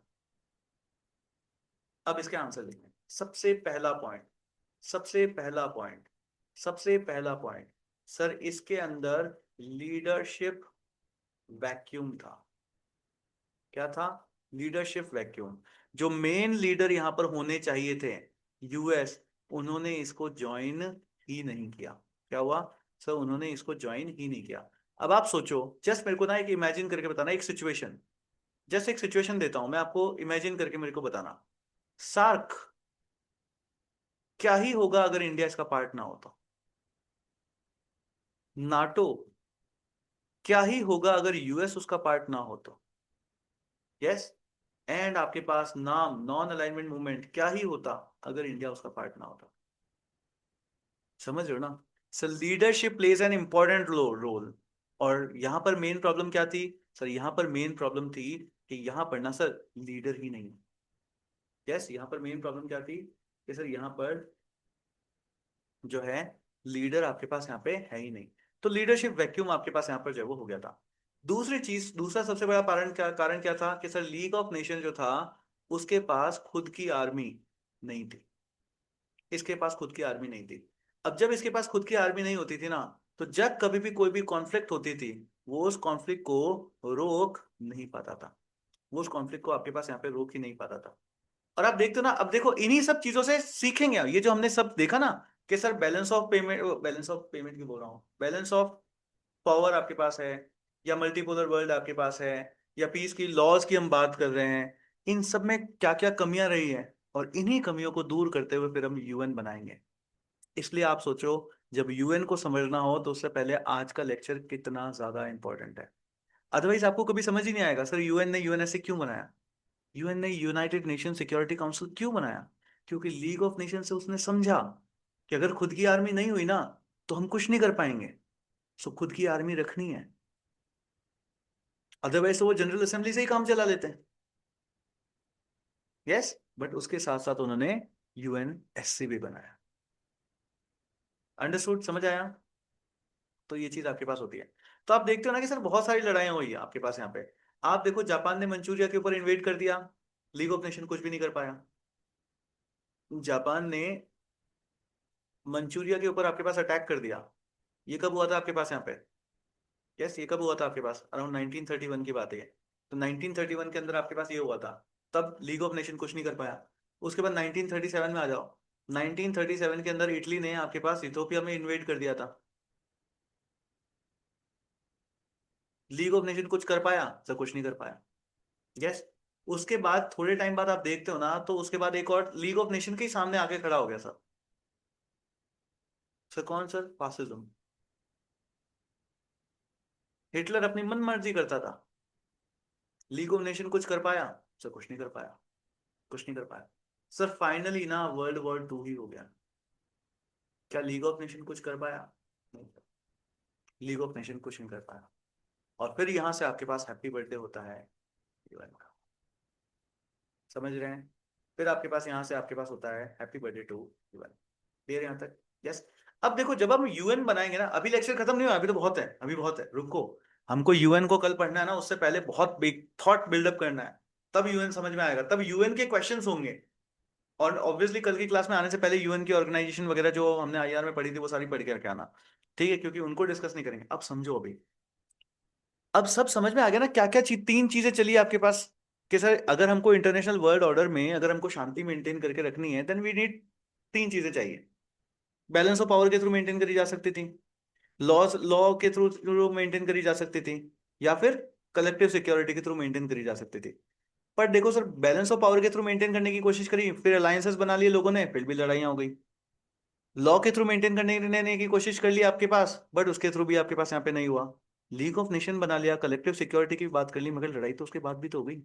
अब इसके आंसर लिखें। सबसे पहला पॉइंट, सबसे पहला पॉइंट, सबसे पहला पॉइंट, सर इसके अंदर लीडरशिप वैक्यूम था। क्या था? Leadership vacuum. जो मेन लीडर यहां पर होने चाहिए थे, यूएस, उन्होंने इसको ज्वाइन ही नहीं किया। क्या हुआ सर? उन्होंने इसको ज्वाइन ही नहीं किया। अब आप सोचो, जस्ट मेरे को ना एक इमेजिन करके बताना, एक सिचुएशन, जस्ट एक सिचुएशन देता हूं मैं आपको, इमेजिन करके मेरे को बताना। सार्क, क्या ही होगा अगर इंडिया इसका पार्ट ना होता? नाटो, क्या ही होगा अगर यूएस उसका पार्ट ना हो तो? यस। एंड आपके पास नाम नॉन अलाइनमेंट मूवमेंट, क्या ही होता अगर इंडिया उसका पार्ट ना होता? समझ रहे हो ना? Sir leadership plays an important role. और यहां पर मेन प्रॉब्लम क्या थी सर? यहां पर मेन प्रॉब्लम थी कि यहां पर ना सर लीडर ही नहीं। यस, यहां पर मेन प्रॉब्लम क्या थी कि सर यहां पर जो है लीडर आपके पास यहाँ पे है ही नहीं। तो लीडरशिप वैक्यूम आपके पास यहाँ पर जो है वो हो गया था। दूसरी चीज, दूसरा सबसे बड़ा कारण क्या था कि सर लीग ऑफ नेशन जो था उसके पास खुद की आर्मी नहीं थी। इसके पास खुद की आर्मी नहीं थी। अब जब इसके पास खुद की आर्मी नहीं होती थी ना, तो जब कभी भी कोई भी कॉन्फ्लिक्ट होती थी, वो उस कॉन्फ्लिक्ट को रोक नहीं पाता था। वो उस कॉन्फ्लिक्ट को आपके पास यहाँ पे रोक ही नहीं पाता था। और आप देखते हो ना, अब देखो इन्हीं सब चीजों से सीखेंगे ये जो हमने सब देखा ना, कि सर बैलेंस ऑफ पेमेंट की बोल रहा हूँ, बैलेंस ऑफ पावर आपके पास है, या मल्टीपोलर वर्ल्ड आपके पास है, या पीस की लॉज की हम बात कर रहे हैं, इन सब में क्या क्या कमियां रही हैं, और इन्हीं कमियों को दूर करते हुए फिर हम यूएन बनाएंगे। इसलिए आप सोचो, जब यूएन को समझना हो तो उससे पहले आज का लेक्चर कितना ज्यादा इंपॉर्टेंट है। अदरवाइज आपको कभी समझ ही नहीं आएगा सर यूएन ने यूएनएसए क्यों बनाया, यूएन ने यूनाइटेड नेशन सिक्योरिटी काउंसिल क्यों बनाया। क्योंकि लीग ऑफ नेशन से उसने समझा कि अगर खुद की आर्मी नहीं हुई ना, तो हम कुछ नहीं कर पाएंगे। सो खुद की आर्मी रखनी है, अदरवाइज तो वो जनरल असेंबली से ही काम चला लेते हैं। यस, बट उसके साथ साथ उन्होंने यूएनएससी भी बनाया। अंडरस्टूड, समझ आया। तो ये चीज आपके पास होती है। तो आप देखते हो ना कि सर बहुत सारी लड़ाइयां हुई है आपके पास यहाँ पे। आप देखो जापान ने मंचूरिया के ऊपर इन्वेड कर दिया, लीग ऑफ नेशन कुछ भी नहीं कर पाया। जापान ने मंचूरिया के ऊपर आपके पास अटैक कर दिया। ये कब हुआ था आपके पास यहाँ पे? यस, ये कब हुआ था आपके पास? अराउंड 1931 की बात है। तो 1931 के अंदर आपके पास ये हुआ था। तब लीग ऑफ नेशन कुछ नहीं कर पाया। उसके बाद 1937 में आ जाओ। 1937 के अंदर इटली ने आपके पास इथोपिया में इन्वेड कर दिया था। लीग ऑफ नेशन कुछ कर पाया? सर कुछ नहीं कर पाया। यस। उसके बाद थोड़े टाइम बाद आप देखते हो ना, तो उसके बाद एक और लीग ऑफ नेशन के ही सामने आके खड़ा हो गया सर। सर कौन सर? फासिज्म। हिटलर अपनी मन मर्जी करता था। लीग ऑफ नेशन कुछ कर पाया? सर कुछ नहीं कर पाया। कुछ नहीं कर पाया। सर फाइनली ना वर्ल्ड वॉर 2 ही हो गया। क्या लीग ऑफ नेशन कुछ कर पाया? नहीं। लीग ऑफ नेशन कुछ नहीं कर पाया। और फिर यहां से आपके पास हैप्पी बर्थडे होता है यूएन का। समझ रहे हैं? फिर आपके पास यहां से आपके पास होता है happy birthday to UN. Clear यहां तक? यस। अब देखो जब हम यूएन बनाएंगे ना, अभी लेक्चर खत्म नहीं हुआ, अभी तो बहुत है, अभी बहुत है, रुको। हमको यूएन को कल पढ़ना है ना, उससे पहले बहुत बिग थॉट बिल्डअप करना है। तब यूएन समझ में आएगा, तब यूएन के क्वेश्चंस होंगे। और ऑब्वियसली कल की क्लास में आने से पहले यूएन की ऑर्गेनाइजेशन वगैरह जो हमने आईआर में पढ़ी थी वो सारी पढ़ के रखे आना। ठीक है, क्योंकि उनको डिस्कस नहीं करेंगे। अब समझो अभी, अब सब समझ में आ गया ना क्या क्या चीज, 3 चीजें चली आपके पास। कि सर अगर हमको इंटरनेशनल वर्ल्ड ऑर्डर में अगर हमको शांति मेंटेन करके रखनी है, देन वी नीड 3 चीजें चाहिए। बैलेंस ऑफ पावर के थ्रू मेंटेन करी जा सकती थी, लॉ के थ्रू थ्रू मेंटेन करी जा सकती थी, या फिर कलेक्टिव सिक्योरिटी के थ्रू मेंटेन करी जा सकती थी। पर देखो सर, बैलेंस ऑफ पावर के थ्रू मेंटेन करने की कोशिश करी, फिर अलायंसेस बना लिए लोगों ने, फिर भी लड़ाइयां हो गई। लॉ के थ्रू मेंटेन करने की कोशिश कर ली आपके पास, बट उसके थ्रू भी आपके पास यहाँ पे नहीं हुआ। लीग ऑफ नेशन बना लिया, कलेक्टिव सिक्योरिटी की बात कर ली, मगर लड़ाई तो उसके बाद भी तो हो गई।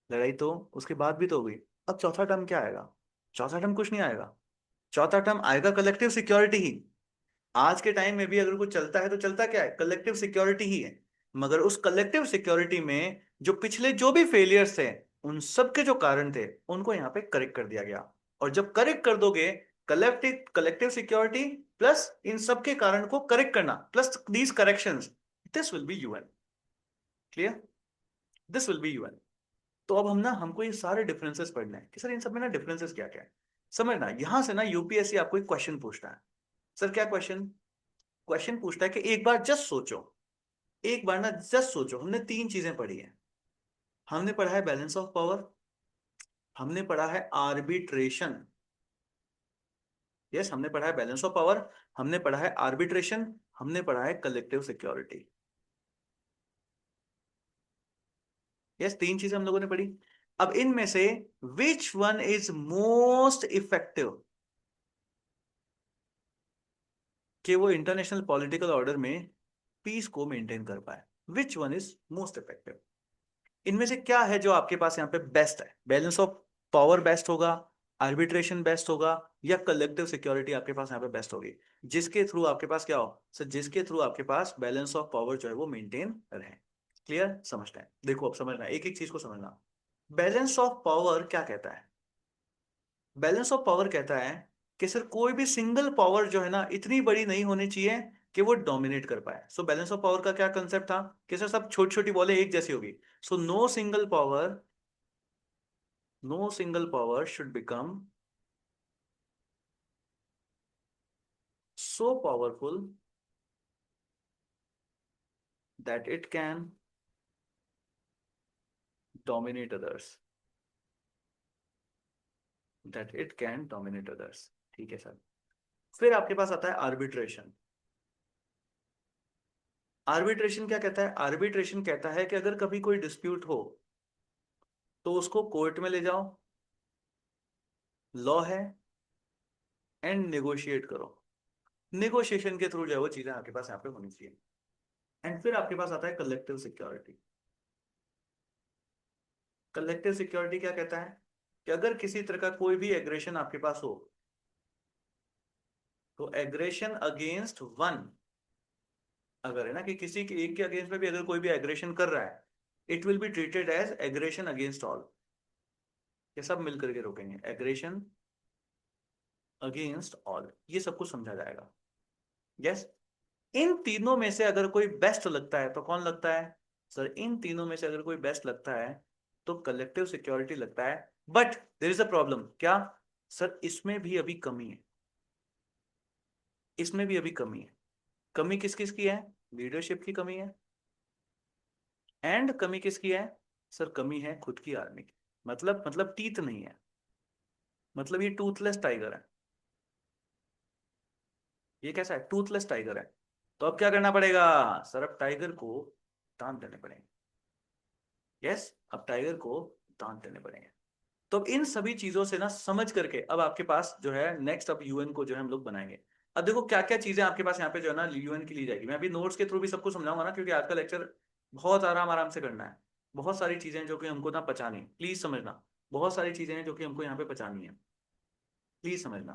लड़ाई तो उसके बाद भी तो हो गई। अब चौथा टर्म क्या आएगा? चौथा टर्म कुछ नहीं आएगा। चौथा टर्म आएगा कलेक्टिव सिक्योरिटी ही। आज के टाइम में भी अगर कुछ चलता है तो चलता क्या है? कलेक्टिव सिक्योरिटी ही है। मगर उस कलेक्टिव सिक्योरिटी में जो पिछले जो भी फेलियर्स थे, उन सब के जो कारण थे, उनको यहाँ पे करेक्ट कर दिया गया। और जब करेक्ट कर दोगे, कलेक्टिव कलेक्टिव सिक्योरिटी प्लस इन सब के कारण को करेक्ट करना, plus these corrections, this will be UN. Clear? This will be UN. तो अब हमको ये सारे डिफरेंसेस पढ़ने हैं कि सर इन सब में ना डिफरेंसेस क्या क्या है। समझना, यहां से ना यूपीएससी आपको एक क्वेश्चन पूछता है। सर क्या क्वेश्चन? क्वेश्चन पूछता है कि एक बार जस्ट सोचो, एक बार ना जस्ट सोचो, हमने 3 चीजें पढ़ी है। हमने पढ़ा है बैलेंस ऑफ पावर, हमने पढ़ा है आर्बिट्रेशन। यस, हमने पढ़ा है बैलेंस ऑफ पावर, हमने पढ़ा है आर्बिट्रेशन, हमने पढ़ा है कलेक्टिव सिक्योरिटी। यस, 3 चीजें हम लोगों ने पढ़ी। अब इनमें से which one is most effective कि वो इंटरनेशनल पॉलिटिकल ऑर्डर में पीस को मेंटेन कर पाए? Which one is most effective? इनमें से क्या है जो आपके पास यहाँ पे बेस्ट है? बैलेंस ऑफ पावर बेस्ट होगा, आर्बिट्रेशन बेस्ट होगा, या कलेक्टिव सिक्योरिटी आपके पास यहाँ पे बेस्ट होगी, जिसके थ्रू आपके पास क्या हो सर, जिसके थ्रू आपके पास बैलेंस ऑफ पावर जो है वो मेंटेन रहे। क्लियर? समझते हैं। देखो अब समझना, एक एक चीज को समझना। बैलेंस ऑफ पावर क्या कहता है? बैलेंस ऑफ पावर कहता है कि सर कोई भी सिंगल पावर जो है ना, इतनी बड़ी नहीं होनी चाहिए कि वो डोमिनेट कर पाए। सो बैलेंस ऑफ पावर का क्या कंसेप्ट था कि सर सब छोटी छोटी बॉलें एक जैसी होगी। So no single power should become so powerful that it can dominate others, ठीक है सर। फिर आपके पास आता है आर्बिट्रेशन। आर्बिट्रेशन क्या कहता है? आर्बिट्रेशन कहता है कि अगर कभी कोई डिस्प्यूट हो तो उसको कोर्ट में ले जाओ, लॉ है, एंड नेगोशिएट करो। नेगोशिएशन के थ्रू जो है वो चीजें आपके पास यहाँ पे होनी चाहिए। एंड फिर आपके पास आता है कलेक्टिव सिक्योरिटी। कलेक्टिव सिक्योरिटी क्या कहता है कि अगर किसी तरह का कोई भी एग्रेशन आपके पास हो तो एग्रेशन अगेंस्ट वन, अगर है ना कि किसी के एक के अगेंस्ट में भी अगर कोई भी एग्रेशन कर रहा है, it will be treated as aggression against all. ये सब मिलकर के रोकेंगे, एग्रेशन अगेंस्ट ऑल, ये सब कुछ समझा जाएगा। यस। इन तीनों में से अगर कोई बेस्ट लगता है तो कौन लगता है सर? इन तीनों में से अगर कोई बेस्ट लगता है तो कलेक्टिव सिक्योरिटी लगता है। But there is a problem. क्या सर? इसमें भी अभी कमी है, इसमें भी अभी कमी है। कमी किस किस की है? लीडरशिप की कमी है। एंड कमी किसकी है सर? कमी है खुद की आर्मी की। मतलब टीथ नहीं है, मतलब ये टूथलेस टाइगर है। ये कैसा है? टूथलेस टाइगर है। तो अब क्या करना पड़ेगा सर? अब टाइगर को दांत देने पड़ेंगे। यस, अब टाइगर को दांत देने पड़ेंगे। तो अब इन सभी चीजों से ना समझ करके अब आपके पास जो है नेक्स्ट, अब यूएन को जो है हम लोग बनाएंगे। अब देखो क्या क्या चीजें आपके पास यहाँ पे जो है ना यूएन की ली जाएगी। मैं अभी नोट्स के थ्रू भी सबको समझाऊंगा ना, क्योंकि आज का लेक्चर बहुत आराम आराम से करना है। बहुत सारी चीजें हैं जो कि हमको ना पचानी, प्लीज समझना। बहुत सारी चीजें हैं जो कि हमको यहाँ पे पचानी है, प्लीज समझना,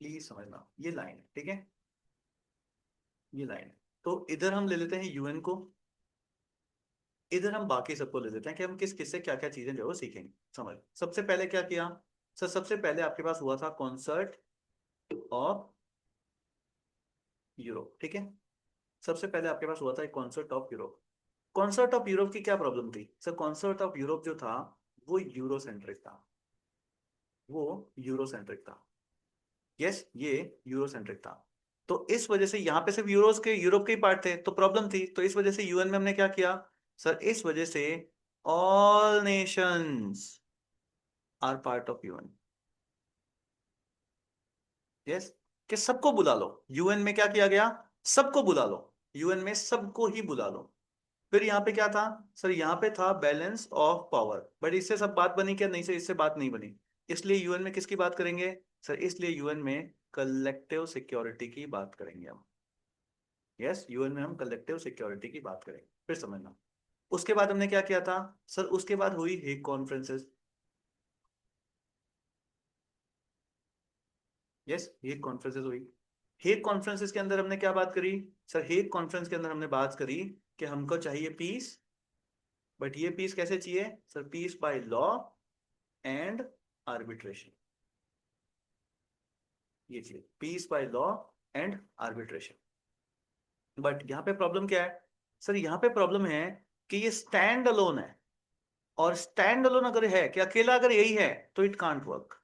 प्लीज समझना। ये लाइन है, ठीक है, ये लाइन है। तो इधर हम ले लेते हैं यूएन को, इधर हम बाकी सबको ले लेते हैं कि हम किस किस से क्या क्या चीजें जो है वो सीखेंगे। समझ। सबसे पहले क्या किया सर? सबसे पहले आपके पास हुआ था कॉन्सर्ट ऑफ यूरोप, ठीक है। सबसे पहले आपके पास हुआ था एक concert of Europe. Concert of Europe की क्या प्रॉब्लम थी सर? कॉन्सर्ट ऑफ यूरोप जो था वो यूरोसेंट्रिक था, वो यूरोसेंट्रिक था। यस, ये यूरोसेंट्रिक था। तो इस वजह से यहाँ पे सिर्फ यूरोप के ही पार्ट थे, तो प्रॉब्लम थी। तो इस वजह से यूएन में हमने क्या किया सर? इस वजह से all nations are part of UN. Yes, कि सबको बुला लो। यूएन में क्या किया गया? सबको बुला लो, यूएन में सबको ही बुला लो। फिर यहाँ पे क्या था सर? यहाँ पे था बैलेंस ऑफ पावर। बट इससे सब बात बनी क्या? नहीं सर, इससे बात नहीं बनी। इसलिए यूएन में किसकी बात करेंगे सर? इसलिए यूएन में कलेक्टिव सिक्योरिटी की बात करेंगे हम। यस, यूएन में हम कलेक्टिव सिक्योरिटी की बात करेंगे। फिर समझना। उसके बाद हमने क्या किया था सर? उसके बाद हुई Hague conferences. Yes, Hague conferences हुई। हेग कॉन्फ्रेंसेस के अंदर हमने क्या बात करी सर? हेग कॉन्फ्रेंस के अंदर हमने बात करी कि हमको चाहिए पीस। बट ये पीस कैसे चाहिए sir? Peace by law and arbitration. ये चाहिए peace by law and arbitration. But यहाँ पे प्रॉब्लम क्या है सर? यहाँ पे प्रॉब्लम है कि ये स्टैंड अलोन है। और स्टैंड अलोन अगर है कि अकेला अगर यही है तो इट कांट वर्क।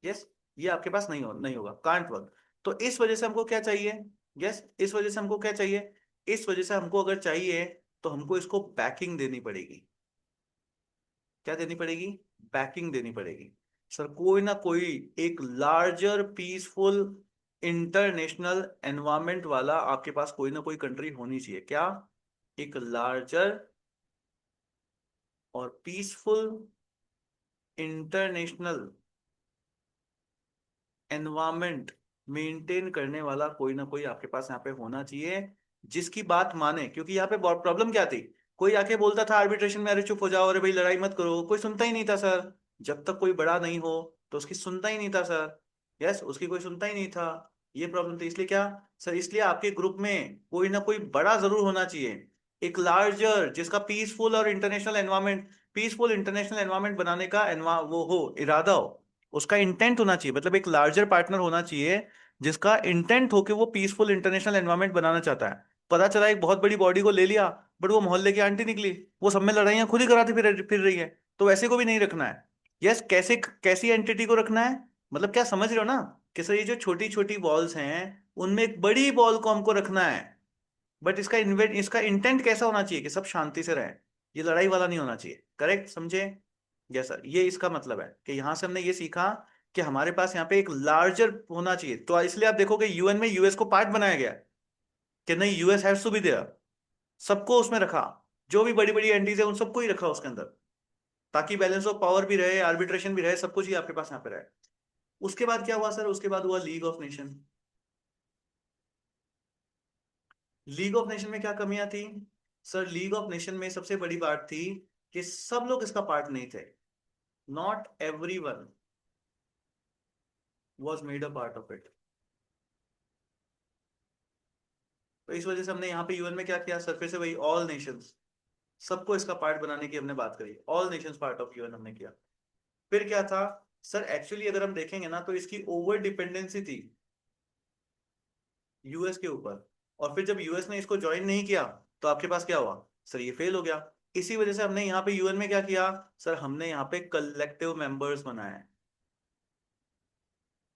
यस, ये आपके पास नहीं होगा, कांट वर्क। तो इस वजह से हमको क्या चाहिए? यस, इस वजह से हमको क्या चाहिए? इस वजह से हमको अगर चाहिए तो हमको इसको बैकिंग देनी पड़ेगी। क्या देनी पड़ेगी? बैकिंग देनी पड़ेगी। सर कोई ना कोई एक लार्जर पीसफुल इंटरनेशनल एनवायरमेंट वाला आपके पास कोई ना कोई कंट्री होनी चाहिए। क्या? एक लार्जर और पीसफुल इंटरनेशनल एनवायरमेंट मेंटेन करने वाला कोई ना कोई आपके पास यहाँ पे होना चाहिए, जिसकी बात माने। क्योंकि यहाँ पे प्रॉब्लम क्या थी? कोई आके बोलता था आर्बिट्रेशन में, अरे चुप हो जाओ, अरे भाई लड़ाई मत करो, कोई सुनता ही नहीं था सर। जब तक कोई बड़ा नहीं हो तो उसकी सुनता ही नहीं था सर। यस, उसकी कोई सुनता ही नहीं था। ये प्रॉब्लम थी। इसलिए क्या सर? इसलिए आपके ग्रुप में कोई ना कोई बड़ा जरूर होना चाहिए, एक लार्जर, जिसका पीसफुल इंटरनेशनल एनवायरमेंट बनाने का वो हो, इरादा हो। उसका इंटेंट होना चाहिए, मतलब एक लार्जर पार्टनर होना चाहिए जिसका इंटेंट हो कि वो पीसफुल इंटरनेशनल एनवायरनमेंट बनाना चाहता है। पता चला एक बहुत बड़ी बॉडी को ले लिया, बट वो मोहल्ले की आंटी निकली, वो सब में लड़ाइयां खुद ही कराती फिर रही है, तो वैसे को भी नहीं रखना है। यस, कैसे कैसी एंटिटी को रखना है, मतलब क्या समझ रहे हो ना, कि सर ये जो छोटी छोटी बॉल्स हैं उनमें एक बड़ी बॉल को हमको रखना है, बट इसका इंटेंट कैसा होना चाहिए कि सब शांति से रहे, ये लड़ाई वाला नहीं होना चाहिए। करेक्ट, समझे? यस सर, ये इसका मतलब है कि यहां से हमने ये सीखा कि हमारे पास यहाँ पे एक लार्जर होना चाहिए, तो इसलिए आप देखोगे यूएन में यूएस को पार्ट बनाया गया है कि नहीं, US has to be there, सबको उसमें रखा, जो भी बड़ी बड़ी एंटीज है उन सबको ही रखा उसके अंदर, ताकि बैलेंस ऑफ पावर भी रहे, आर्बिट्रेशन भी रहे, सब कुछ ही आपके पास यहाँ पे रहे। उसके बाद क्या हुआ सर, उसके बाद हुआ league of nation. League of nation में क्या कमियां थी सर? लीग ऑफ नेशन में सबसे बड़ी बात थी कि सब लोग इसका पार्ट नहीं थे, not every one was made a part of it. तो इस वजह से हमने यहाँ पे यूएन में क्या किया सर, फिर से वही ऑल नेशंस, सबको इसका पार्ट बनाने की हमने बात करी, all Nations part of UN हमने किया। फिर क्या था सर, एक्चुअली अगर हम देखेंगे ना तो इसकी ओवर डिपेंडेंसी थी यूएस के ऊपर, और फिर जब यूएस ने इसको ज्वाइन नहीं किया तो आपके पास क्या हुआ सर, ये फेल हो गया। इसी वजह से हमने यहाँ पे यूएन में क्या किया सर, हमने यहाँ पे कलेक्टिव मेंबर्स बनाए,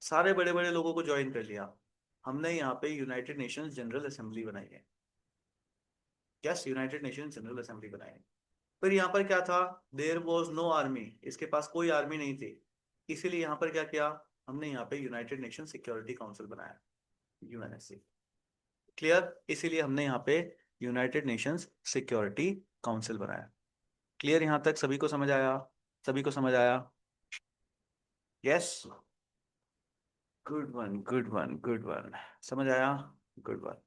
सारे बड़े बड़े लोगों को ज्वाइन कर लिया, हमने यहाँ पे यूनाइटेड नेशंस जनरल असेंबली बनाई है। Yes, United Nations general assembly बनाई है। फिर यहाँ पर क्या था, देयर वॉज नो आर्मी, इसके पास कोई आर्मी नहीं थी, इसीलिए यहाँ पर क्या किया, हमने यहाँ पे यूनाइटेड नेशन सिक्योरिटी काउंसिल बनाया, यूएनएससी। क्लियर, इसीलिए हमने यहाँ पे यूनाइटेड नेशंस सिक्योरिटी काउंसिल बनाया। क्लियर, यहाँ तक सभी को समझ आया? सभी को समझ आया? Yes, good one, good one, good one, समझ आया, good one,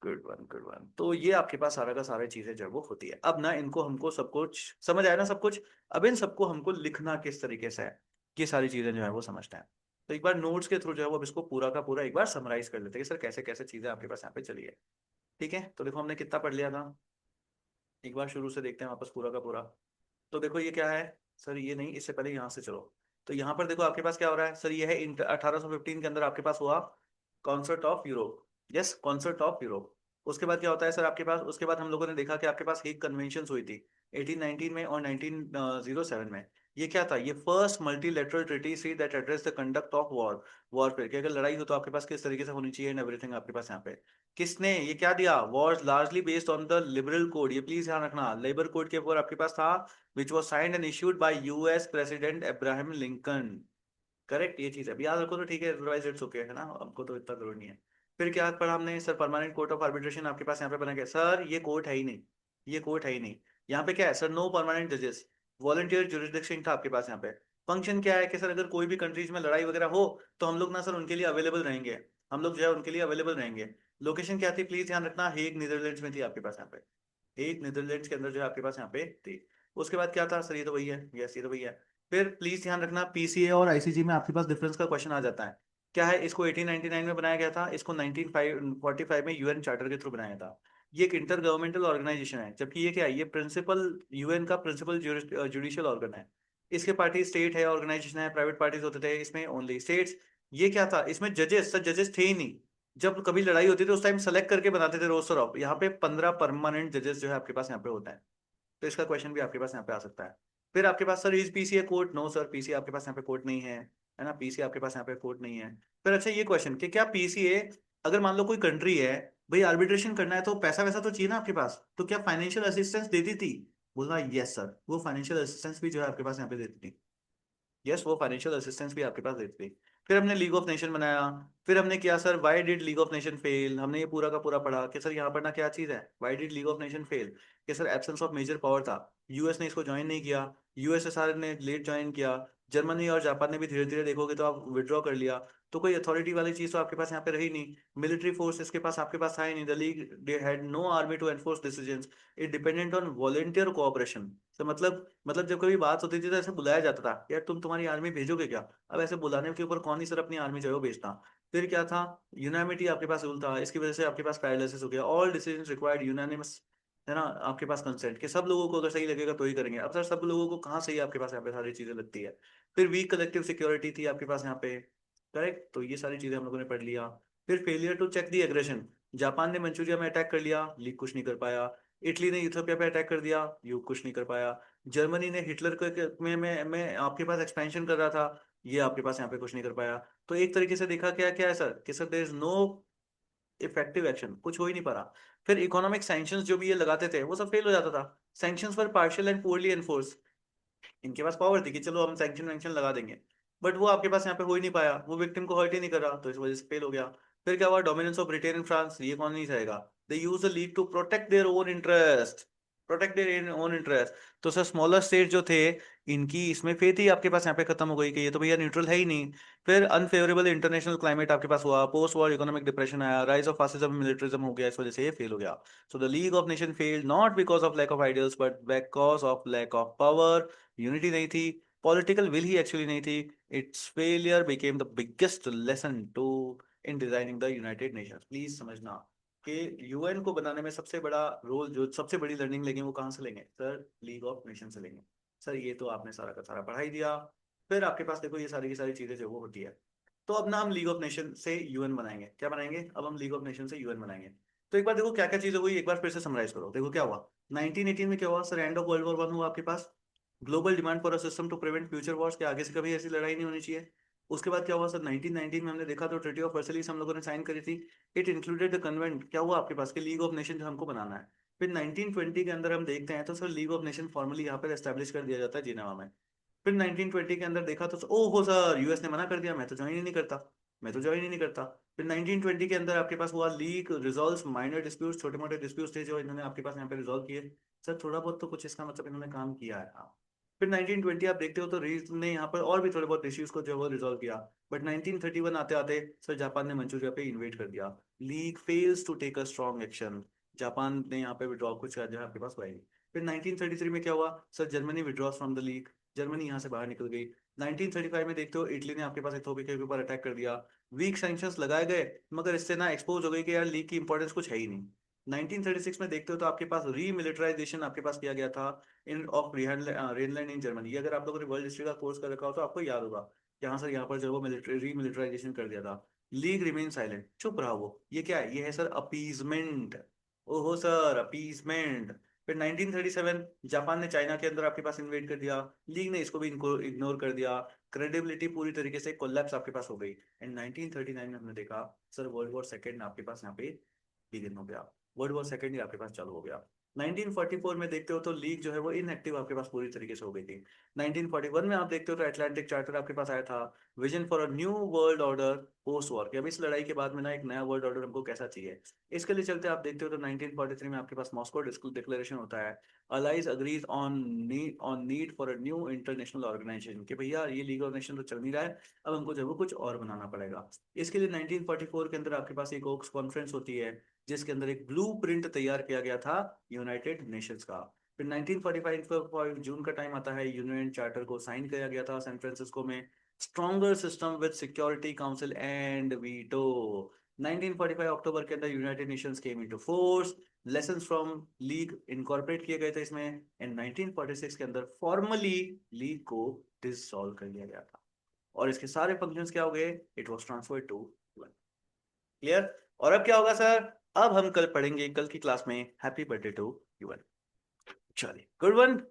good one, good one. तो ये आपके पास सारा का सारा चीजें जो है वो होती है। अब ना इनको हमको सब कुछ समझ आया ना, सब कुछ। अब इन सबको हमको लिखना किस तरीके से है, ये सारी चीजें जो है वो समझते हैं। तो एक बार नोट्स के थ्रू जो है वो अब इसको पूरा का पूरा एक बार समराइज कर लेते हैं कि सर कैसे कैसे चीजें आपके पास यहाँ पे चली है। ठीक है, तो देखो हमने कितना पढ़ लिया था, एक बार शुरू से देखते हैं वापस पूरा का पूरा। तो देखो ये क्या है सर, ये नहीं, इससे पहले यहाँ से चलो। तो यहाँ पर देखो आपके पास क्या हो रहा है सर, ये है 1815 के अंदर आपके पास हुआ concert of Europe. Yes, concert of Europe. उसके बाद क्या होता है सर आपके पास, उसके बाद हम लोगों ने देखा कि आपके पास हेग कन्वेंशन हुई थी 1819 में और 1907 में। ये क्या था, ये first multilateral treaty see that address the conduct of war, warfare, कि अगर लड़ाई हो तो आपके पास किस तरीके से होनी चाहिए एंड एवरीथिंग आपके पास यहाँ पे। किसने ये क्या दिया, war largely based on the liberal code, ये प्लीज ध्यान रखना, लेबर कोड के ऊपर आपके पास था, which was signed and issued by US president Abraham Lincoln. Correct, ये चीज है, अब याद रखो तो ठीक है, अदरवाइज इट्स ओके, है ना, हमको तो इतना जरूरी नहीं है। फिर क्या पढ़ा हमने sir, permanent court of arbitration आपके पास यहाँ पे बना गया सर, ये कोर्ट है ही नहीं, ये कोर्ट है ही नहीं। यहाँ पे क्या है सर, नो परमानेंट जजेस, वॉलंटियर जुरिस्डिक्शन था आपके पास यहाँ पे। फंक्शन क्या है कि सर अगर कोई भी कंट्रीज में लड़ाई वगैरह हो तो हम लोग ना सर उनके लिए अवेलेबल रहेंगे, हम लोग जो है उनके लिए अवेलेबल रहेंगे। लोकेशन क्या थी प्लीज ध्यान रखना, हेग नीदरलैंड्स में थी आपके पास यहाँ पे, एक नीदरलैंड्स के अंदर जो है आपके पास यहाँ पे थी। उसके बाद क्या था सर, ये तो वही है, यस ये तो वही है। फिर प्लीज ध्यान रखना, पीसीए और आईसीजी में आपके पास डिफरेंस का क्वेश्चन आ जाता है। क्या है, इसको 1899 में बनाया गया था, इसको 1945 में यूएन चार्टर के थ्रू बनाया था। ये एक इंटर गवर्नमेंटल ऑर्गेनाइजेशन है, जबकि ये क्या है, ये प्रिंसिपल यूएन का प्रिंसिपल जुडिशियल ऑर्गन है। इसके पार्टी स्टेट है, ऑर्गेनाइजेशन है, प्राइवेट पार्टीज होते थे इसमें, ओनली स्टेट्स। ये क्या था, इसमें जजेस सर, जजेस थे ही नहीं, जब कभी लड़ाई होती थी उस टाइम सेलेक्ट करके बनाते थे रोस्टर ऑफ, यहाँ पे 15 परमानेंट जजेस जो है आपके पास यहाँ पे होता है। तो इसका क्वेश्चन भी आपके पास यहाँ पे आ सकता है। फिर आपके पास sir is PCA court, no sir, PCA आपके पास यहाँ पे कोर्ट नहीं है ना, पीसीए आपके पास यहाँ पे कोर्ट नहीं है। फिर अच्छा ये क्वेश्चन कि क्या पीसीए, अगर मान लो कोई कंट्री है, भाई आर्बिट्रेशन करना है तो पैसा वैसा तो चाहिए ना आपके पास, तो क्या फाइनेंशियल असिस्टेंस देती थी? बोलना यस सर, वो फाइनेंशियल असिस्टेंस भी जो है आपके पास यहाँ पे देती थी। यस, वो फाइनेंशियल असिस्टेंस भी आपके पास देती थी। फिर हमने लीग ऑफ नेशन बनाया। फिर हमने किया sir, why did League of Nation fail, हमने ये पूरा का पूरा पढ़ा कि सर यहाँ पर ना क्या चीज है, why did League of Nation fail, कि sir absence of major power था, यूएस ने इसको ज्वाइन नहीं किया, यूएसएसआर ने लेट ज्वाइन किया, जर्मनी और जापान ने भी धीरे धीरे देखोगे तो आप विड्रॉ कर लिया, तो कोई अथॉरिटी वाली चीज तो आपके पास यहाँ पे रही नहीं, मिलिट्री फोर्स इसके पास आपके पास था ही नहीं, the league they had no army to enforce decisions, it dependent on volunteer cooperation. तो मतलब जब कभी बात होती थी तो ऐसे बुलाया जाता था, यार तुम तुम्हारी आर्मी भेजोगे क्या, अब ऐसे बुलाने के ऊपर कौन ही सर अपनी आर्मी जो है वो भेजता। फिर क्या था, यूनामिटी आपके पास रूल था, इसकी वजह से आपके पास पैरालिसिस हो गया, ऑल डिसीजंस रिक्वायर्ड यूनानिमस है ना, आपके पास कंसेंट कि सब लोगों को अगर सही लगेगा तो ही करेंगे। अब सर सब लोगों को कहाँ सही आपके पास यहाँ पे सारी चीजें लगती है। फिर वीक कलेक्टिव सिक्योरिटी थी आपके पास यहाँ पे, करेक्ट, तो ये सारी चीजें हम लोगों ने पढ़ लिया। फिर failure to check the aggression, Japan ने मंचूरिया में अटैक कर लिया, लीग कुछ नहीं कर पाया। इटली ने इथियोपिया पे अटैक कर दिया, यूग कुछ नहीं कर पाया। जर्मनी ने हिटलर में आपके पास एक्सपेंशन कर रहा था, ये आपके पास यहाँ पे कुछ नहीं कर पाया। तो एक तरीके से देखा क्या क्या है सर कि sir there is no effective action, कुछ हो ही नहीं पा रहा। फिर इकोनॉमिक सैंक्शंस जो भी ये लगाते थे वो सब फेल हो जाता था। सैंक्शंस पर पार्शियल एंड पोरली एनफोर्स, इनके पास पावर थी कि चलो हम सैंक्शन वैंक्शन लगा देंगे, बट वो आपके पास यहाँ पे हो ही नहीं पाया, वो विक्टिम को हर्ट ही नहीं कर रहा, तो इस वजह से फेल हो गया। फिर क्या हुआ, dominance of Britain in France, ये कौन नहीं चाहेगा। They use the league to protect their own interest, protect their own interest. तो सर स्मॉलर स्टेट जो थे, इनकी इसमें फेथ ही आपके पास यहाँ पे खत्म हो गई कि ये तो भैया न्यूट्रल है ही नहीं। फिर अनफेवरेबल इंटरनेशनल क्लाइमेट आपके पास हुआ, पोस्ट वॉर इकोनॉमिक डिप्रेशन आया, राइज ऑफ फासिज्म मिलिटरिज्म हो गया, इस वजह से ये फेल हो गया। So the league of nation failed not because of lack of ideals but because of lack of power, unity नहीं थी, पॉलिटिकल विल ही एक्चुअली नहीं थी। Its failure became the biggest lesson to in designing the united nations. Please समझना कि यूएन को बनाने में सबसे बड़ा रोल, जो सबसे बड़ी लर्निंग लेंगे वो कहाँ से लेंगे सर, लीग ऑफ नेशन से लेंगे। सर ये तो आपने सारा का सारा पढ़ा ही दिया। फिर आपके पास देखो ये सारी की सारी चीजें जो वो होती है। तो अब ना हम लीग ऑफ नेशन से यूएन बनाएंगे, क्या बनाएंगे, अब हम लीग ऑफ नेशन से यूएन बनाएंगे। तो एक बार देखो क्या क्या चीजें हुई, एक बार फिर से समराइज करो। देखो क्या हुआ, 1918 में क्या हुआ sir, end of World War one हुआ आपके पास। Global demand for a system to prevent future wars, के आगे से कभी ऐसी लड़ाई नहीं होनी चाहिए। उसके बाद क्या हुआ सर, 1919 में हमने देखा तो ट्रीटी ऑफ वर्सलिस हम लोगों ने साइन करी थी। इट इंक्लूडेड द कन्वेंट, क्या हुआ आपके पास के लीग ऑफ नेशन जो हमको बनाना है। फिर 1920 के अंदर हम देखते हैं तो sir league of nation formally यहाँ पर एस्टेब्लिश कर दिया जाता है जिनेवा में। फिर 1920 के अंदर देखा तो ओहो सर यूएस ने मना कर दिया, मैं तो ज्वाइन ही नहीं करता, मैं तो ज्वाइन ही नहीं करता। फिर 1920 के अंदर आपके पास हुआ लीग रिजॉल्व्स माइनर डिस्प्यूट्स, छोटे मोटे डिस्प्यूट्स थे जो इन्होंने आपके पास यहाँ पे रिजॉल्व किए। सर थोड़ा बहुत तो कुछ इसका मतलब इन्होंने काम किया है, हाँ। फिर 1920 आप देखते हो तो रीज ने यहाँ पर और भी थोड़े बहुत इश्यूज को जो है वो रिजॉल्व किया। बट 1931 आते आते सर जापान ने मंचूरिया पे इन्वेट कर दिया। League fails to take a strong action, Japan ने यहाँ पे विड्रॉ कुछ जो है आपके पास हुआ ही नहीं। फिर 1933 में क्या हुआ sir, Germany withdraws from the league, Germany यहाँ से बाहर निकल गई। 1935 में देखते हो इटली ने आपके पास इथोपिया के ऊपर अटैक कर दिया। वीक सैंक्शंस लगाए गए, मगर इससे ना एक्सपोज हो गई कि यार लीग की इंपॉर्टेंस कुछ है ही नहीं। 1936 में देखते हो तो आपके पास रीमिलिटराइजेशन आपके पास किया गया था इन ऑफ रेनलैंड इन जर्मनी। ये अगर आप लोगों ने वर्ल्ड हिस्ट्री का कोर्स कर रखा हो तो आपको याद होगा, यहाँ सर यहाँ पर जो वो मिलिट्री रीमिलिटराइजेशन कर दिया था। लीग रिमेन साइलेंट, चुप रहा वो, ये क्या है, ये है सर अपीजमेंट। ओहो सर अपीजमेंट। फिर 1937 जापान ने चाइना के अंदर आपके पास इन्वेट कर दिया, लीग ने इसको भी इनको इग्नोर कर दिया, क्रेडिबिलिटी पूरी तरीके से कोलैप्स आपके पास हो गई। एंड 1939 में हमने देखा सर वर्ल्ड वॉर सेकेंड आपके पास यहाँ पे बिगिन हो गया, वर्ल्ड वॉर सेकेंड ही आपके पास चालू हो गया। 1944 में देखते हो तो लीग जो है वो इनएक्टिव आपके पास पूरी तरीके से हो गई थी। 1941 में आप देखते हो तो अटलांटिक चार्टर आपके पास आया था, vision for a new world order post war, कि अब इस लड़ाई के बाद में ना एक नया वर्ल्ड ऑर्डर हमको कैसा चाहिए। इसके लिए चलते आप देखते हो तो 1943 में आपके पास मॉस्को डिक्लेरेशन होता है। Allies agrees on need for a new international organisation, कि भैया ये लीग ऑफ नेशन तो चल नहीं रहा है, अब हमको जो है वो कुछ और बनाना पड़ेगा। इसके लिए 1944 के अंदर आपके पास एक ओक्स कॉन्फ्रेंस होती है, जिसके अंदर एक ब्लूप्रिंट तैयार किया गया था यूनाइटेड नेशंस का। फिर 1945 का जून का टाइम आता है, यूएन चार्टर को साइन किया गया था सैन फ्रांसिस्को में, stronger system with security council and veto. 1945 अक्टूबर के अंदर United Nations came into force, lessons from league incorporate किए गए थे इसमें, एंड 1946 के अंदर फॉर्मली लीग को डिसॉल्व कर दिया गया था। और इसके सारे फंक्शंस क्या हो गए, it was transferred to, clear. और अब क्या होगा सर, अब हम कल पढ़ेंगे कल की क्लास में हैप्पी बर्थडे टू यूवन। चलिए गुड वन।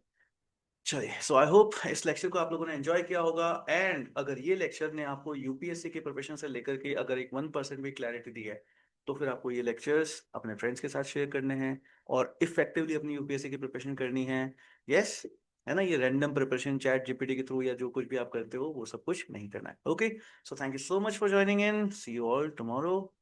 चलिए सो आई होप इस लेक्चर को आप लोगों ने एंजॉय किया होगा, एंड अगर ये लेक्चर ने आपको यूपीएससी के प्रिपरेशन से लेकर के अगर एक 1% भी क्लैरिटी दी है, तो फिर आपको ये लेक्चर्स अपने फ्रेंड्स के साथ शेयर करने हैं और इफेक्टिवली अपनी यूपीएससी की प्रिपरेशन करनी है। यस, है ना, ये रैंडम प्रिपरेशन चैट जीपीटी के थ्रू या जो कुछ भी आप करते हो वो सब कुछ नहीं करना है। Okay, so thank you so much for joining in, see you all tomorrow.